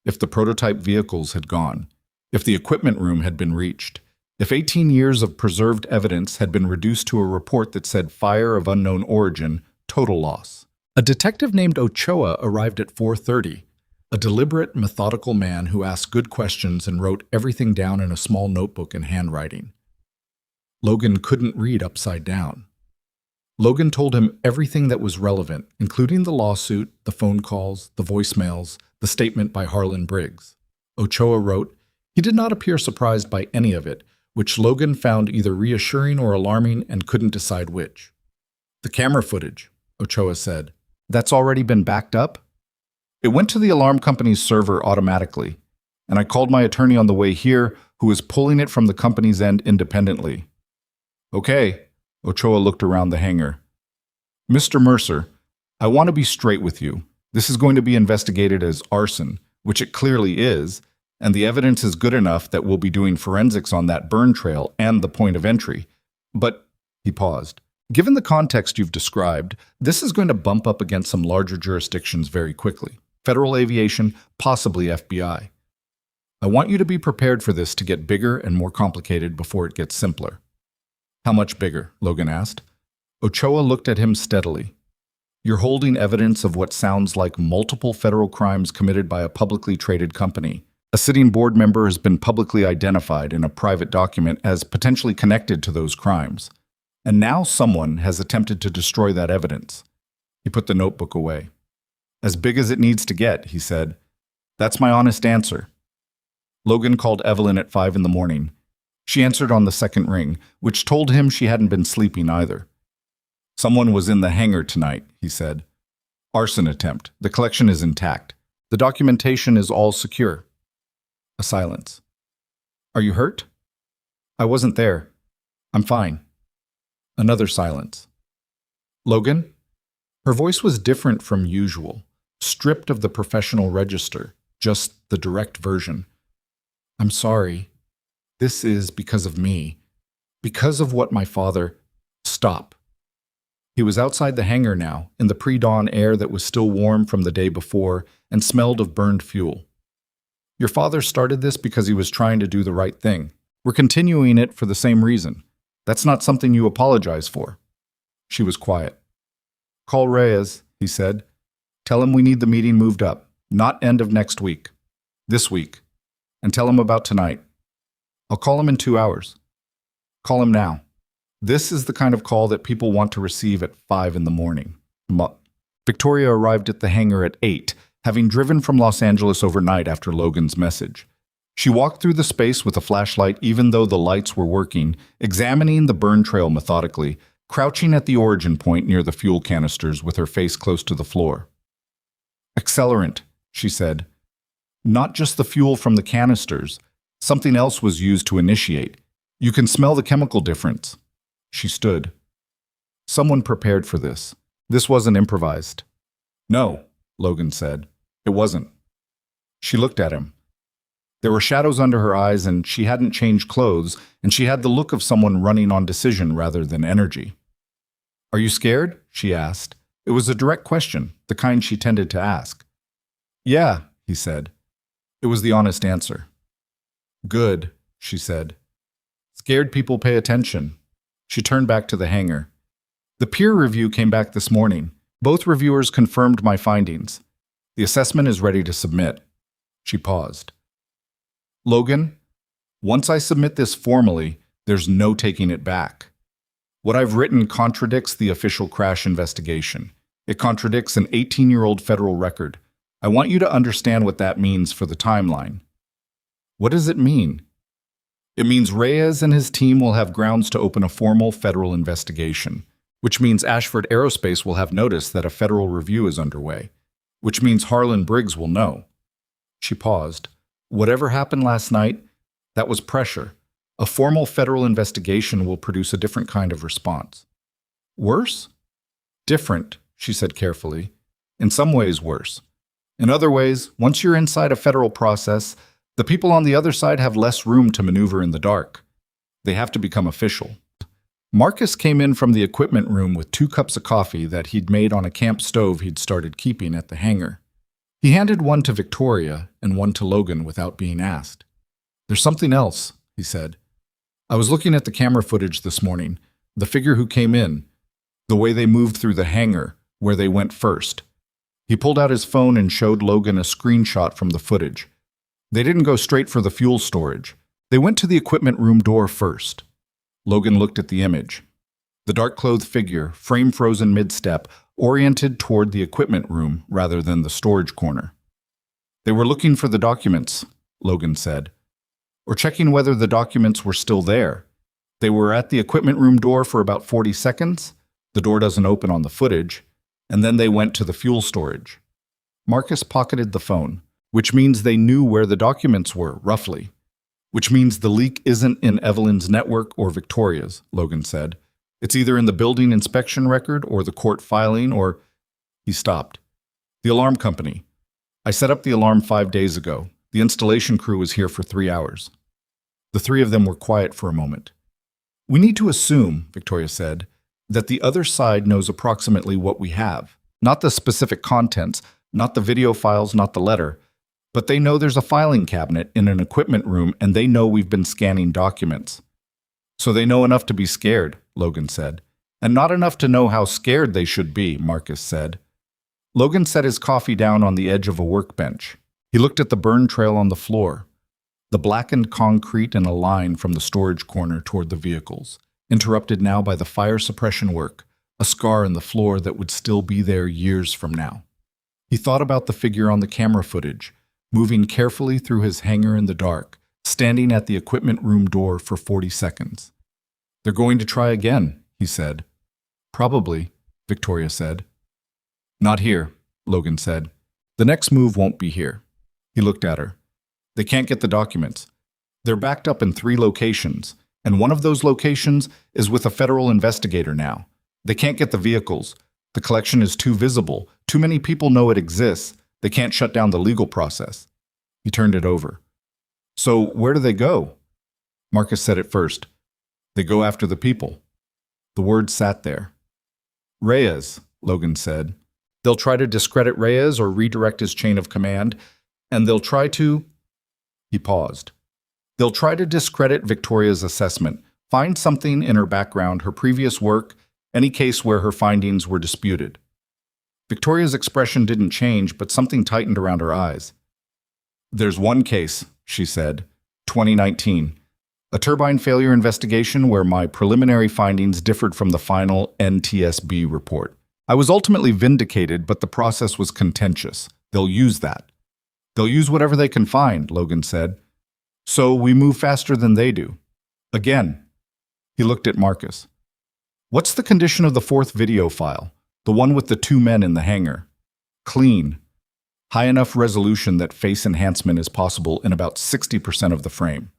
if the prototype vehicles had gone, if the equipment room had been reached, if 18 years of preserved evidence had been reduced to a report that said fire of unknown origin, total loss. A detective named Ochoa arrived at 4:30, A deliberate, methodical man who asked good questions and wrote everything down in a small notebook in handwriting. Logan couldn't read upside down. Logan told him everything that was relevant, including the lawsuit, the phone calls, the voicemails, the statement by Harlan Briggs. Ochoa wrote, he did not appear surprised by any of it, which Logan found either reassuring or alarming and couldn't decide which. The camera footage, Ochoa said. That's already been backed up? It went to the alarm company's server automatically, and I called my attorney on the way here, who is pulling it from the company's end independently. Okay, Ochoa looked around the hangar. Mr. Mercer, I want to be straight with you. This is going to be investigated as arson, which it clearly is, and the evidence is good enough that we'll be doing forensics on that burn trail and the point of entry. But, he paused, given the context you've described, this is going to bump up against some larger jurisdictions very quickly. Federal aviation, possibly FBI. I want you to be prepared for this to get bigger and more complicated before it gets simpler. How much bigger? Logan asked. Ochoa looked at him steadily. You're holding evidence of what sounds like multiple federal crimes committed by a publicly traded company. A sitting board member has been publicly identified in a private document as potentially connected to those crimes. And now someone has attempted to destroy that evidence. He put the notebook away. As big as it needs to get, he said. That's my honest answer. Logan called Evelyn at 5 a.m. She answered on the second ring, which told him she hadn't been sleeping either. Someone was in the hangar tonight, he said. Arson attempt. The collection is intact. The documentation is all secure. A silence. Are you hurt? I wasn't there. I'm fine. Another silence. Logan? Her voice was different from usual, stripped of the professional register, just the direct version. I'm sorry. This is because of me. Because of what my father... Stop. He was outside the hangar now, in the pre-dawn air that was still warm from the day before and smelled of burned fuel. Your father started this because he was trying to do the right thing. We're continuing it for the same reason. That's not something you apologize for. She was quiet. Call Reyes, he said. Tell him we need the meeting moved up, not end of next week. This week. And tell him about tonight. I'll call him in 2 hours. Call him now. This is the kind of call that people want to receive at 5 a.m. Victoria arrived at the hangar at 8, having driven from Los Angeles overnight after Logan's message. She walked through the space with a flashlight even though the lights were working, examining the burn trail methodically, crouching at the origin point near the fuel canisters with her face close to the floor. Accelerant, she said. Not just the fuel from the canisters. Something else was used to initiate. You can smell the chemical difference. She stood. Someone prepared for this. This wasn't improvised. No, Logan said. It wasn't. She looked at him. There were shadows under her eyes, and she hadn't changed clothes, and she had the look of someone running on decision rather than energy. Are you scared? She asked. It was a direct question, the kind she tended to ask. Yeah, he said. It was the honest answer. Good, she said. Scared people pay attention. She turned back to the hangar. The peer review came back this morning. Both reviewers confirmed my findings. The assessment is ready to submit. She paused. Logan, once I submit this formally, there's no taking it back. What I've written contradicts the official crash investigation. It contradicts an 18-year-old federal record. I want you to understand what that means for the timeline. What does it mean? It means Reyes and his team will have grounds to open a formal federal investigation, which means Ashford Aerospace will have notice that a federal review is underway, which means Harlan Briggs will know. She paused. Whatever happened last night, that was pressure. A formal federal investigation will produce a different kind of response. Worse? Different, she said carefully. In some ways, worse. In other ways, once you're inside a federal process, the people on the other side have less room to maneuver in the dark. They have to become official. Marcus came in from the equipment room with 2 cups of coffee that he'd made on a camp stove he'd started keeping at the hangar. He handed one to Victoria and one to Logan without being asked. There's something else, he said. I was looking at the camera footage this morning, the figure who came in, the way they moved through the hangar, where they went first. He pulled out his phone and showed Logan a screenshot from the footage. They didn't go straight for the fuel storage. They went to the equipment room door first. Logan looked at the image. The dark-clothed figure, frame frozen mid-step, oriented toward the equipment room rather than the storage corner. They were looking for the documents, Logan said, or checking whether the documents were still there. They were at the equipment room door for about 40 seconds. The door doesn't open on the footage. And then they went to the fuel storage. Marcus pocketed the phone, which means they knew where the documents were, roughly. Which means the leak isn't in Evelyn's network or Victoria's, Logan said. It's either in the building inspection record or the court filing or... He stopped. The alarm company. I set up the alarm 5 days ago. The installation crew was here for 3 hours. The three of them were quiet for a moment. We need to assume, Victoria said, that the other side knows approximately what we have. Not the specific contents, not the video files, not the letter, but they know there's a filing cabinet in an equipment room and they know we've been scanning documents. So they know enough to be scared, Logan said. And not enough to know how scared they should be, Marcus said. Logan set his coffee down on the edge of a workbench. He looked at the burn trail on the floor, the blackened concrete in a line from the storage corner toward the vehicles, interrupted now by the fire suppression work, a scar in the floor that would still be there years from now. He thought about the figure on the camera footage, moving carefully through his hangar in the dark, standing at the equipment room door for 40 seconds. They're going to try again, he said. Probably, Victoria said. Not here, Logan said. The next move won't be here. He looked at her. They can't get the documents. They're backed up in 3 locations, and one of those locations is with a federal investigator now. They can't get the vehicles. The collection is too visible. Too many people know it exists. They can't shut down the legal process. He turned it over. So where do they go? Marcus said it first. They go after the people. The word sat there. Reyes, Logan said. They'll try to discredit Reyes or redirect his chain of command, and they'll try to... He paused. They'll try to discredit Victoria's assessment, find something in her background, her previous work, any case where her findings were disputed. Victoria's expression didn't change, but something tightened around her eyes. There's one case, she said, 2019, a turbine failure investigation where my preliminary findings differed from the final NTSB report. I was ultimately vindicated, but the process was contentious. They'll use that. They'll use whatever they can find, Logan said. So we move faster than they do. Again. He looked at Marcus. What's the condition of the 4th video file? The one with the 2 men in the hangar. Clean. High enough resolution that face enhancement is possible in about 60% of the frame.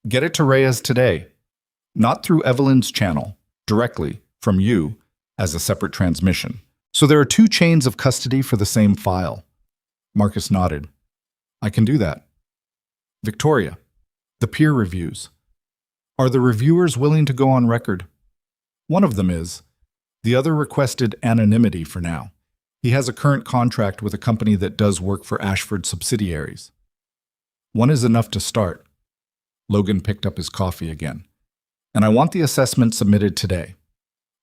Get it to Reyes today. Not through Evelyn's channel, directly, from you, as a separate transmission. So there are 2 chains of custody for the same file. Marcus nodded. I can do that. Victoria, the peer reviews. Are the reviewers willing to go on record? One of them is. The other requested anonymity for now. He has a current contract with a company that does work for Ashford subsidiaries. One is enough to start. Logan picked up his coffee again. And I want the assessment submitted today.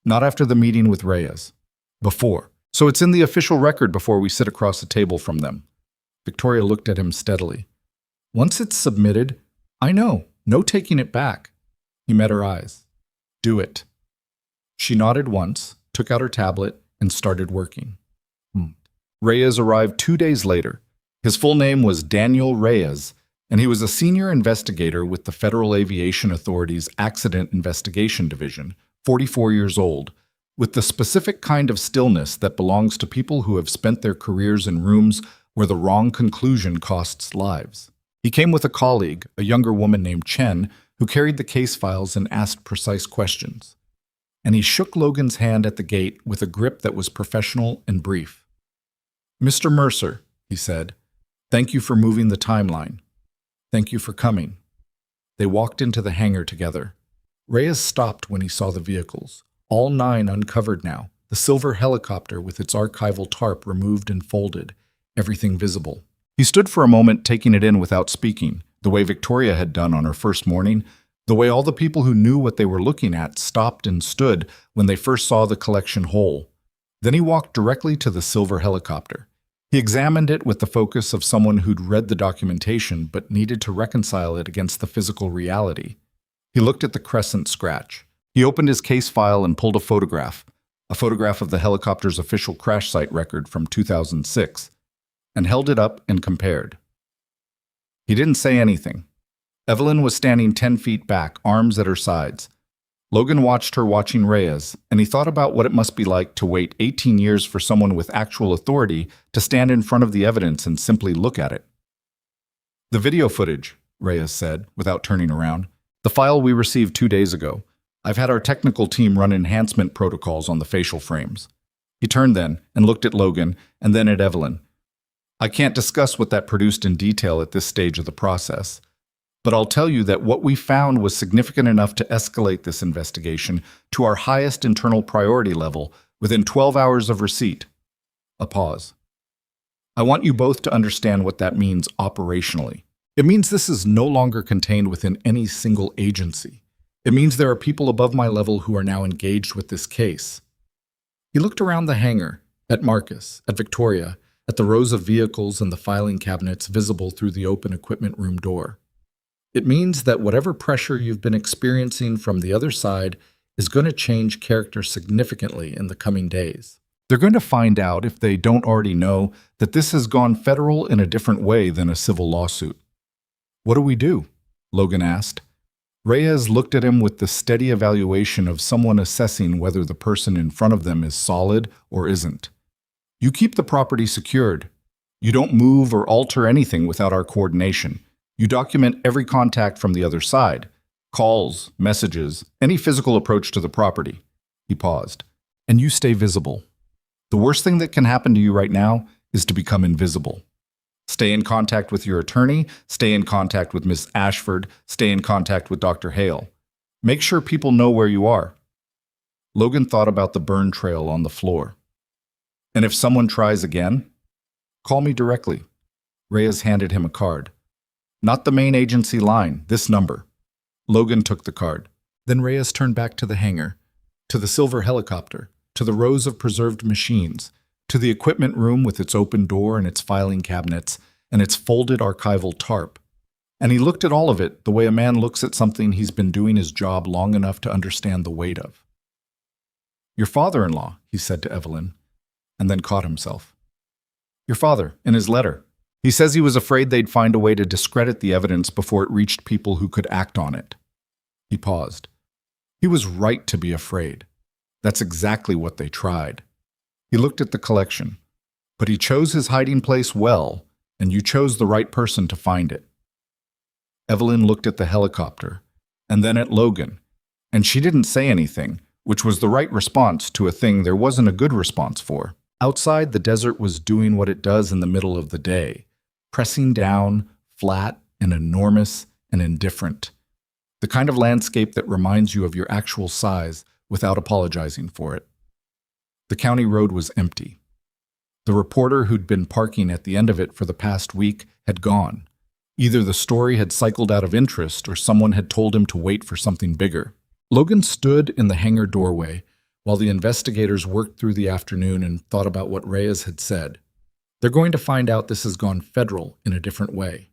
Not after the meeting with Reyes. Before. So it's in the official record before we sit across the table from them. Victoria looked at him steadily. Once it's submitted, I know. No taking it back. He met her eyes. Do it. She nodded once, took out her tablet, and started working. Reyes arrived 2 days later. His full name was Daniel Reyes, and he was a senior investigator with the Federal Aviation Authority's Accident Investigation Division, 44 years old, with the specific kind of stillness that belongs to people who have spent their careers in rooms where the wrong conclusion costs lives. He came with a colleague, a younger woman named Chen, who carried the case files and asked precise questions. And he shook Logan's hand at the gate with a grip that was professional and brief. Mr. Mercer, he said, thank you for moving the timeline. Thank you for coming. They walked into the hangar together. Reyes stopped when he saw the vehicles, all 9 uncovered now, the silver helicopter with its archival tarp removed and folded, everything visible. He stood for a moment taking it in without speaking, the way Victoria had done on her first morning, the way all the people who knew what they were looking at stopped and stood when they first saw the collection whole. Then he walked directly to the silver helicopter. He examined it with the focus of someone who'd read the documentation but needed to reconcile it against the physical reality. He looked at the crescent scratch. He opened his case file and pulled a photograph of the helicopter's official crash site record from 2006, and held it up and compared. He didn't say anything. Evelyn was standing 10 feet back, arms at her sides. Logan watched her watching Reyes, and he thought about what it must be like to wait 18 years for someone with actual authority to stand in front of the evidence and simply look at it. "The video footage," Reyes said, without turning around. "The file we received 2 days ago. I've had our technical team run enhancement protocols on the facial frames." He turned then and looked at Logan and then at Evelyn. "I can't discuss what that produced in detail at this stage of the process, but I'll tell you that what we found was significant enough to escalate this investigation to our highest internal priority level within 12 hours of receipt." A pause. "I want you both to understand what that means operationally. It means this is no longer contained within any single agency. It means there are people above my level who are now engaged with this case." He looked around the hangar, at Marcus, at Victoria, at the rows of vehicles and the filing cabinets visible through the open equipment room door. "It means that whatever pressure you've been experiencing from the other side is going to change character significantly in the coming days. They're going to find out, if they don't already know, that this has gone federal in a different way than a civil lawsuit." "What do we do?" Logan asked. Reyes looked at him with the steady evaluation of someone assessing whether the person in front of them is solid or isn't. "You keep the property secured. You don't move or alter anything without our coordination. You document every contact from the other side, calls, messages, any physical approach to the property." He paused. "And you stay visible. The worst thing that can happen to you right now is to become invisible. Stay in contact with your attorney, stay in contact with Miss Ashford, stay in contact with Dr. Hale. Make sure people know where you are." Logan thought about the burn trail on the floor. "And if someone tries again, call me directly." Reyes handed him a card. "Not the main agency line, this number." Logan took the card. Then Reyes turned back to the hangar, to the silver helicopter, to the rows of preserved machines, to the equipment room with its open door and its filing cabinets and its folded archival tarp. And he looked at all of it the way a man looks at something he's been doing his job long enough to understand the weight of. "Your father-in-law," he said to Evelyn, and then caught himself. "Your father, in his letter. He says he was afraid they'd find a way to discredit the evidence before it reached people who could act on it." He paused. "He was right to be afraid. That's exactly what they tried." He looked at the collection. "But he chose his hiding place well, and you chose the right person to find it." Evelyn looked at the helicopter, and then at Logan, and she didn't say anything, which was the right response to a thing there wasn't a good response for. Outside, the desert was doing what it does in the middle of the day, pressing down, flat and enormous and indifferent. The kind of landscape that reminds you of your actual size without apologizing for it. The county road was empty. The reporter who'd been parking at the end of it for the past week had gone. Either the story had cycled out of interest or someone had told him to wait for something bigger. Logan stood in the hangar doorway while the investigators worked through the afternoon and thought about what Reyes had said. They're going to find out this has gone federal in a different way.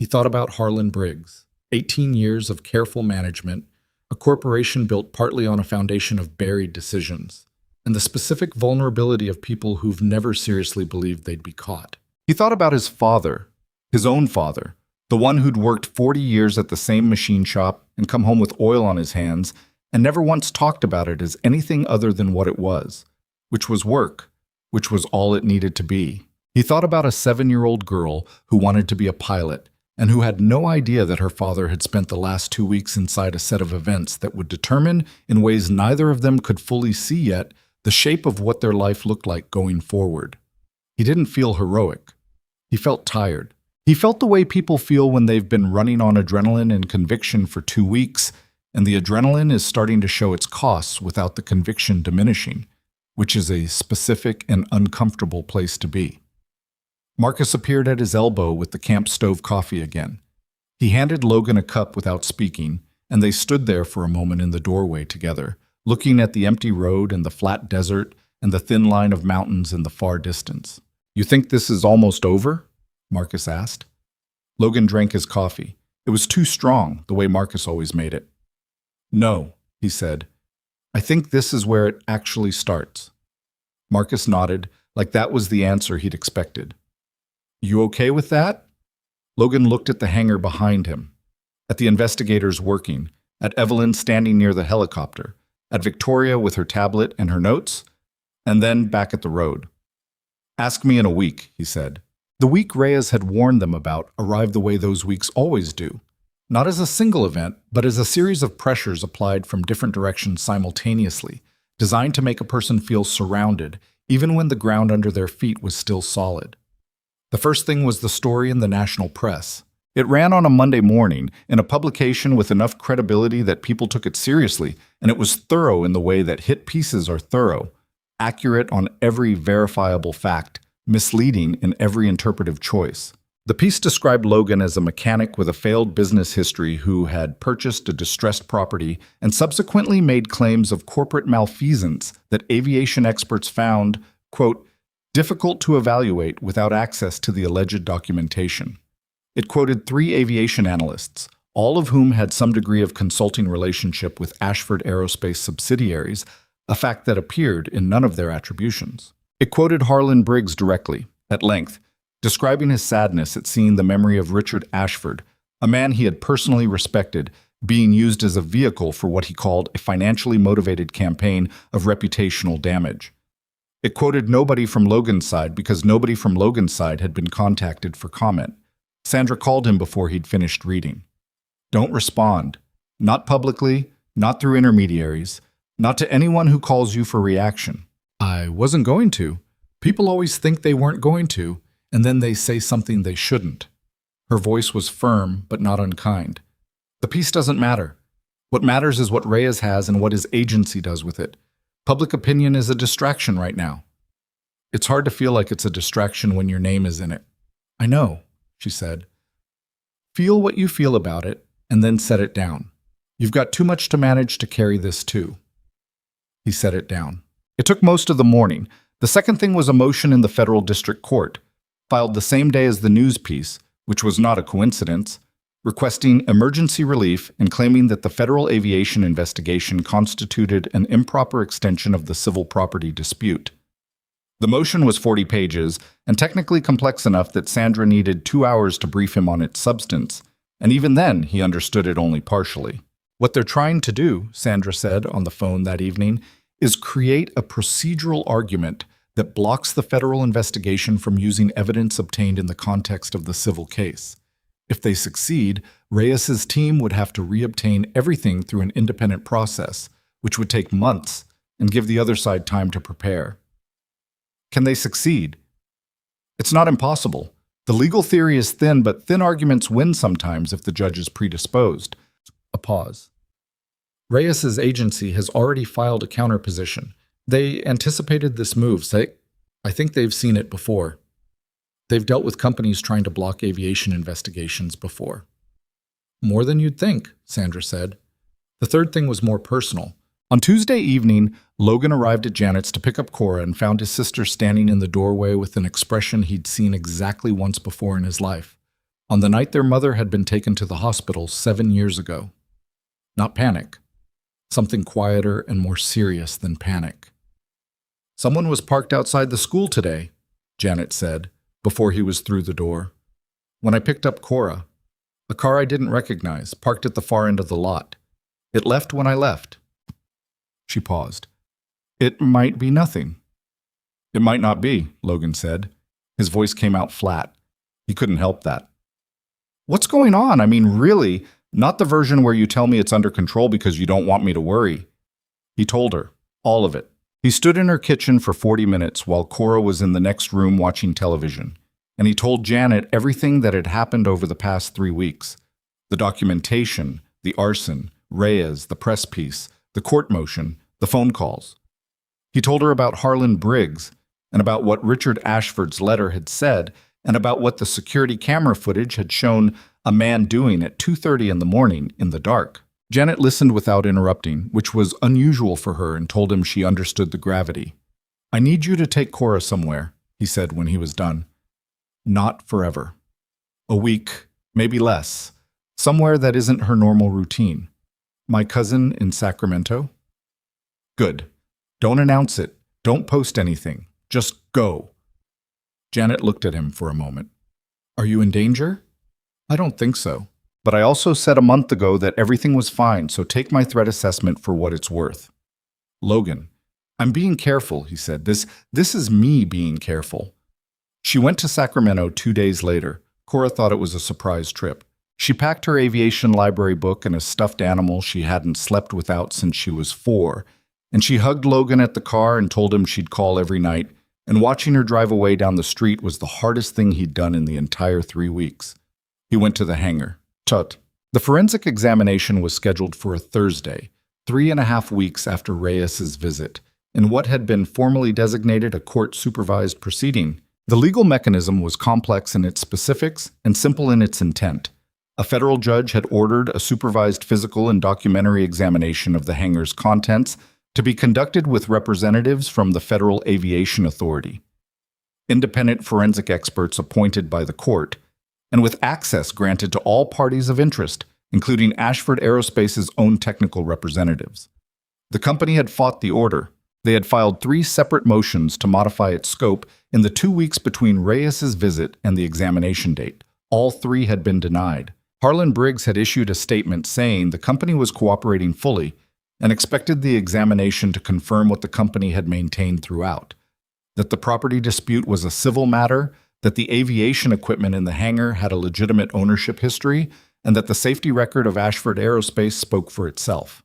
He thought about Harlan Briggs, 18 years of careful management, a corporation built partly on a foundation of buried decisions, and the specific vulnerability of people who've never seriously believed they'd be caught. He thought about his father, his own father, the one who'd worked 40 years at the same machine shop and come home with oil on his hands and never once talked about it as anything other than what it was, which was work, which was all it needed to be. He thought about a 7-year-old girl who wanted to be a pilot and who had no idea that her father had spent the last 2 weeks inside a set of events that would determine, in ways neither of them could fully see yet, the shape of what their life looked like going forward. He didn't feel heroic. He felt tired. He felt the way people feel when they've been running on adrenaline and conviction for 2 weeks, and the adrenaline is starting to show its costs without the conviction diminishing, which is a specific and uncomfortable place to be. Marcus appeared at his elbow with the camp stove coffee again. He handed Logan a cup without speaking, and they stood there for a moment in the doorway together, looking at the empty road and the flat desert and the thin line of mountains in the far distance. You think this is almost over? Marcus asked. Logan drank his coffee. It was too strong, the way Marcus always made it. No, he said. I think this is where it actually starts. Marcus nodded, like that was the answer he'd expected. You okay with that? Logan looked at the hangar behind him, at the investigators working, at Evelyn standing near the helicopter, at Victoria with her tablet and her notes, and then back at the road. Ask me in a week, he said. The week Reyes had warned them about arrived the way those weeks always do. Not as a single event, but as a series of pressures applied from different directions simultaneously, designed to make a person feel surrounded, even when the ground under their feet was still solid. The first thing was the story in the national press. It ran on a Monday morning in a publication with enough credibility that people took it seriously, and it was thorough in the way that hit pieces are thorough, accurate on every verifiable fact, misleading in every interpretive choice. The piece described Logan as a mechanic with a failed business history who had purchased a distressed property and subsequently made claims of corporate malfeasance that aviation experts found, quote, difficult to evaluate without access to the alleged documentation. It quoted 3 aviation analysts, all of whom had some degree of consulting relationship with Ashford Aerospace subsidiaries, a fact that appeared in none of their attributions. It quoted Harlan Briggs directly, at length, describing his sadness at seeing the memory of Richard Ashford, a man he had personally respected, being used as a vehicle for what he called a financially motivated campaign of reputational damage. It quoted nobody from Logan's side because nobody from Logan's side had been contacted for comment. Sandra called him before he'd finished reading. Don't respond. Not publicly, not through intermediaries, not to anyone who calls you for reaction. I wasn't going to. People always think they weren't going to, and then they say something they shouldn't. Her voice was firm, but not unkind. The piece doesn't matter. What matters is what Reyes has and what his agency does with it. Public opinion is a distraction right now. It's hard to feel like it's a distraction when your name is in it. I know, she said. Feel what you feel about it, and then set it down. You've got too much to manage to carry this too. He set it down. It took most of the morning. The second thing was a motion in the federal district court, filed the same day as the news piece, which was not a coincidence, requesting emergency relief and claiming that the federal aviation investigation constituted an improper extension of the civil property dispute. The motion was 40 pages and technically complex enough that Sandra needed 2 hours to brief him on its substance, and even then he understood it only partially. What they're trying to do, Sandra said on the phone that evening, is create a procedural argument that blocks the federal investigation from using evidence obtained in the context of the civil case. If they succeed, Reyes's team would have to reobtain everything through an independent process, which would take months and give the other side time to prepare. Can they succeed? It's not impossible. The legal theory is thin, but thin arguments win sometimes if the judge is predisposed. A pause. Reyes's agency has already filed a counterposition. They anticipated this move. I think they've seen it before. They've dealt with companies trying to block aviation investigations before. More than you'd think, Sandra said. The third thing was more personal. On Tuesday evening, Logan arrived at Janet's to pick up Cora and found his sister standing in the doorway with an expression he'd seen exactly once before in his life, on the night their mother had been taken to the hospital 7 years ago. Not panic. Something quieter and more serious than panic. Someone was parked outside the school today, Janet said, before he was through the door. When I picked up Cora, a car I didn't recognize, parked at the far end of the lot. It left when I left. She paused. It might be nothing. It might not be, Logan said. His voice came out flat. He couldn't help that. What's going on? I mean, really, not the version where you tell me it's under control because you don't want me to worry. He told her, all of it. He stood in her kitchen for 40 minutes while Cora was in the next room watching television, and he told Janet everything that had happened over the past 3 weeks. The documentation, the arson, Reyes, the press piece, the court motion, the phone calls. He told her about Harlan Briggs, and about what Richard Ashford's letter had said, and about what the security camera footage had shown a man doing at 2:30 in the morning in the dark. Janet listened without interrupting, which was unusual for her, and told him she understood the gravity. I need you to take Cora somewhere, he said when he was done. Not forever. A week, maybe less. Somewhere that isn't her normal routine. My cousin in Sacramento? Good. Don't announce it. Don't post anything. Just go. Janet looked at him for a moment. Are you in danger? I don't think so. But I also said a month ago that everything was fine, so take my threat assessment for what it's worth. Logan, I'm being careful, he said. This is me being careful. She went to Sacramento 2 days later. Cora thought it was a surprise trip. She packed her aviation library book and a stuffed animal she hadn't slept without since she was 4, and she hugged Logan at the car and told him she'd call every night, and watching her drive away down the street was the hardest thing he'd done in the entire 3 weeks. He went to the hangar. Tut. The forensic examination was scheduled for a Thursday, 3.5 weeks after Reyes's visit, in what had been formally designated a court-supervised proceeding. The legal mechanism was complex in its specifics and simple in its intent. A federal judge had ordered a supervised physical and documentary examination of the hangar's contents to be conducted with representatives from the Federal Aviation Authority, independent forensic experts appointed by the court, and with access granted to all parties of interest, including Ashford Aerospace's own technical representatives. The company had fought the order. They had filed 3 separate motions to modify its scope in the 2 weeks between Reyes's visit and the examination date. All 3 had been denied. Harlan Briggs had issued a statement saying the company was cooperating fully and expected the examination to confirm what the company had maintained throughout, that the property dispute was a civil matter, that the aviation equipment in the hangar had a legitimate ownership history, and that the safety record of Ashford Aerospace spoke for itself.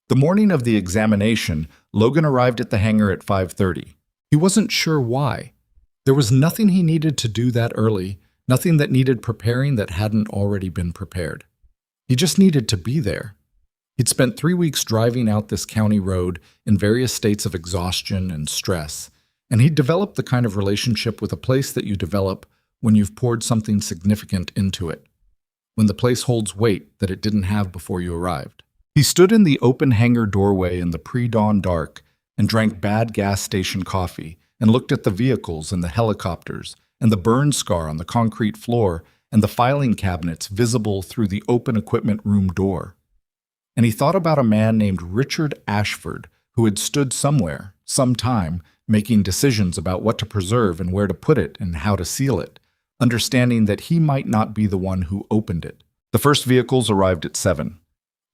The morning of the examination, Logan arrived at the hangar at 5:30. He wasn't sure why. There was nothing he needed to do that early, nothing that needed preparing that hadn't already been prepared. He just needed to be there. He'd spent 3 weeks driving out this county road in various states of exhaustion and stress, and he'd developed the kind of relationship with a place that you develop when you've poured something significant into it, when the place holds weight that it didn't have before you arrived. He stood in the open hangar doorway in the pre-dawn dark and drank bad gas station coffee and looked at the vehicles and the helicopters and the burn scar on the concrete floor and the filing cabinets visible through the open equipment room door. And he thought about a man named Richard Ashford who had stood somewhere, sometime, making decisions about what to preserve and where to put it and how to seal it, understanding that he might not be the one who opened it. The first vehicles arrived at 7.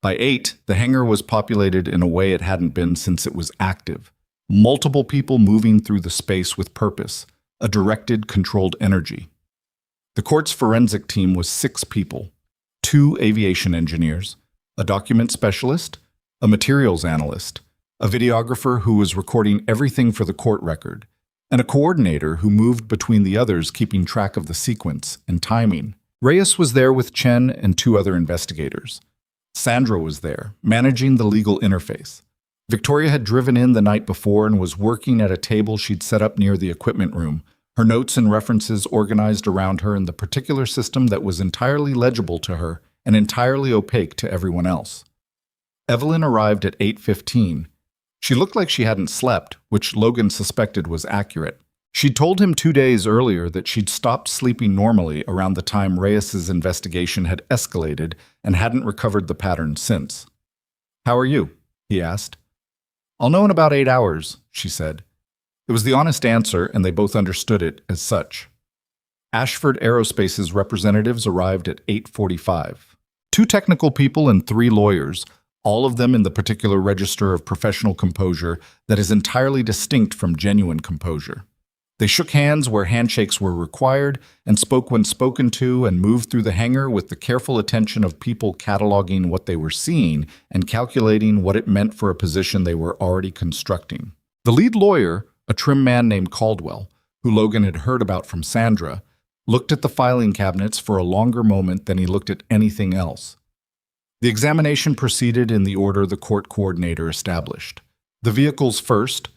By 8, the hangar was populated in a way it hadn't been since it was active. Multiple people moving through the space with purpose, a directed, controlled energy. The court's forensic team was 6 people, 2 aviation engineers, a document specialist, a materials analyst, a videographer who was recording everything for the court record, and a coordinator who moved between the others keeping track of the sequence and timing. Reyes was there with Chen and 2 other investigators. Sandra was there, managing the legal interface. Victoria had driven in the night before and was working at a table she'd set up near the equipment room, her notes and references organized around her in the particular system that was entirely legible to her and entirely opaque to everyone else. Evelyn arrived at 8:15. She looked like she hadn't slept, which Logan suspected was accurate. She'd told him 2 days earlier that she'd stopped sleeping normally around the time Reyes's investigation had escalated and hadn't recovered the pattern since. "How are you?" he asked. "I'll know in about 8 hours," she said. It was the honest answer, and they both understood it as such. Ashford Aerospace's representatives arrived at 8:45. 2 technical people and 3 lawyers, all of them in the particular register of professional composure that is entirely distinct from genuine composure. They shook hands where handshakes were required and spoke when spoken to and moved through the hangar with the careful attention of people cataloging what they were seeing and calculating what it meant for a position they were already constructing. The lead lawyer, a trim man named Caldwell, who Logan had heard about from Sandra, looked at the filing cabinets for a longer moment than he looked at anything else. The examination proceeded in the order the court coordinator established. The vehicles first,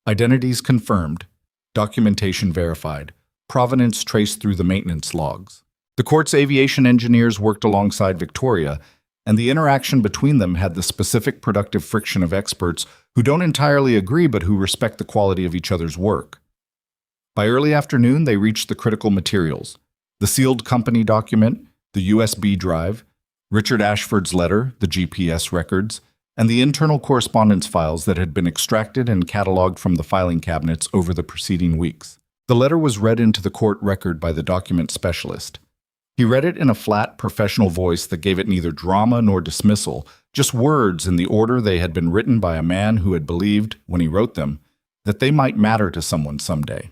identities confirmed, documentation verified, provenance traced through the maintenance logs. The court's aviation engineers worked alongside Victoria, and the interaction between them had the specific productive friction of experts who don't entirely agree but who respect the quality of each other's work. By early afternoon, they reached the critical materials: the sealed company document, the USB drive, Richard Ashford's letter, the GPS records, and the internal correspondence files that had been extracted and cataloged from the filing cabinets over the preceding weeks. The letter was read into the court record by the document specialist. He read it in a flat, professional voice that gave it neither drama nor dismissal, just words in the order they had been written by a man who had believed, when he wrote them, that they might matter to someone someday.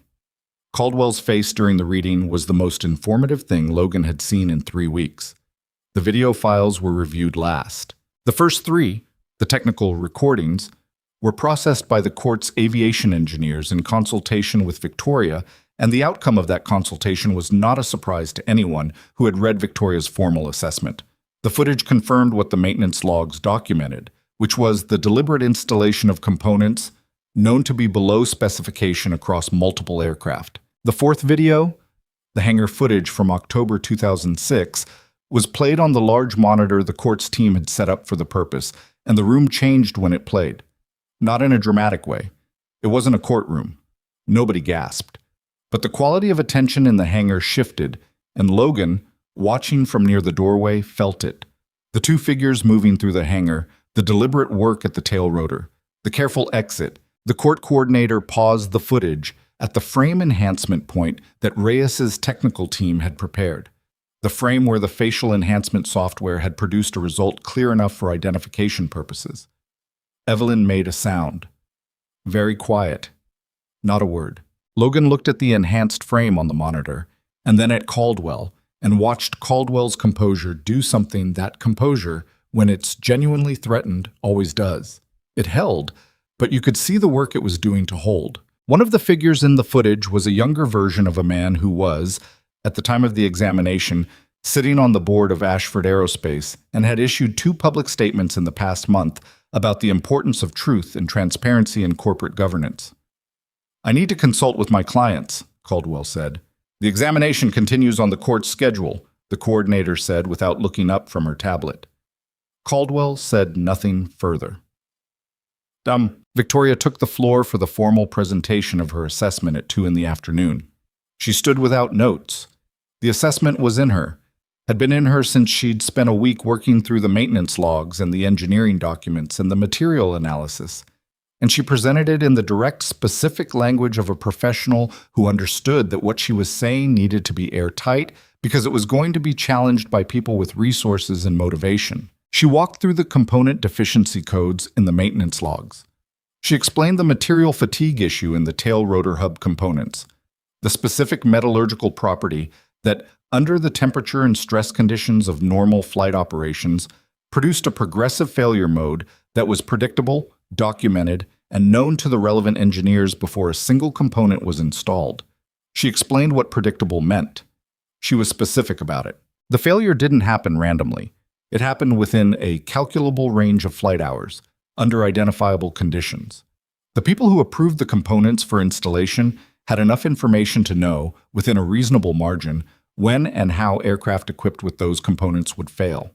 Caldwell's face during the reading was the most informative thing Logan had seen in 3 weeks. The video files were reviewed last. The first 3, the technical recordings, were processed by the court's aviation engineers in consultation with Victoria, and the outcome of that consultation was not a surprise to anyone who had read Victoria's formal assessment. The footage confirmed what the maintenance logs documented, which was the deliberate installation of components known to be below specification across multiple aircraft. The fourth video, the hangar footage from October 2006, was played on the large monitor the court's team had set up for the purpose, and the room changed when it played. Not in a dramatic way. It wasn't a courtroom. Nobody gasped. But the quality of attention in the hangar shifted, and Logan, watching from near the doorway, felt it. The 2 figures moving through the hangar, the deliberate work at the tail rotor, the careful exit. The court coordinator paused the footage at the frame enhancement point that Reyes's technical team had prepared, the frame where the facial enhancement software had produced a result clear enough for identification purposes. Evelyn made a sound. Very quiet. Not a word. Logan looked at the enhanced frame on the monitor, and then at Caldwell, and watched Caldwell's composure do something that composure, when it's genuinely threatened, always does. It held, but you could see the work it was doing to hold. One of the figures in the footage was a younger version of a man who was, at the time of the examination, sitting on the board of Ashford Aerospace and had issued 2 public statements in the past month about the importance of truth and transparency in corporate governance. "I need to consult with my clients," Caldwell said. "The examination continues on the court's schedule," the coordinator said without looking up from her tablet. Caldwell said nothing further. Victoria took the floor for the formal presentation of her assessment at 2 in the afternoon. She stood without notes. The assessment was in her, had been in her since she'd spent a week working through the maintenance logs and the engineering documents and the material analysis, and she presented it in the direct, specific language of a professional who understood that what she was saying needed to be airtight because it was going to be challenged by people with resources and motivation. She walked through the component deficiency codes in the maintenance logs. She explained the material fatigue issue in the tail rotor hub components, the specific metallurgical property that, under the temperature and stress conditions of normal flight operations, produced a progressive failure mode that was predictable, documented, and known to the relevant engineers before a single component was installed. She explained what predictable meant. She was specific about it. The failure didn't happen randomly. It happened within a calculable range of flight hours, under identifiable conditions. The people who approved the components for installation had enough information to know, within a reasonable margin, when and how aircraft equipped with those components would fail.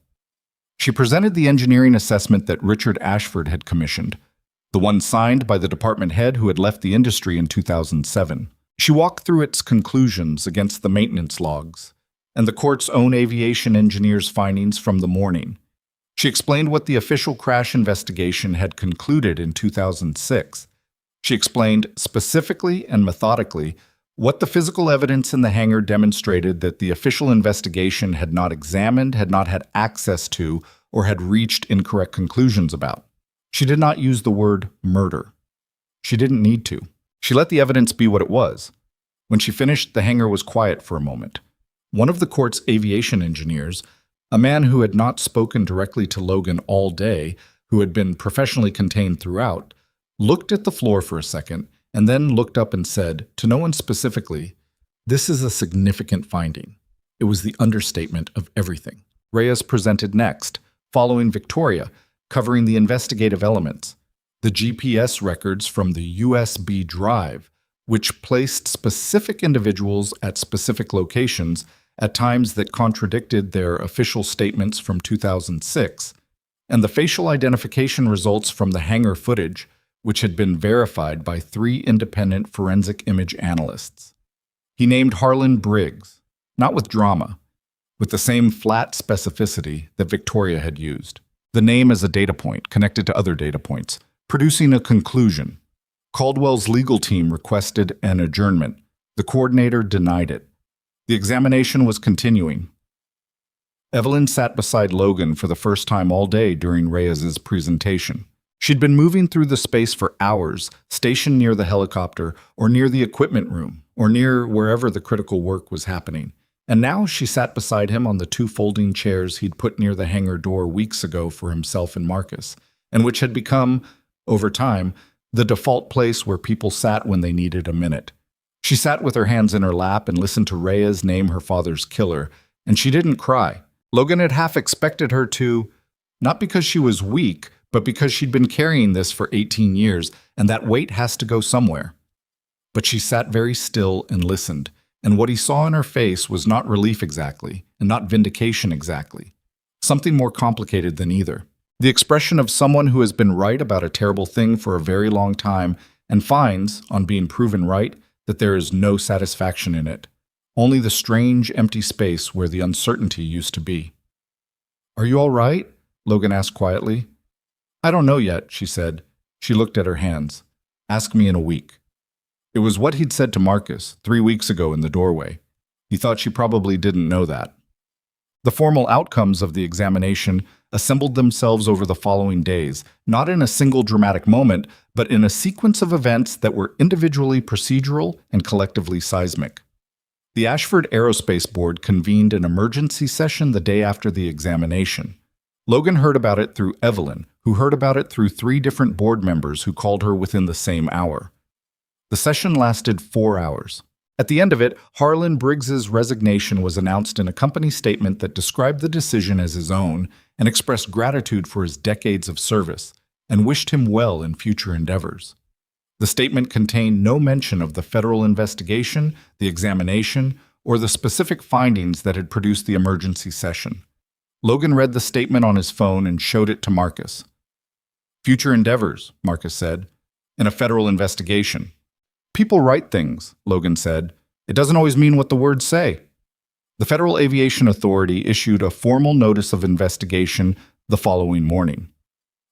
She presented the engineering assessment that Richard Ashford had commissioned, the one signed by the department head who had left the industry in 2007. She walked through its conclusions against the maintenance logs and the court's own aviation engineer's findings from the morning. She explained what the official crash investigation had concluded in 2006. She explained specifically and methodically what the physical evidence in the hangar demonstrated that the official investigation had not examined, had not had access to, or had reached incorrect conclusions about. She did not use the word murder. She didn't need to. She let the evidence be what it was. When she finished, the hangar was quiet for a moment. One of the court's aviation engineers, a man who had not spoken directly to Logan all day, who had been professionally contained throughout, looked at the floor for a second and then looked up and said, to no one specifically, "This is a significant finding." It was the understatement of everything. Reyes presented next, following Victoria, covering the investigative elements, the GPS records from the USB drive, which placed specific individuals at specific locations at times that contradicted their official statements from 2006, and the facial identification results from the hangar footage, which had been verified by 3 independent forensic image analysts. He named Harlan Briggs, not with drama, with the same flat specificity that Victoria had used. The name as a data point connected to other data points, producing a conclusion. Caldwell's legal team requested an adjournment. The coordinator denied it. The examination was continuing. Evelyn sat beside Logan for the first time all day during Reyes's presentation. She'd been moving through the space for hours, stationed near the helicopter, or near the equipment room, or near wherever the critical work was happening. And now she sat beside him on the two folding chairs he'd put near the hangar door weeks ago for himself and Marcus, and which had become, over time, the default place where people sat when they needed a minute. She sat with her hands in her lap and listened to Reyes name her father's killer, and she didn't cry. Logan had half expected her to, not because she was weak, but because she'd been carrying this for 18 years, and that weight has to go somewhere. But she sat very still and listened, and what he saw in her face was not relief exactly, and not vindication exactly. Something more complicated than either. The expression of someone who has been right about a terrible thing for a very long time and finds, on being proven right, that there is no satisfaction in it. Only the strange, empty space where the uncertainty used to be. "Are you all right?" Logan asked quietly. "I don't know yet," she said. She looked at her hands. "Ask me in a week." It was what he'd said to Marcus 3 weeks ago in the doorway. He thought she probably didn't know that. The formal outcomes of the examination assembled themselves over the following days, not in a single dramatic moment, but in a sequence of events that were individually procedural and collectively seismic. The Ashford Aerospace Board convened an emergency session the day after the examination. Logan heard about it through Evelyn, who heard about it through 3 different board members who called her within the same hour. The session lasted 4 hours. At the end of it, Harlan Briggs's resignation was announced in a company statement that described the decision as his own and expressed gratitude for his decades of service and wished him well in future endeavors. The statement contained no mention of the federal investigation, the examination, or the specific findings that had produced the emergency session. Logan read the statement on his phone and showed it to Marcus. "Future endeavors," Marcus said, "in a federal investigation." "People write things," Logan said. "It doesn't always mean what the words say." The Federal Aviation Authority issued a formal notice of investigation the following morning.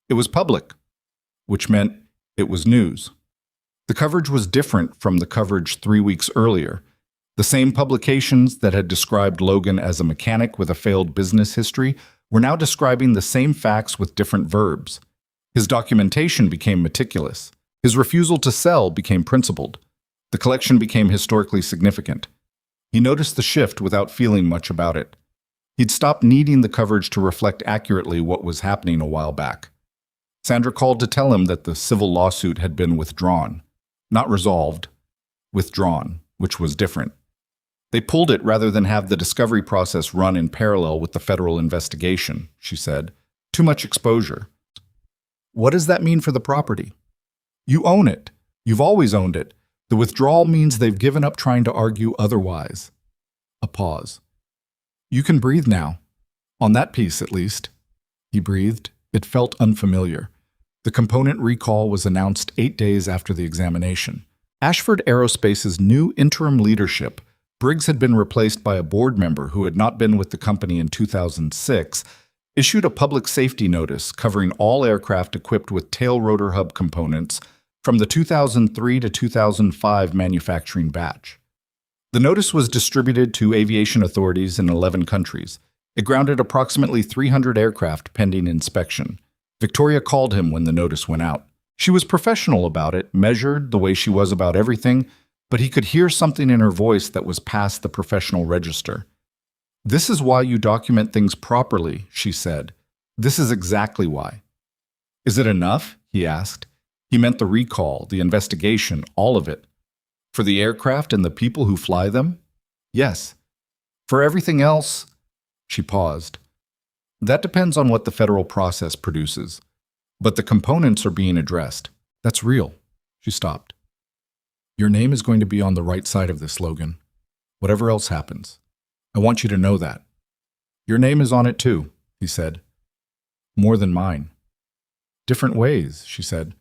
It was public, which meant it was news. The coverage was different from the coverage 3 weeks earlier. The same publications that had described Logan as a mechanic with a failed business history were now describing the same facts with different verbs. His documentation became meticulous. His refusal to sell became principled. The collection became historically significant. He noticed the shift without feeling much about it. He'd stopped needing the coverage to reflect accurately what was happening a while back. Sandra called to tell him that the civil lawsuit had been withdrawn. Not resolved, withdrawn, which was different. They pulled it rather than have the discovery process run in parallel with the federal investigation, she said. Too much exposure. What does that mean for the property? You own it. You've always owned it. The withdrawal means they've given up trying to argue otherwise. A pause. You can breathe now. On that piece, at least. He breathed. It felt unfamiliar. The component recall was announced 8 days after the examination. Ashford Aerospace's new interim leadership, Briggs had been replaced by a board member who had not been with the company in 2006, issued a public safety notice covering all aircraft equipped with tail rotor hub components from the 2003 to 2005 manufacturing batch. The notice was distributed to aviation authorities in 11 countries. It grounded approximately 300 aircraft pending inspection. Victoria called him when the notice went out. She was professional about it, measured the way she was about everything, but he could hear something in her voice that was past the professional register. "This is why you document things properly," she said. "This is exactly why." "Is it enough?" he asked. He meant the recall, the investigation, all of it. For the aircraft and the people who fly them? Yes. For everything else? She paused. That depends on what the federal process produces. But the components are being addressed. That's real. She stopped. Your name is going to be on the right side of this, Logan. Whatever else happens. I want you to know that. Your name is on it too, he said. More than mine. Different ways, she said.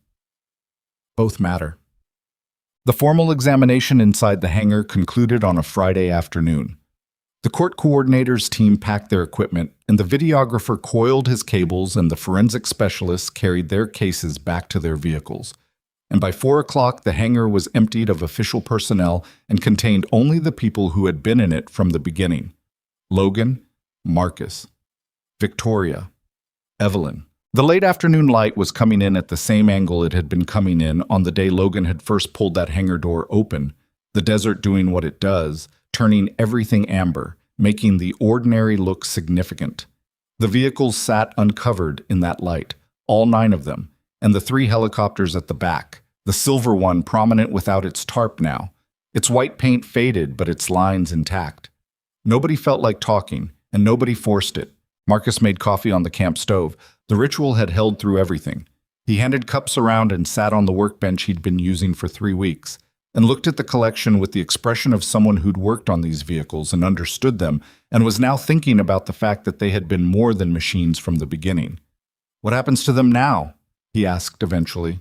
Both matter. The formal examination inside the hangar concluded on a Friday afternoon. The court coordinator's team packed their equipment, and the videographer coiled his cables, and the forensic specialists carried their cases back to their vehicles. And by 4 o'clock, the hangar was emptied of official personnel and contained only the people who had been in it from the beginning. Logan, Marcus, Victoria, Evelyn. The late afternoon light was coming in at the same angle it had been coming in on the day Logan had first pulled that hangar door open, the desert doing what it does, turning everything amber, making the ordinary look significant. The vehicles sat uncovered in that light, all 9 of them, and the 3 helicopters at the back, the silver one prominent without its tarp now, its white paint faded but its lines intact. Nobody felt like talking, and nobody forced it. Marcus made coffee on the camp stove. The ritual had held through everything. He handed cups around and sat on the workbench he'd been using for 3 weeks, and looked at the collection with the expression of someone who'd worked on these vehicles and understood them, and was now thinking about the fact that they had been more than machines from the beginning. "What happens to them now?" he asked eventually.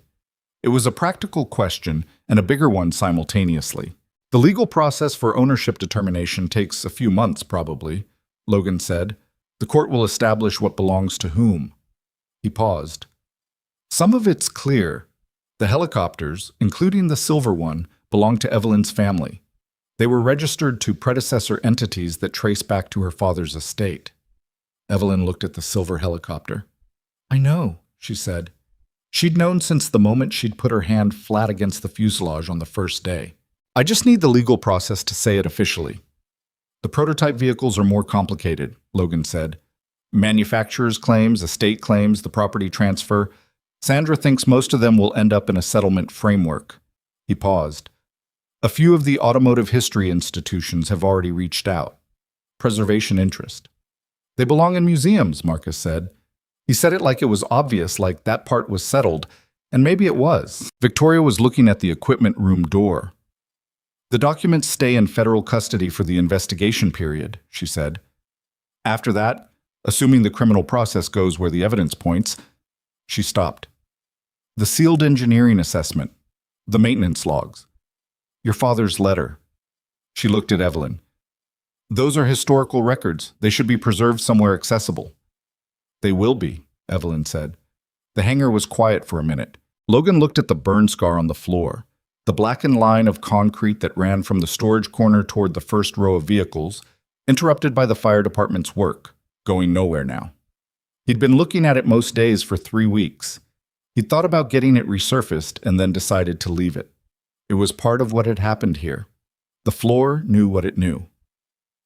It was a practical question and a bigger one simultaneously. "The legal process for ownership determination takes a few months, probably," Logan said. "The court will establish what belongs to whom." He paused. "Some of it's clear. The helicopters, including the silver one, belong to Evelyn's family. They were registered to predecessor entities that trace back to her father's estate." Evelyn looked at the silver helicopter. "I know," she said. She'd known since the moment she'd put her hand flat against the fuselage on the first day. "I just need the legal process to say it officially." "The prototype vehicles are more complicated," Logan said. "Manufacturer's claims, estate claims, the property transfer. Sandra thinks most of them will end up in a settlement framework." He paused. "A few of the automotive history institutions have already reached out. Preservation interest." "They belong in museums," Marcus said. He said it like it was obvious, like that part was settled, and maybe it was. Victoria was looking at the equipment room door. "The documents stay in federal custody for the investigation period," she said. "After that, assuming the criminal process goes where the evidence points," she stopped. "The sealed engineering assessment, the maintenance logs, your father's letter." She looked at Evelyn. "Those are historical records. They should be preserved somewhere accessible." "They will be," Evelyn said. The hangar was quiet for a minute. Logan looked at the burn scar on the floor, the blackened line of concrete that ran from the storage corner toward the first row of vehicles, interrupted by the fire department's work, going nowhere now. He'd been looking at it most days for 3 weeks. He'd thought about getting it resurfaced and then decided to leave it. It was part of what had happened here. The floor knew what it knew.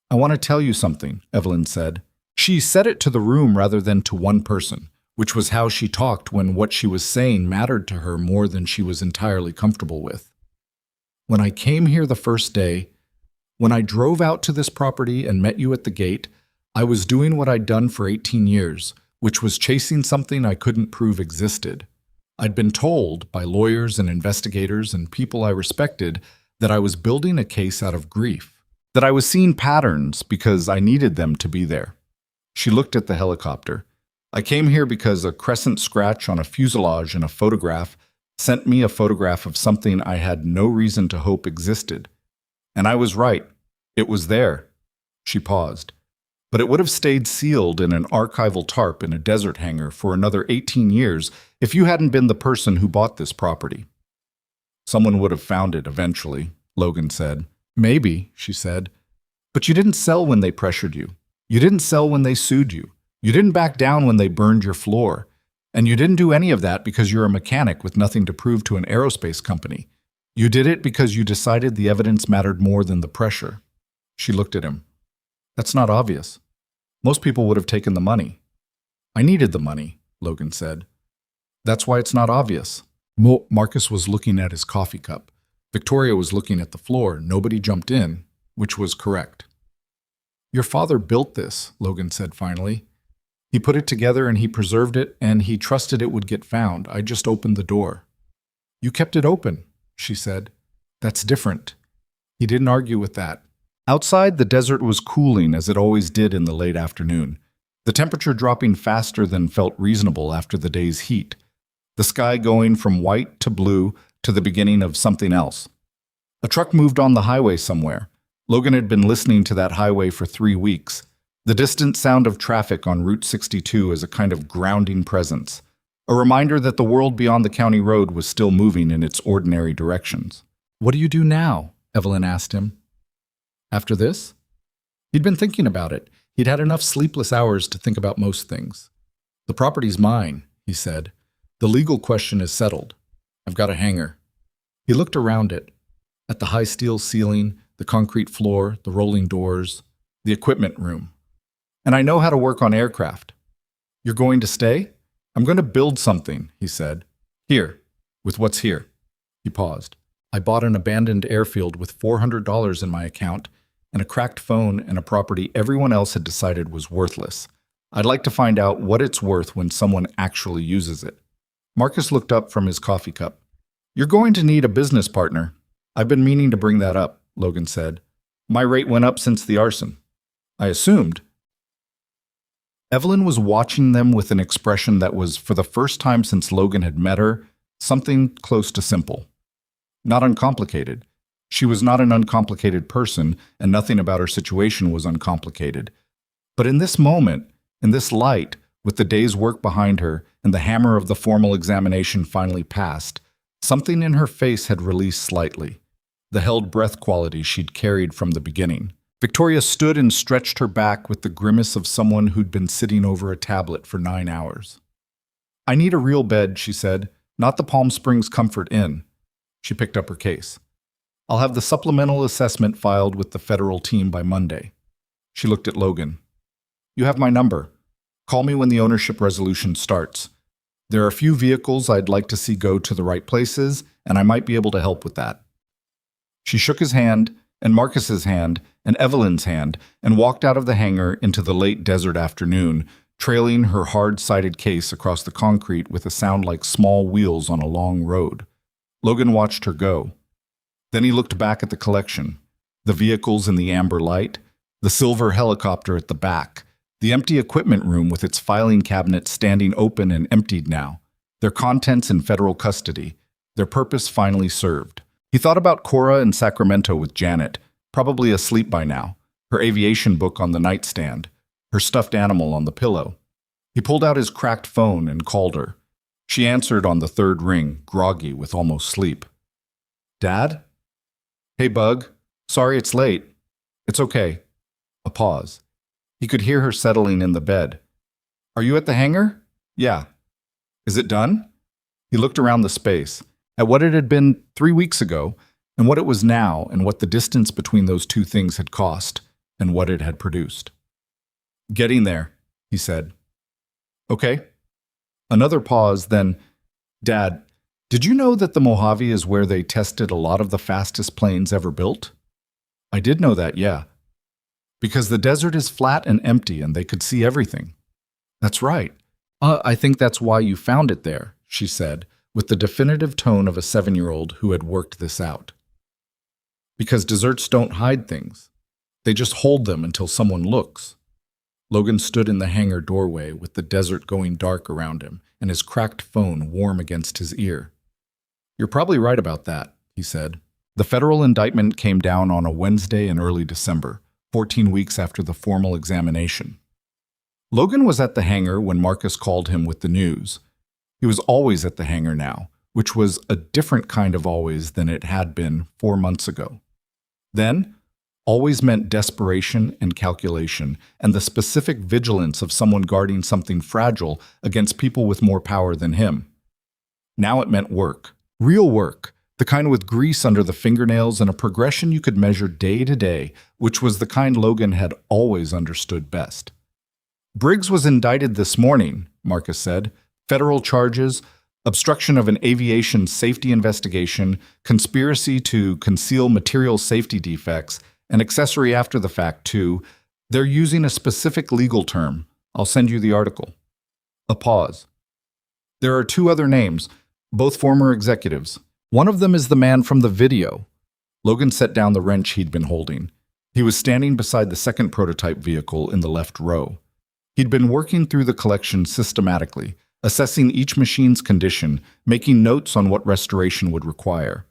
"I want to tell you something," Evelyn said. She said it to the room rather than to one person, which was how she talked when what she was saying mattered to her more than she was entirely comfortable with. "When I came here the first day, when I drove out to this property and met you at the gate, I was doing what I'd done for 18 years, which was chasing something I couldn't prove existed. I'd been told by lawyers and investigators and people I respected that I was building a case out of grief, that I was seeing patterns because I needed them to be there." She looked at the helicopter. "I came here because a crescent scratch on a fuselage in a photograph sent me a photograph of something I had no reason to hope existed. And I was right. It was there." She paused. "But it would have stayed sealed in an archival tarp in a desert hangar for another 18 years if you hadn't been the person who bought this property." "Someone would have found it eventually," Logan said. "Maybe," she said. "But you didn't sell when they pressured you. You didn't sell when they sued you. You didn't back down when they burned your floor. And you didn't do any of that because you're a mechanic with nothing to prove to an aerospace company. You did it because you decided the evidence mattered more than the pressure." She looked at him. "That's not obvious. Most people would have taken the money." "I needed the money," Logan said. "That's why it's not obvious." Marcus was looking at his coffee cup. Victoria was looking at the floor. Nobody jumped in, which was correct. "Your father built this," Logan said finally. "He put it together and he preserved it and he trusted it would get found. I just opened the door." "You kept it open," she said. "That's different." He didn't argue with that. Outside, the desert was cooling as it always did in the late afternoon, the temperature dropping faster than felt reasonable after the day's heat, the sky going from white to blue to the beginning of something else. A truck moved on the highway somewhere. Logan had been listening to that highway for 3 weeks. The distant sound of traffic on Route 62 is a kind of grounding presence, a reminder that the world beyond the county road was still moving in its ordinary directions. "What do you do now?" Evelyn asked him. "After this?" He'd been thinking about it. He'd had enough sleepless hours to think about most things. "The property's mine," he said. "The legal question is settled. I've got a hangar." He looked around it, at the high steel ceiling, the concrete floor, the rolling doors, the equipment room. "And I know how to work on aircraft." "You're going to stay?" "I'm going to build something," he said. "Here, with what's here." He paused. "I bought an abandoned airfield with $400 in my account and a cracked phone and a property everyone else had decided was worthless. I'd like to find out what it's worth when someone actually uses it." Marcus looked up from his coffee cup. "You're going to need a business partner." "I've been meaning to bring that up," Logan said. "My rate went up since the arson." "I assumed." Evelyn was watching them with an expression that was, for the first time since Logan had met her, something close to simple. Not uncomplicated. She was not an uncomplicated person, and nothing about her situation was uncomplicated. But in this moment, in this light, with the day's work behind her and the hammer of the formal examination finally passed, something in her face had released slightly, the held breath quality she'd carried from the beginning. Victoria stood and stretched her back with the grimace of someone who'd been sitting over a tablet for 9 hours. "I need a real bed," she said, "not the Palm Springs Comfort Inn." She picked up her case. "I'll have the supplemental assessment filed with the federal team by Monday." She looked at Logan. "You have my number. Call me when the ownership resolution starts. There are a few vehicles I'd like to see go to the right places, and I might be able to help with that." She shook his hand, and Marcus's hand, and Evelyn's hand, and walked out of the hangar into the late desert afternoon, trailing her hard-sided case across the concrete with a sound like small wheels on a long road. Logan watched her go. Then he looked back at the collection, the vehicles in the amber light, the silver helicopter at the back, the empty equipment room with its filing cabinet standing open and emptied now, their contents in federal custody, their purpose finally served. He thought about Cora in Sacramento with Janet, probably asleep by now, her aviation book on the nightstand, her stuffed animal on the pillow. He pulled out his cracked phone and called her. She answered on the third ring, groggy with almost sleep. "Dad?" "Hey, Bug. Sorry it's late." "It's okay." A pause. He could hear her settling in the bed. "Are you at the hangar?" "Yeah." "Is it done?" He looked around the space, at what it had been 3 weeks ago, and what it was now, and what the distance between those two things had cost, and what it had produced. "Getting there," he said. "Okay." Another pause, then, "Dad, did you know that the Mojave is where they tested a lot of the fastest planes ever built?" "I did know that, yeah." "Because the desert is flat and empty and they could see everything." "That's right." I think that's why you found it there," she said, with the definitive tone of a 7-year-old who had worked this out. "Because deserts don't hide things. They just hold them until someone looks." Logan stood in the hangar doorway with the desert going dark around him and his cracked phone warm against his ear. "You're probably right about that," he said. The federal indictment came down on a Wednesday in early December, 14 weeks after the formal examination. Logan was at the hangar when Marcus called him with the news. He was always at the hangar now, which was a different kind of always than it had been 4 months ago. Then, always meant desperation and calculation and the specific vigilance of someone guarding something fragile against people with more power than him. Now it meant work, real work, the kind with grease under the fingernails and a progression you could measure day to day, which was the kind Logan had always understood best. "Briggs was indicted this morning," Marcus said. "Federal charges, obstruction of an aviation safety investigation, conspiracy to conceal material safety defects, and accessory after the fact, too. They're using a specific legal term. I'll send you the article." A pause. "There are 2 other names, both former executives. One of them is the man from the video." Logan set down the wrench he'd been holding. He was standing beside the second prototype vehicle in the left row. He'd been working through the collection systematically, assessing each machine's condition, making notes on what restoration would require.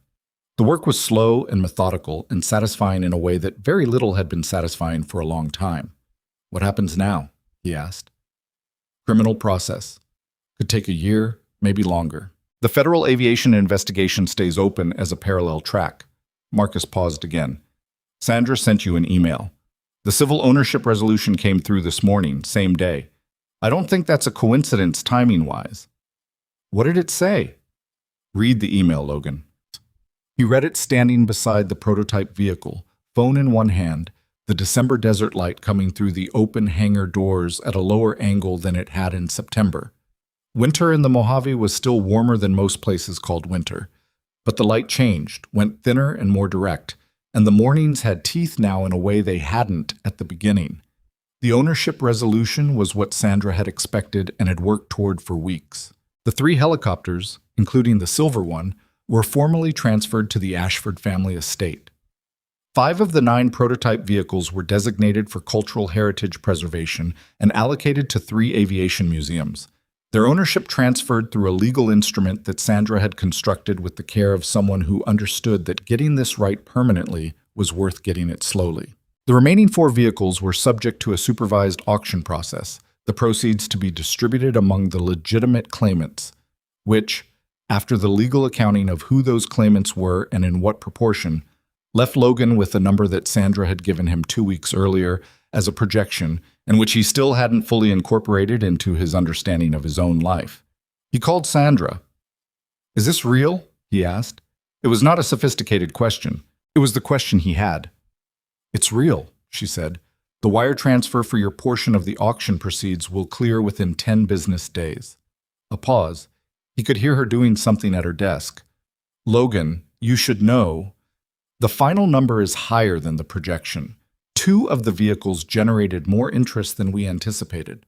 The work was slow and methodical and satisfying in a way that very little had been satisfying for a long time. What happens now? He asked. Criminal process. Could take a year, maybe longer. The federal aviation investigation stays open as a parallel track. Marcus paused again. Sandra sent you an email. The civil ownership resolution came through this morning, same day. I don't think that's a coincidence timing-wise. What did it say? Read the email, Logan. He read it standing beside the prototype vehicle, phone in one hand, the December desert light coming through the open hangar doors at a lower angle than it had in September. Winter in the Mojave was still warmer than most places called winter, but the light changed, went thinner and more direct, and the mornings had teeth now in a way they hadn't at the beginning. The ownership resolution was what Sandra had expected and had worked toward for weeks. The 3 helicopters, including the silver one, were formally transferred to the Ashford family estate. 5 of the 9 prototype vehicles were designated for cultural heritage preservation and allocated to 3 aviation museums. Their ownership transferred through a legal instrument that Sandra had constructed with the care of someone who understood that getting this right permanently was worth getting it slowly. The remaining 4 vehicles were subject to a supervised auction process, the proceeds to be distributed among the legitimate claimants, which, after the legal accounting of who those claimants were and in what proportion, left Logan with the number that Sandra had given him 2 weeks earlier as a projection, and which he still hadn't fully incorporated into his understanding of his own life. He called Sandra. "Is this real?" he asked. It was not a sophisticated question. It was the question he had. "It's real," she said. "The wire transfer for your portion of the auction proceeds will clear within 10 business days." A pause. He could hear her doing something at her desk. "Logan, you should know. The final number is higher than the projection. 2 of the vehicles generated more interest than we anticipated.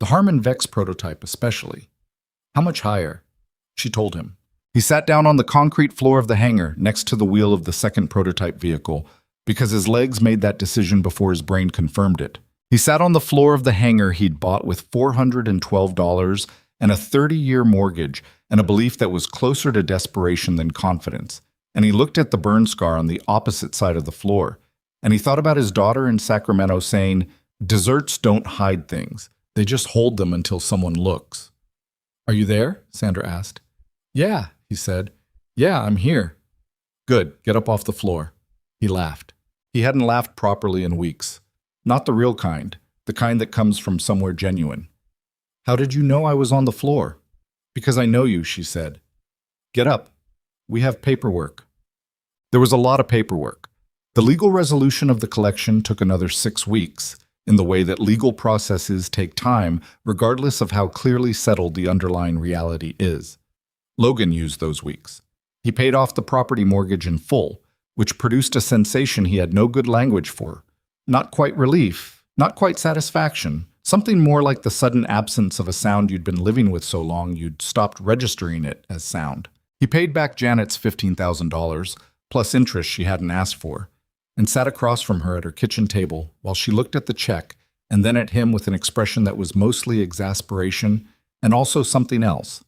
The Harmon Vex prototype especially." "How much higher?" She told him. He sat down on the concrete floor of the hangar next to the wheel of the second prototype vehicle, because his legs made that decision before his brain confirmed it. He sat on the floor of the hangar he'd bought with $412 and a 30-year mortgage and a belief that was closer to desperation than confidence. And he looked at the burn scar on the opposite side of the floor, and he thought about his daughter in Sacramento saying, "Desserts don't hide things. They just hold them until someone looks." "Are you there?" Sandra asked. "Yeah," he said. "Yeah, I'm here." "Good, get up off the floor." He laughed. He hadn't laughed properly in weeks. Not the real kind, the kind that comes from somewhere genuine. "How did you know I was on the floor?" "Because I know you," she said. "Get up. We have paperwork." There was a lot of paperwork. The legal resolution of the collection took another 6 weeks, in the way that legal processes take time, regardless of how clearly settled the underlying reality is. Logan used those weeks. He paid off the property mortgage in full, which produced a sensation he had no good language for. Not quite relief, not quite satisfaction, something more like the sudden absence of a sound you'd been living with so long you'd stopped registering it as sound. He paid back Janet's $15,000, plus interest she hadn't asked for, and sat across from her at her kitchen table while she looked at the check and then at him with an expression that was mostly exasperation and also something else.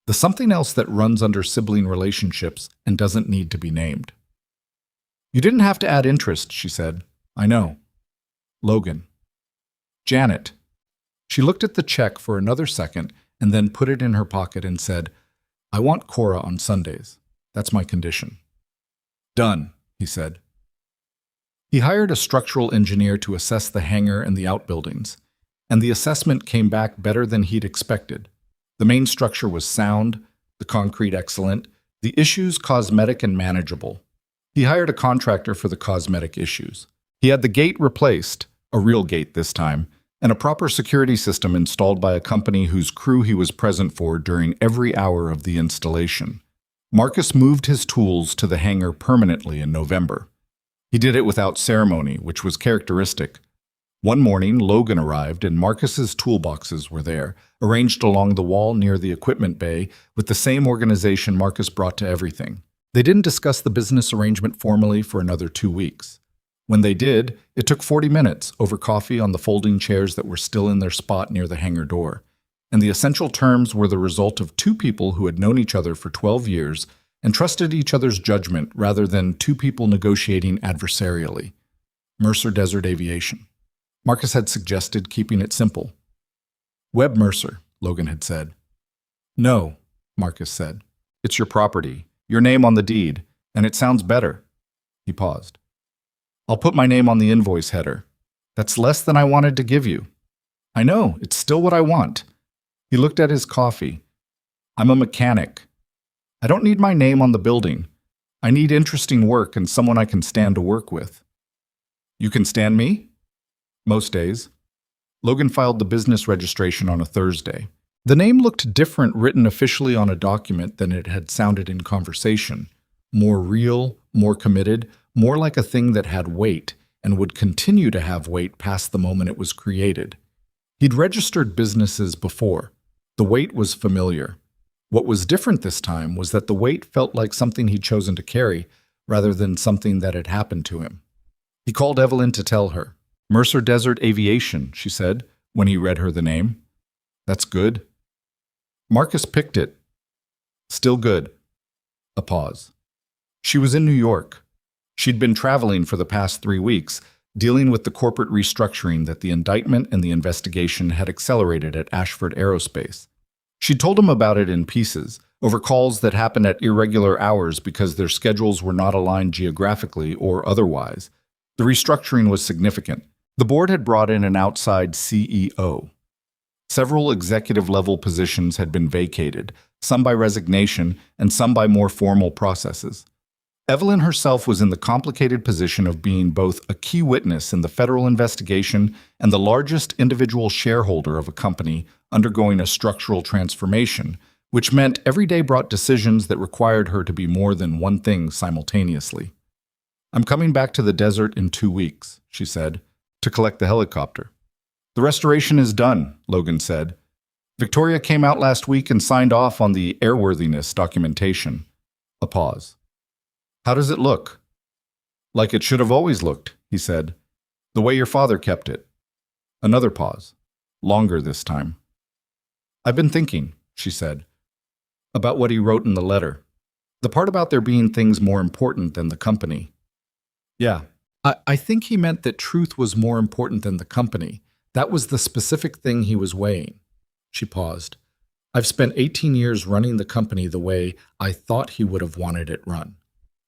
The something else that runs under sibling relationships and doesn't need to be named. "You didn't have to add interest," she said. "I know." "Logan." "Janet." She looked at the check for another second and then put it in her pocket and said, "I want Cora on Sundays. That's my condition." "Done," he said. He hired a structural engineer to assess the hangar and the outbuildings, and the assessment came back better than he'd expected. The main structure was sound, the concrete excellent, the issues cosmetic and manageable. He hired a contractor for the cosmetic issues. He had the gate replaced, a real gate this time, and a proper security system installed by a company whose crew he was present for during every hour of the installation. Marcus moved his tools to the hangar permanently in November. He did it without ceremony, which was characteristic. One morning, Logan arrived and Marcus's toolboxes were there, arranged along the wall near the equipment bay with the same organization Marcus brought to everything. They didn't discuss the business arrangement formally for another 2 weeks. When they did, it took 40 minutes over coffee on the folding chairs that were still in their spot near the hangar door. And the essential terms were the result of 2 people who had known each other for 12 years and trusted each other's judgment rather than two people negotiating adversarially. Mercer Desert Aviation. Marcus had suggested keeping it simple. Webb Mercer, Logan had said. No, Marcus said. It's your property, your name on the deed, and it sounds better. He paused. I'll put my name on the invoice header. That's less than I wanted to give you. I know, it's still what I want. He looked at his coffee. I'm a mechanic. I don't need my name on the building. I need interesting work and someone I can stand to work with. You can stand me? Most days. Logan filed the business registration on a Thursday. The name looked different written officially on a document than it had sounded in conversation. More real, more committed, more like a thing that had weight and would continue to have weight past the moment it was created. He'd registered businesses before. The weight was familiar. What was different this time was that the weight felt like something he'd chosen to carry rather than something that had happened to him. He called Evelyn to tell her. Mercer Desert Aviation, she said, when he read her the name. That's good. Marcus picked it. Still good. A pause. She was in New York. She'd been traveling for the past 3 weeks, dealing with the corporate restructuring that the indictment and the investigation had accelerated at Ashford Aerospace. She told him about it in pieces, over calls that happened at irregular hours because their schedules were not aligned geographically or otherwise. The restructuring was significant. The board had brought in an outside CEO. Several executive-level positions had been vacated, some by resignation and some by more formal processes. Evelyn herself was in the complicated position of being both a key witness in the federal investigation and the largest individual shareholder of a company undergoing a structural transformation, which meant every day brought decisions that required her to be more than one thing simultaneously. I'm coming back to the desert in 2 weeks, she said, to collect the helicopter. The restoration is done, Logan said. Victoria came out last week and signed off on the airworthiness documentation. A pause. How does it look? Like it should have always looked, he said. The way your father kept it. Another pause. Longer this time. I've been thinking, she said, about what he wrote in the letter. The part about there being things more important than the company. Yeah, I think he meant that truth was more important than the company. That was the specific thing he was weighing. She paused. I've spent 18 years running the company the way I thought he would have wanted it run.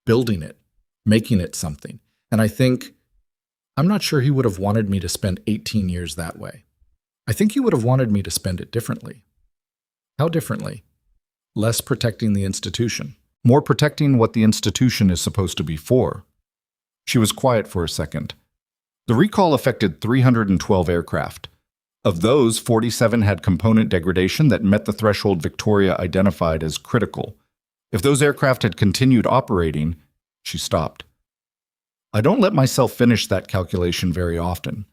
Building it, making it something. And I'm not sure he would have wanted me to spend 18 years that way. I think he would have wanted me to spend it differently. How differently? Less protecting the institution. More protecting what the institution is supposed to be for. She was quiet for a second. The recall affected 312 aircraft. Of those, 47 had component degradation that met the threshold Victoria identified as critical. If those aircraft had continued operating, she stopped. I don't let myself finish that calculation very often.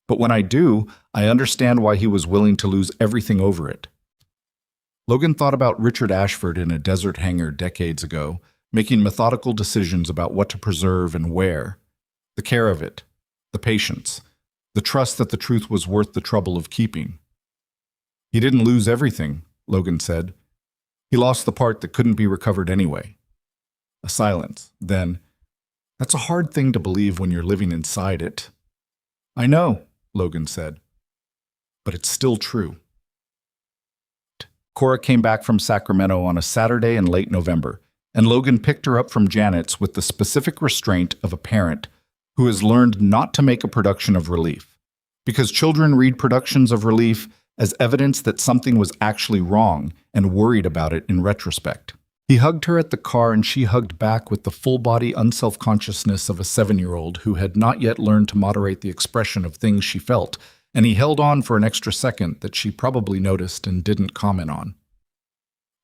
But when I do, I understand why he was willing to lose everything over it. Logan thought about Richard Ashford in a desert hangar decades ago, making methodical decisions about what to preserve and where. The care of it, the patience, the trust that the truth was worth the trouble of keeping. He didn't lose everything, Logan said. He lost the part that couldn't be recovered anyway. A silence. Then, that's a hard thing to believe when you're living inside it. I know, Logan said. But it's still true. Cora came back from Sacramento on a Saturday in late November, and Logan picked her up from Janet's with the specific restraint of a parent who has learned not to make a production of relief, because children read productions of relief as evidence that something was actually wrong and worried about it in retrospect. He hugged her at the car and she hugged back with the full-body unself-consciousness of a 7-year-old who had not yet learned to moderate the expression of things she felt, and he held on for an extra second that she probably noticed and didn't comment on.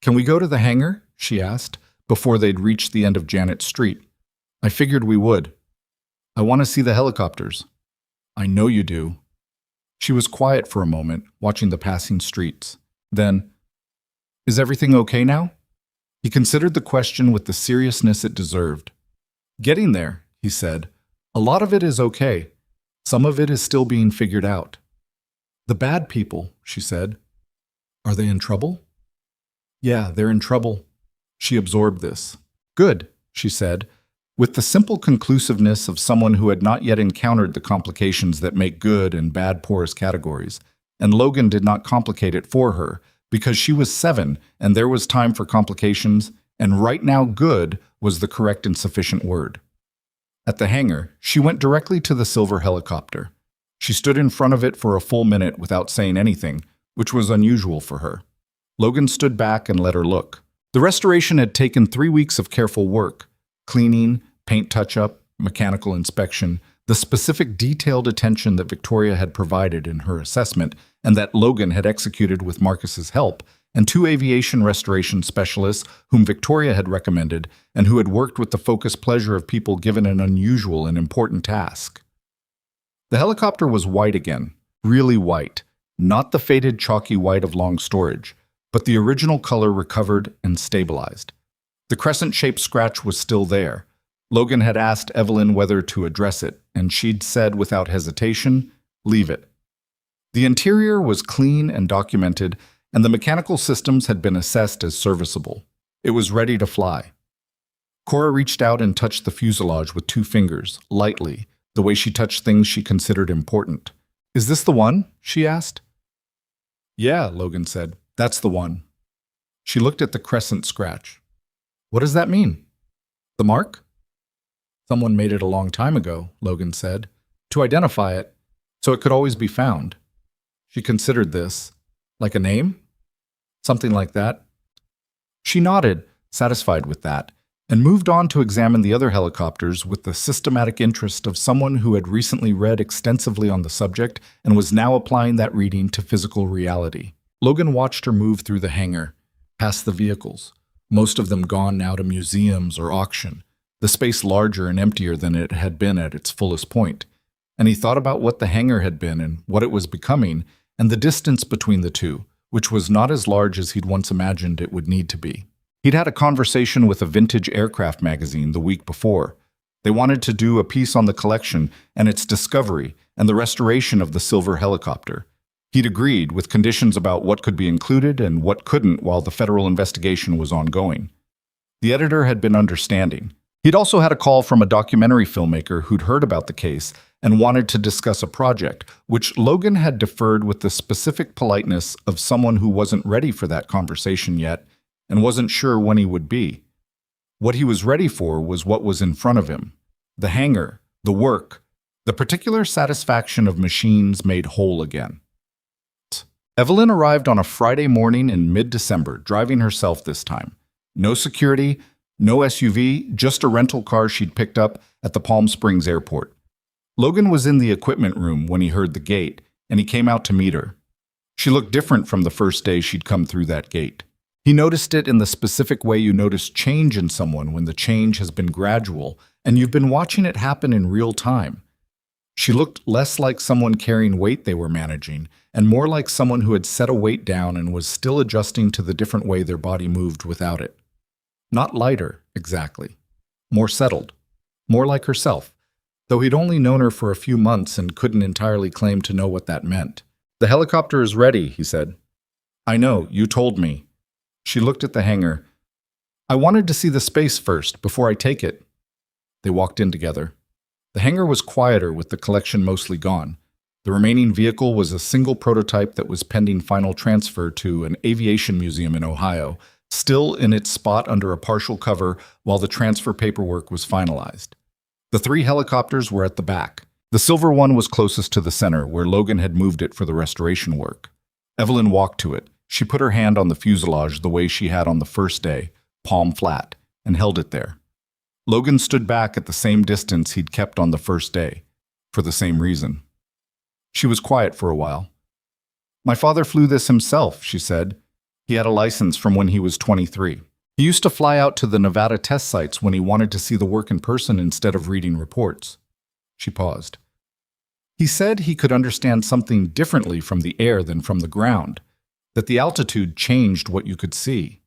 Can we go to the hangar? She asked, before they'd reached the end of Janet's street. I figured we would. I want to see the helicopters. I know you do. She was quiet for a moment, watching the passing streets. Then, is everything okay now? He considered the question with the seriousness it deserved. Getting there, he said. A lot of it is okay. Some of it is still being figured out. The bad people, she said. Are they in trouble? Yeah, they're in trouble. She absorbed this. Good, she said, with the simple conclusiveness of someone who had not yet encountered the complications that make good and bad porous categories. And Logan did not complicate it for her, because she was 7 and there was time for complications, and right now good was the correct and sufficient word. At the hangar, she went directly to the silver helicopter. She stood in front of it for a full minute without saying anything, which was unusual for her. Logan stood back and let her look. The restoration had taken 3 weeks of careful work: cleaning, paint touch-up, mechanical inspection, the specific detailed attention that Victoria had provided in her assessment and that Logan had executed with Marcus's help, and 2 aviation restoration specialists whom Victoria had recommended and who had worked with the focused pleasure of people given an unusual and important task. The helicopter was white again, really white, not the faded chalky white of long storage, but the original color recovered and stabilized. The crescent-shaped scratch was still there. Logan had asked Evelyn whether to address it, and she'd said without hesitation, "Leave it." The interior was clean and documented, and the mechanical systems had been assessed as serviceable. It was ready to fly. Cora reached out and touched the fuselage with 2 fingers, lightly, the way she touched things she considered important. "Is this the one?" she asked. "Yeah," Logan said. "That's the one." She looked at the crescent scratch. "What does that mean?" "The mark?" "Someone made it a long time ago," Logan said, "to identify it, so it could always be found." She considered this. "Like a name?" "Something like that." She nodded, satisfied with that, and moved on to examine the other helicopters with the systematic interest of someone who had recently read extensively on the subject and was now applying that reading to physical reality. Logan watched her move through the hangar, past the vehicles, most of them gone now to museums or auction, the space larger and emptier than it had been at its fullest point. And he thought about what the hangar had been and what it was becoming, and the distance between the two, which was not as large as he'd once imagined it would need to be. He'd had a conversation with a vintage aircraft magazine the week before. They wanted to do a piece on the collection and its discovery and the restoration of the silver helicopter. He'd agreed, with conditions about what could be included and what couldn't while the federal investigation was ongoing. The editor had been understanding. He'd also had a call from a documentary filmmaker who'd heard about the case and wanted to discuss a project, which Logan had deferred with the specific politeness of someone who wasn't ready for that conversation yet and wasn't sure when he would be. What he was ready for was what was in front of him: the hangar, the work, the particular satisfaction of machines made whole again. Evelyn arrived on a Friday morning in mid-December, driving herself this time. No security, no SUV, just a rental car she'd picked up at the Palm Springs airport. Logan was in the equipment room when he heard the gate, and he came out to meet her. She looked different from the first day she'd come through that gate. He noticed it in the specific way you notice change in someone when the change has been gradual, and you've been watching it happen in real time. She looked less like someone carrying weight they were managing, and more like someone who had set a weight down and was still adjusting to the different way their body moved without it. Not lighter, exactly. More settled. More like herself, though he'd only known her for a few months and couldn't entirely claim to know what that meant. "The helicopter is ready," he said. "I know, you told me." She looked at the hangar. "I wanted to see the space first, before I take it." They walked in together. The hangar was quieter, with the collection mostly gone. The remaining vehicle was a single prototype that was pending final transfer to an aviation museum in Ohio, still in its spot under a partial cover while the transfer paperwork was finalized. The 3 helicopters were at the back. The silver one was closest to the center, where Logan had moved it for the restoration work. Evelyn walked to it. She put her hand on the fuselage the way she had on the first day, palm flat, and held it there. Logan stood back at the same distance he'd kept on the first day, for the same reason. She was quiet for a while. "My father flew this himself," she said. "He had a license from when he was 23. He used to fly out to the Nevada test sites when he wanted to see the work in person instead of reading reports." She paused. "He said he could understand something differently from the air than from the ground, that the altitude changed what you could see."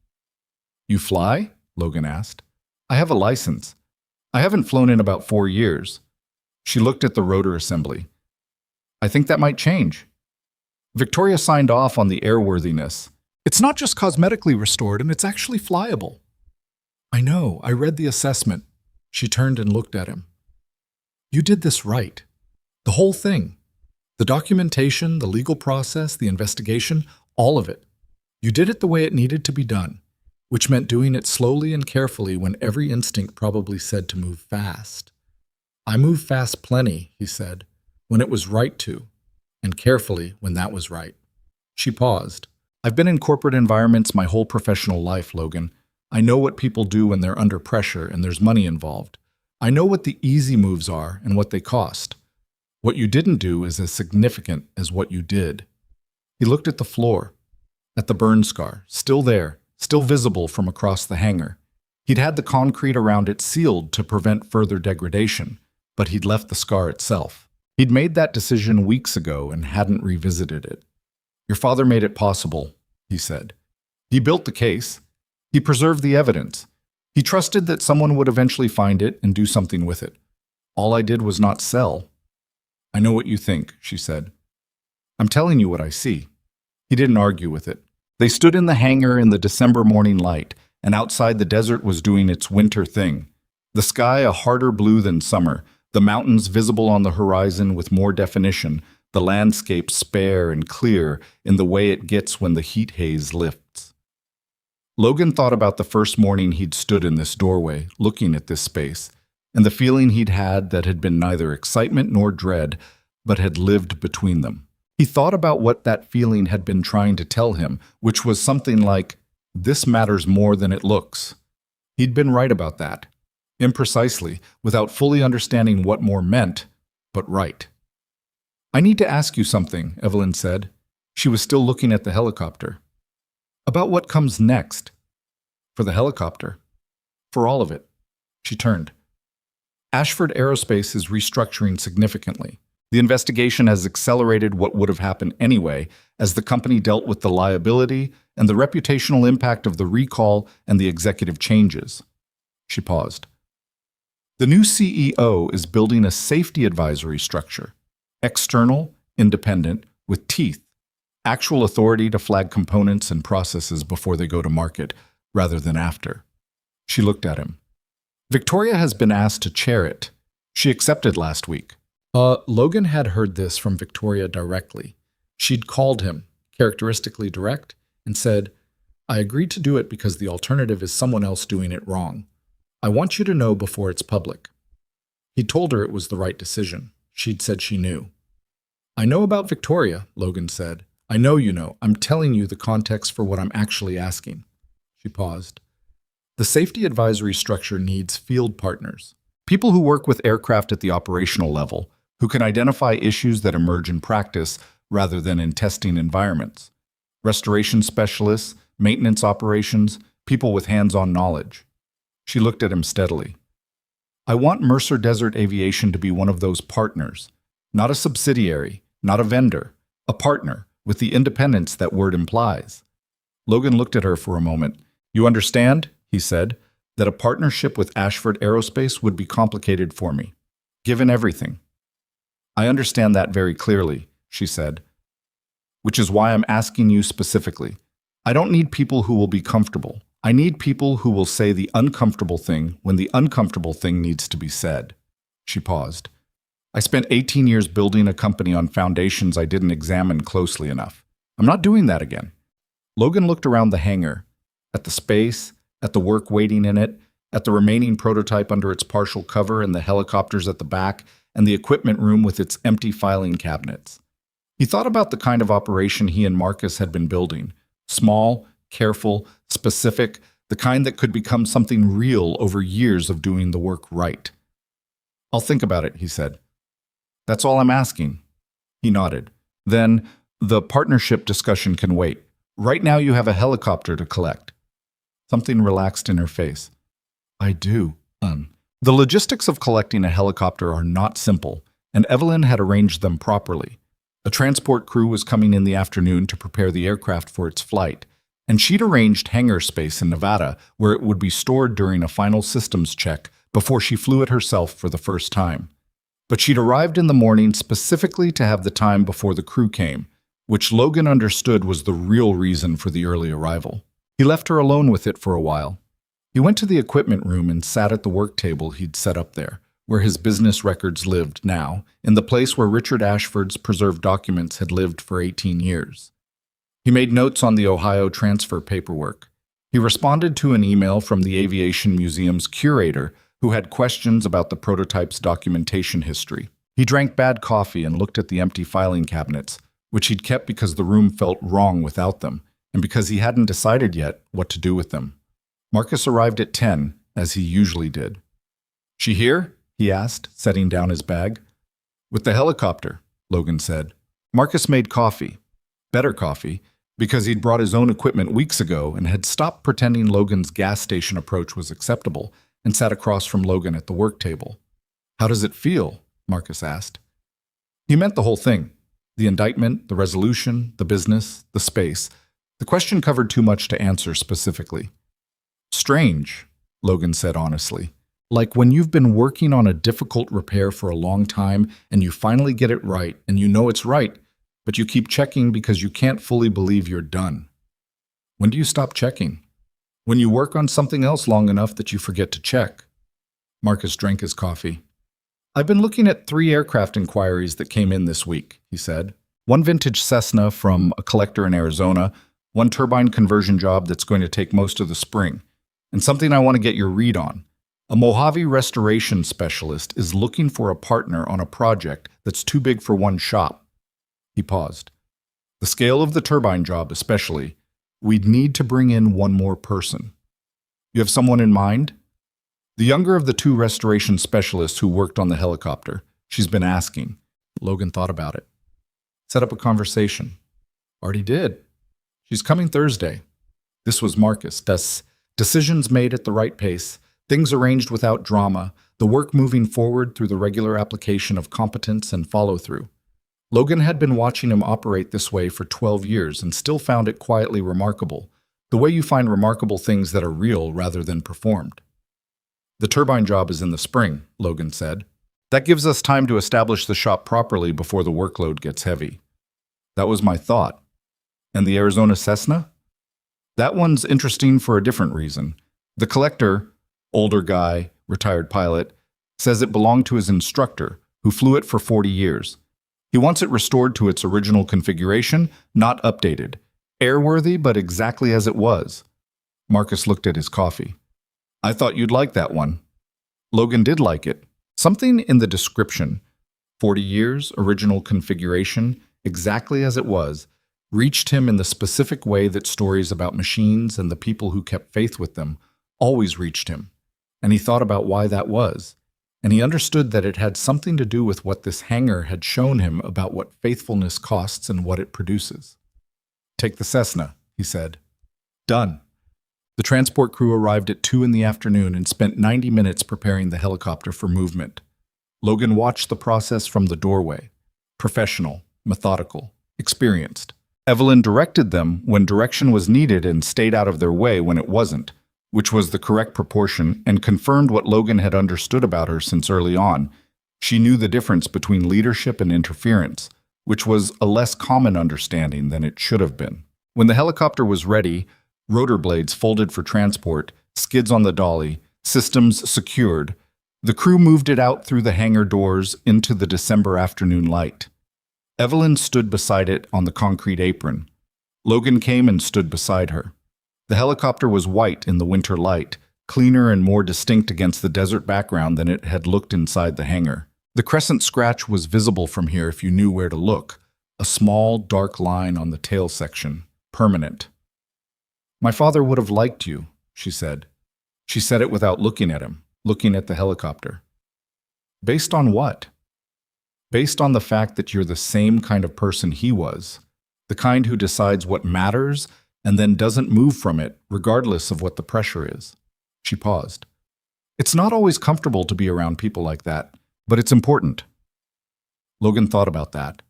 "You fly?" Logan asked. "I have a license. I haven't flown in about 4 years." She looked at the rotor assembly. "I think that might change." Victoria signed off on the airworthiness. "It's not just cosmetically restored, and it's actually flyable." I know, I read the assessment. She turned and looked at him. You did this right. The whole thing. The documentation, the legal process, the investigation, all of it. You did it the way it needed to be done, which meant doing it slowly and carefully when every instinct probably said to move fast. I moved fast plenty, he said, when it was right to, and carefully when that was right. She paused. I've been in corporate environments my whole professional life, Logan. I know what people do when they're under pressure and there's money involved. I know what the easy moves are and what they cost. What you didn't do is as significant as what you did. He looked at the floor, at the burn scar, still there, still visible from across the hangar. He'd had the concrete around it sealed to prevent further degradation, but he'd left the scar itself. He'd made that decision weeks ago and hadn't revisited it. Your father made it possible, he said. He built the case. He preserved the evidence. He trusted that someone would eventually find it and do something with it. All I did was not sell. I know what you think, she said. I'm telling you what I see. He didn't argue with it. They stood in the hangar in the December morning light, and outside the desert was doing its winter thing. The sky a harder blue than summer, the mountains visible on the horizon with more definition, the landscape spare and clear in the way it gets when the heat haze lifts. Logan thought about the first morning he'd stood in this doorway, looking at this space, and the feeling he'd had that had been neither excitement nor dread, but had lived between them. He thought about what that feeling had been trying to tell him, which was something like, this matters more than it looks. He'd been right about that, imprecisely, without fully understanding what more meant, but right. I need to ask you something, Evelyn said. She was still looking at the helicopter. About what comes next. For the helicopter. For all of it. She turned. Ashford Aerospace is restructuring significantly. The investigation has accelerated what would have happened anyway, as the company dealt with the liability and the reputational impact of the recall and the executive changes. She paused. The new CEO is building a safety advisory structure. External, independent, with teeth. Actual authority to flag components and processes before they go to market, rather than after. She looked at him. Victoria has been asked to chair it. She accepted last week. Logan had heard this from Victoria directly. She'd called him, characteristically direct, and said, I agreed to do it because the alternative is someone else doing it wrong. I want you to know before it's public. He told her it was the right decision. She'd said she knew. I know about Victoria, Logan said. I know you know. I'm telling you the context for what I'm actually asking. She paused. The safety advisory structure needs field partners, people who work with aircraft at the operational level, who can identify issues that emerge in practice rather than in testing environments. Restoration specialists, maintenance operations, people with hands-on knowledge. She looked at him steadily. I want Mercer Desert Aviation to be one of those partners, not a subsidiary, not a vendor, a partner with the independence that word implies. Logan looked at her for a moment. You understand, he said, that a partnership with Ashford Aerospace would be complicated for me, given everything. I understand that very clearly, she said, which is why I'm asking you specifically. I don't need people who will be comfortable. I need people who will say the uncomfortable thing when the uncomfortable thing needs to be said. She paused. I spent 18 years building a company on foundations I didn't examine closely enough. I'm not doing that again. Logan looked around the hangar, at the space, at the work waiting in it, at the remaining prototype under its partial cover and the helicopters at the back, and the equipment room with its empty filing cabinets. He thought about the kind of operation he and Marcus had been building. Small, careful, specific, the kind that could become something real over years of doing the work right. I'll think about it, he said. That's all I'm asking. He nodded. Then, the partnership discussion can wait. Right now you have a helicopter to collect. Something relaxed in her face. I do. The logistics of collecting a helicopter are not simple, and Evelyn had arranged them properly. A transport crew was coming in the afternoon to prepare the aircraft for its flight, and she'd arranged hangar space in Nevada where it would be stored during a final systems check before she flew it herself for the first time. But she'd arrived in the morning specifically to have the time before the crew came, which Logan understood was the real reason for the early arrival. He left her alone with it for a while. He went to the equipment room and sat at the work table he'd set up there, where his business records lived now, in the place where Richard Ashford's preserved documents had lived for 18 years. He made notes on the Ohio transfer paperwork. He responded to an email from the Aviation Museum's curator, who had questions about the prototype's documentation history. He drank bad coffee and looked at the empty filing cabinets, which he'd kept because the room felt wrong without them, and because he hadn't decided yet what to do with them. Marcus arrived at 10, as he usually did. "She here?" he asked, setting down his bag. "With the helicopter," Logan said. Marcus made coffee. Better coffee, because he'd brought his own equipment weeks ago and had stopped pretending Logan's gas station approach was acceptable and sat across from Logan at the work table. "How does it feel?" Marcus asked. He meant the whole thing. The indictment, the resolution, the business, the space. The question covered too much to answer specifically. "Strange," Logan said honestly. "Like when you've been working on a difficult repair for a long time and you finally get it right and you know it's right, but you keep checking because you can't fully believe you're done. When do you stop checking? When you work on something else long enough that you forget to check." Marcus drank his coffee. "I've been looking at 3 aircraft inquiries that came in this week," he said. "One vintage Cessna from a collector in Arizona, one turbine conversion job that's going to take most of the spring, and something I want to get your read on. A Mojave restoration specialist is looking for a partner on a project that's too big for one shop." He paused. "The scale of the turbine job especially, we'd need to bring in one more person. You have someone in mind?" "The younger of the 2 restoration specialists who worked on the helicopter. She's been asking." Logan thought about it. "Set up a conversation." "Already did. She's coming Thursday." This was Marcus. Decisions made at the right pace, things arranged without drama, the work moving forward through the regular application of competence and follow-through. Logan had been watching him operate this way for 12 years and still found it quietly remarkable, the way you find remarkable things that are real rather than performed. "The turbine job is in the spring," Logan said. "That gives us time to establish the shop properly before the workload gets heavy." "That was my thought." "And the Arizona Cessna?" "That one's interesting for a different reason. The collector, older guy, retired pilot, says it belonged to his instructor, who flew it for 40 years. He wants it restored to its original configuration, not updated. Airworthy, but exactly as it was." Marcus looked at his coffee. "I thought you'd like that one." Logan did like it. Something in the description, 40 years, original configuration, exactly as it was, reached him in the specific way that stories about machines and the people who kept faith with them always reached him. And he thought about why that was. And he understood that it had something to do with what this hangar had shown him about what faithfulness costs and what it produces. "Take the Cessna," he said. "Done." The transport crew arrived at 2 in the afternoon and spent 90 minutes preparing the helicopter for movement. Logan watched the process from the doorway. Professional, methodical, experienced. Evelyn directed them when direction was needed and stayed out of their way when it wasn't, which was the correct proportion and confirmed what Logan had understood about her since early on. She knew the difference between leadership and interference, which was a less common understanding than it should have been. When the helicopter was ready, rotor blades folded for transport, skids on the dolly, systems secured, the crew moved it out through the hangar doors into the December afternoon light. Evelyn stood beside it on the concrete apron. Logan came and stood beside her. The helicopter was white in the winter light, cleaner and more distinct against the desert background than it had looked inside the hangar. The crescent scratch was visible from here if you knew where to look, a small, dark line on the tail section, permanent. "My father would have liked you," she said. She said it without looking at him, looking at the helicopter. "Based on what?" "Based on the fact that you're the same kind of person he was, the kind who decides what matters and then doesn't move from it, regardless of what the pressure is." She paused. "It's not always comfortable to be around people like that, but it's important." Logan thought about that.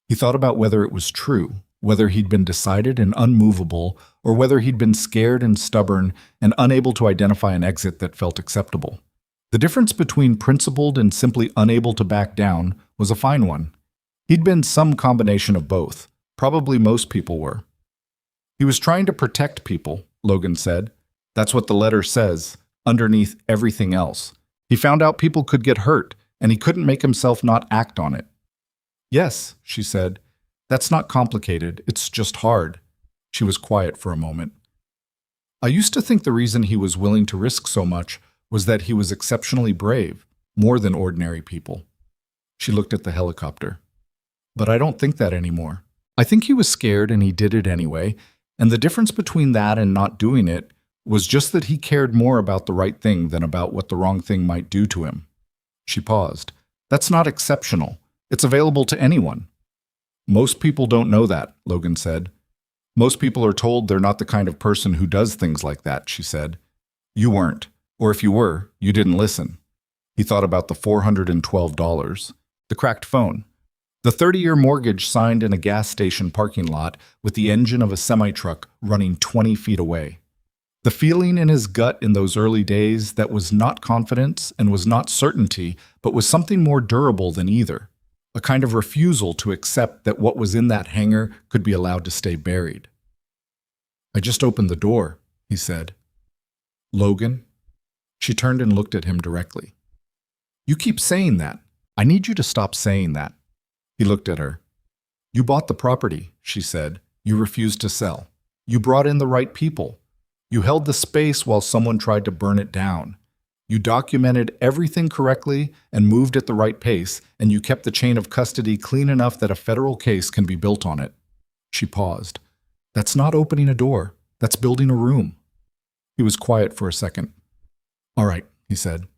He thought about whether it was true, whether he'd been decided and unmovable, or whether he'd been scared and stubborn and unable to identify an exit that felt acceptable. The difference between principled and simply unable to back down was a fine one. He'd been some combination of both. Probably most people were. "He was trying to protect people," Logan said. That's what the letter says, underneath everything else. He found out people could get hurt, and he couldn't make himself not act on it. Yes, she said. That's not complicated, it's just hard. She was quiet for a moment. I used to think the reason he was willing to risk so much was that he was exceptionally brave, more than ordinary people. She looked at the helicopter. But I don't think that anymore. I think he was scared and he did it anyway, and the difference between that and not doing it was just that he cared more about the right thing than about what the wrong thing might do to him. She paused. That's not exceptional. It's available to anyone. Most people don't know that, Logan said. Most people are told they're not the kind of person who does things like that, she said. You weren't. Or if you were, you didn't listen. He thought about the $412, the cracked phone, the 30-year mortgage signed in a gas station parking lot with the engine of a semi-truck running 20 feet away. The feeling in his gut in those early days that was not confidence and was not certainty, but was something more durable than either. A kind of refusal to accept that what was in that hangar could be allowed to stay buried. I just opened the door, he said. Logan? She turned and looked at him directly. You keep saying that. I need you to stop saying that. He looked at her. You bought the property, she said. You refused to sell. You brought in the right people. You held the space while someone tried to burn it down. You documented everything correctly and moved at the right pace, and you kept the chain of custody clean enough that a federal case can be built on it. She paused. That's not opening a door. That's building a room. He was quiet for a second. All right, he said.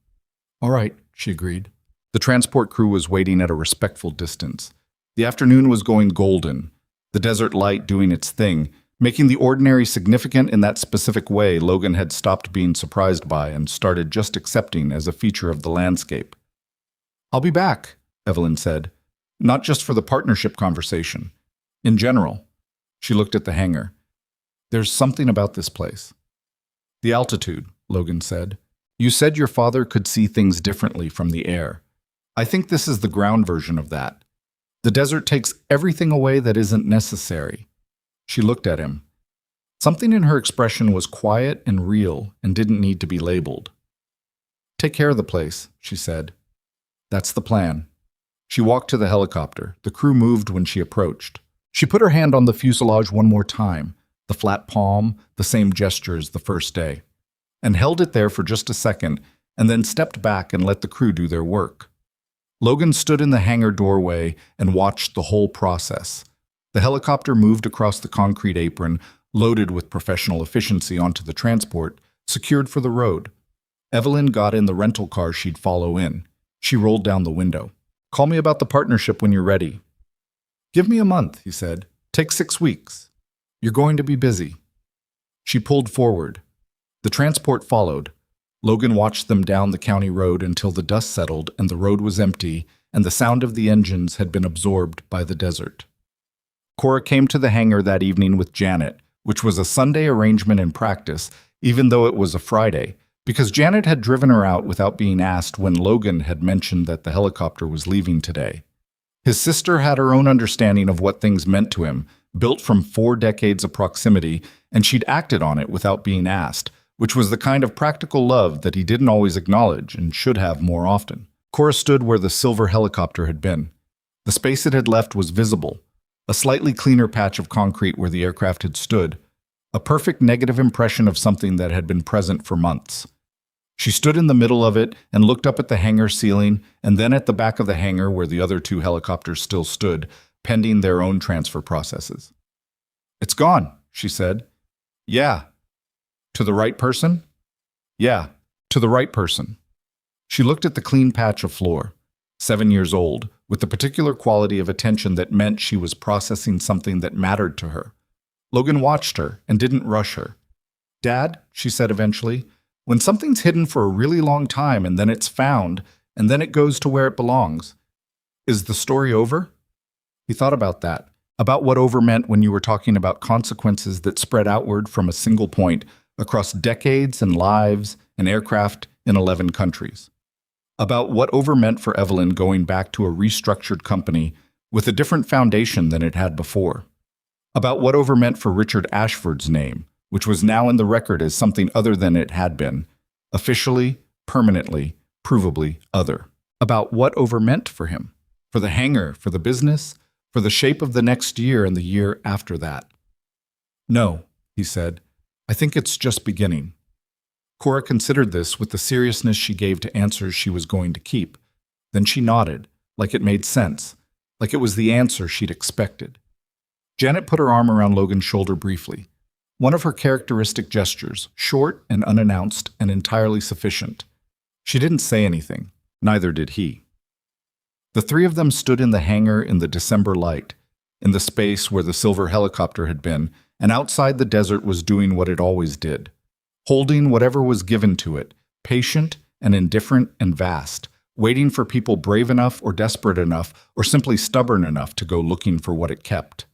All right, she agreed. The transport crew was waiting at a respectful distance. The afternoon was going golden, the desert light doing its thing, making the ordinary significant in that specific way Logan had stopped being surprised by and started just accepting as a feature of the landscape. I'll be back, Evelyn said, not just for the partnership conversation. In general. She looked at the hangar. There's something about this place. The altitude, Logan said. You said your father could see things differently from the air. I think this is the ground version of that. The desert takes everything away that isn't necessary. She looked at him. Something in her expression was quiet and real and didn't need to be labeled. Take care of the place, she said. That's the plan. She walked to the helicopter. The crew moved when she approached. She put her hand on the fuselage one more time, the flat palm, the same gesture as the first day, and held it there for just a second, and then stepped back and let the crew do their work. Logan stood in the hangar doorway and watched the whole process. The helicopter moved across the concrete apron, loaded with professional efficiency onto the transport, secured for the road. Evelyn got in the rental car she'd follow in. She rolled down the window. Call me about the partnership when you're ready. Give me a month, he said. Take 6 weeks. You're going to be busy. She pulled forward. The transport followed. Logan watched them down the county road until the dust settled and the road was empty and the sound of the engines had been absorbed by the desert. Cora came to the hangar that evening with Janet, which was a Sunday arrangement in practice, even though it was a Friday, because Janet had driven her out without being asked when Logan had mentioned that the helicopter was leaving today. His sister had her own understanding of what things meant to him, built from 4 decades of proximity, and she'd acted on it without being asked, which was the kind of practical love that he didn't always acknowledge and should have more often. Cora stood where the silver helicopter had been. The space it had left was visible, a slightly cleaner patch of concrete where the aircraft had stood, a perfect negative impression of something that had been present for months. She stood in the middle of it and looked up at the hangar ceiling and then at the back of the hangar where the other 2 helicopters still stood, pending their own transfer processes. It's gone, she said. Yeah. To the right person? Yeah, to the right person. She looked at the clean patch of floor, 7 years old, with the particular quality of attention that meant she was processing something that mattered to her. Logan watched her and didn't rush her. Dad, she said eventually, when something's hidden for a really long time and then it's found, and then it goes to where it belongs, is the story over? He thought about that, about what over meant when you were talking about consequences that spread outward from a single point across decades and lives and aircraft in 11 countries. About what over meant for Evelyn going back to a restructured company with a different foundation than it had before. About what over meant for Richard Ashford's name, which was now in the record as something other than it had been, officially, permanently, provably other. About what over meant for him, for the hangar, for the business, for the shape of the next year and the year after that. No, he said, I think it's just beginning. Cora considered this with the seriousness she gave to answers she was going to keep. Then she nodded, like it made sense, like it was the answer she'd expected. Janet put her arm around Logan's shoulder briefly. One of her characteristic gestures, short and unannounced and entirely sufficient. She didn't say anything, neither did he. The three of them stood in the hangar in the December light, in the space where the silver helicopter had been, and outside the desert was doing what it always did, holding whatever was given to it, patient and indifferent and vast, waiting for people brave enough or desperate enough or simply stubborn enough to go looking for what it kept.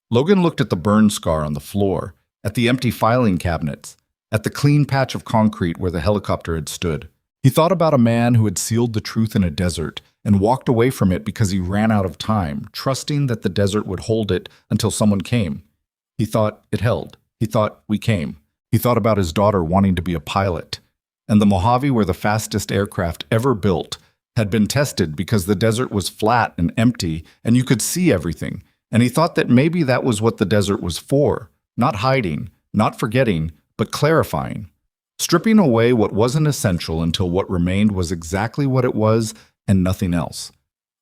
Logan looked at the burn scar on the floor, at the empty filing cabinets, at the clean patch of concrete where the helicopter had stood. He thought about a man who had sealed the truth in a desert and walked away from it because he ran out of time, trusting that the desert would hold it until someone came. He thought it held. He thought we came. He thought about his daughter wanting to be a pilot. And the Mojave, where the fastest aircraft ever built, had been tested because the desert was flat and empty and you could see everything. And he thought that maybe that was what the desert was for, not hiding, not forgetting, but clarifying. Stripping away what wasn't essential until what remained was exactly what it was and nothing else.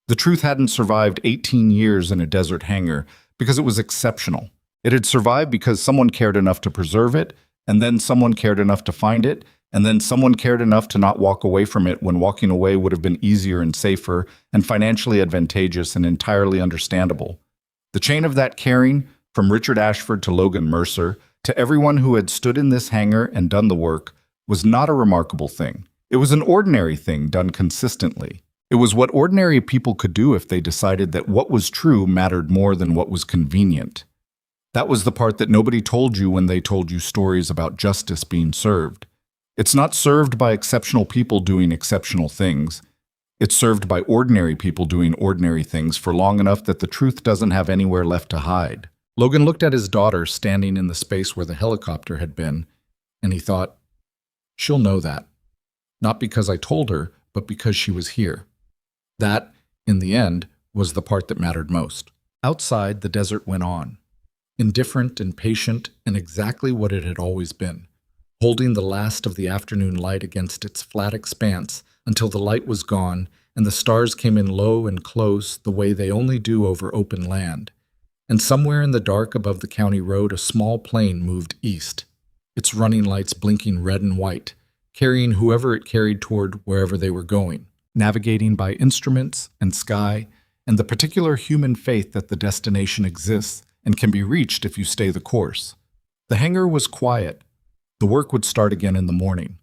The truth hadn't survived 18 years in a desert hangar because it was exceptional. It had survived because someone cared enough to preserve it, and then someone cared enough to find it, and then someone cared enough to not walk away from it when walking away would have been easier and safer and financially advantageous and entirely understandable. The chain of that caring, from Richard Ashford to Logan Mercer, to everyone who had stood in this hangar and done the work, was not a remarkable thing. It was an ordinary thing done consistently. It was what ordinary people could do if they decided that what was true mattered more than what was convenient. That was the part that nobody told you when they told you stories about justice being served. It's not served by exceptional people doing exceptional things. It's served by ordinary people doing ordinary things for long enough that the truth doesn't have anywhere left to hide. Logan looked at his daughter standing in the space where the helicopter had been, and he thought, she'll know that. Not because I told her, but because she was here. That, in the end, was the part that mattered most. Outside, the desert went on, indifferent and patient and exactly what it had always been, holding the last of the afternoon light against its flat expanse until the light was gone and the stars came in low and close the way they only do over open land. And somewhere in the dark above the county road, a small plane moved east, its running lights blinking red and white, carrying whoever it carried toward wherever they were going, navigating by instruments and sky and the particular human faith that the destination exists and can be reached if you stay the course. The hangar was quiet. The work would start again in the morning.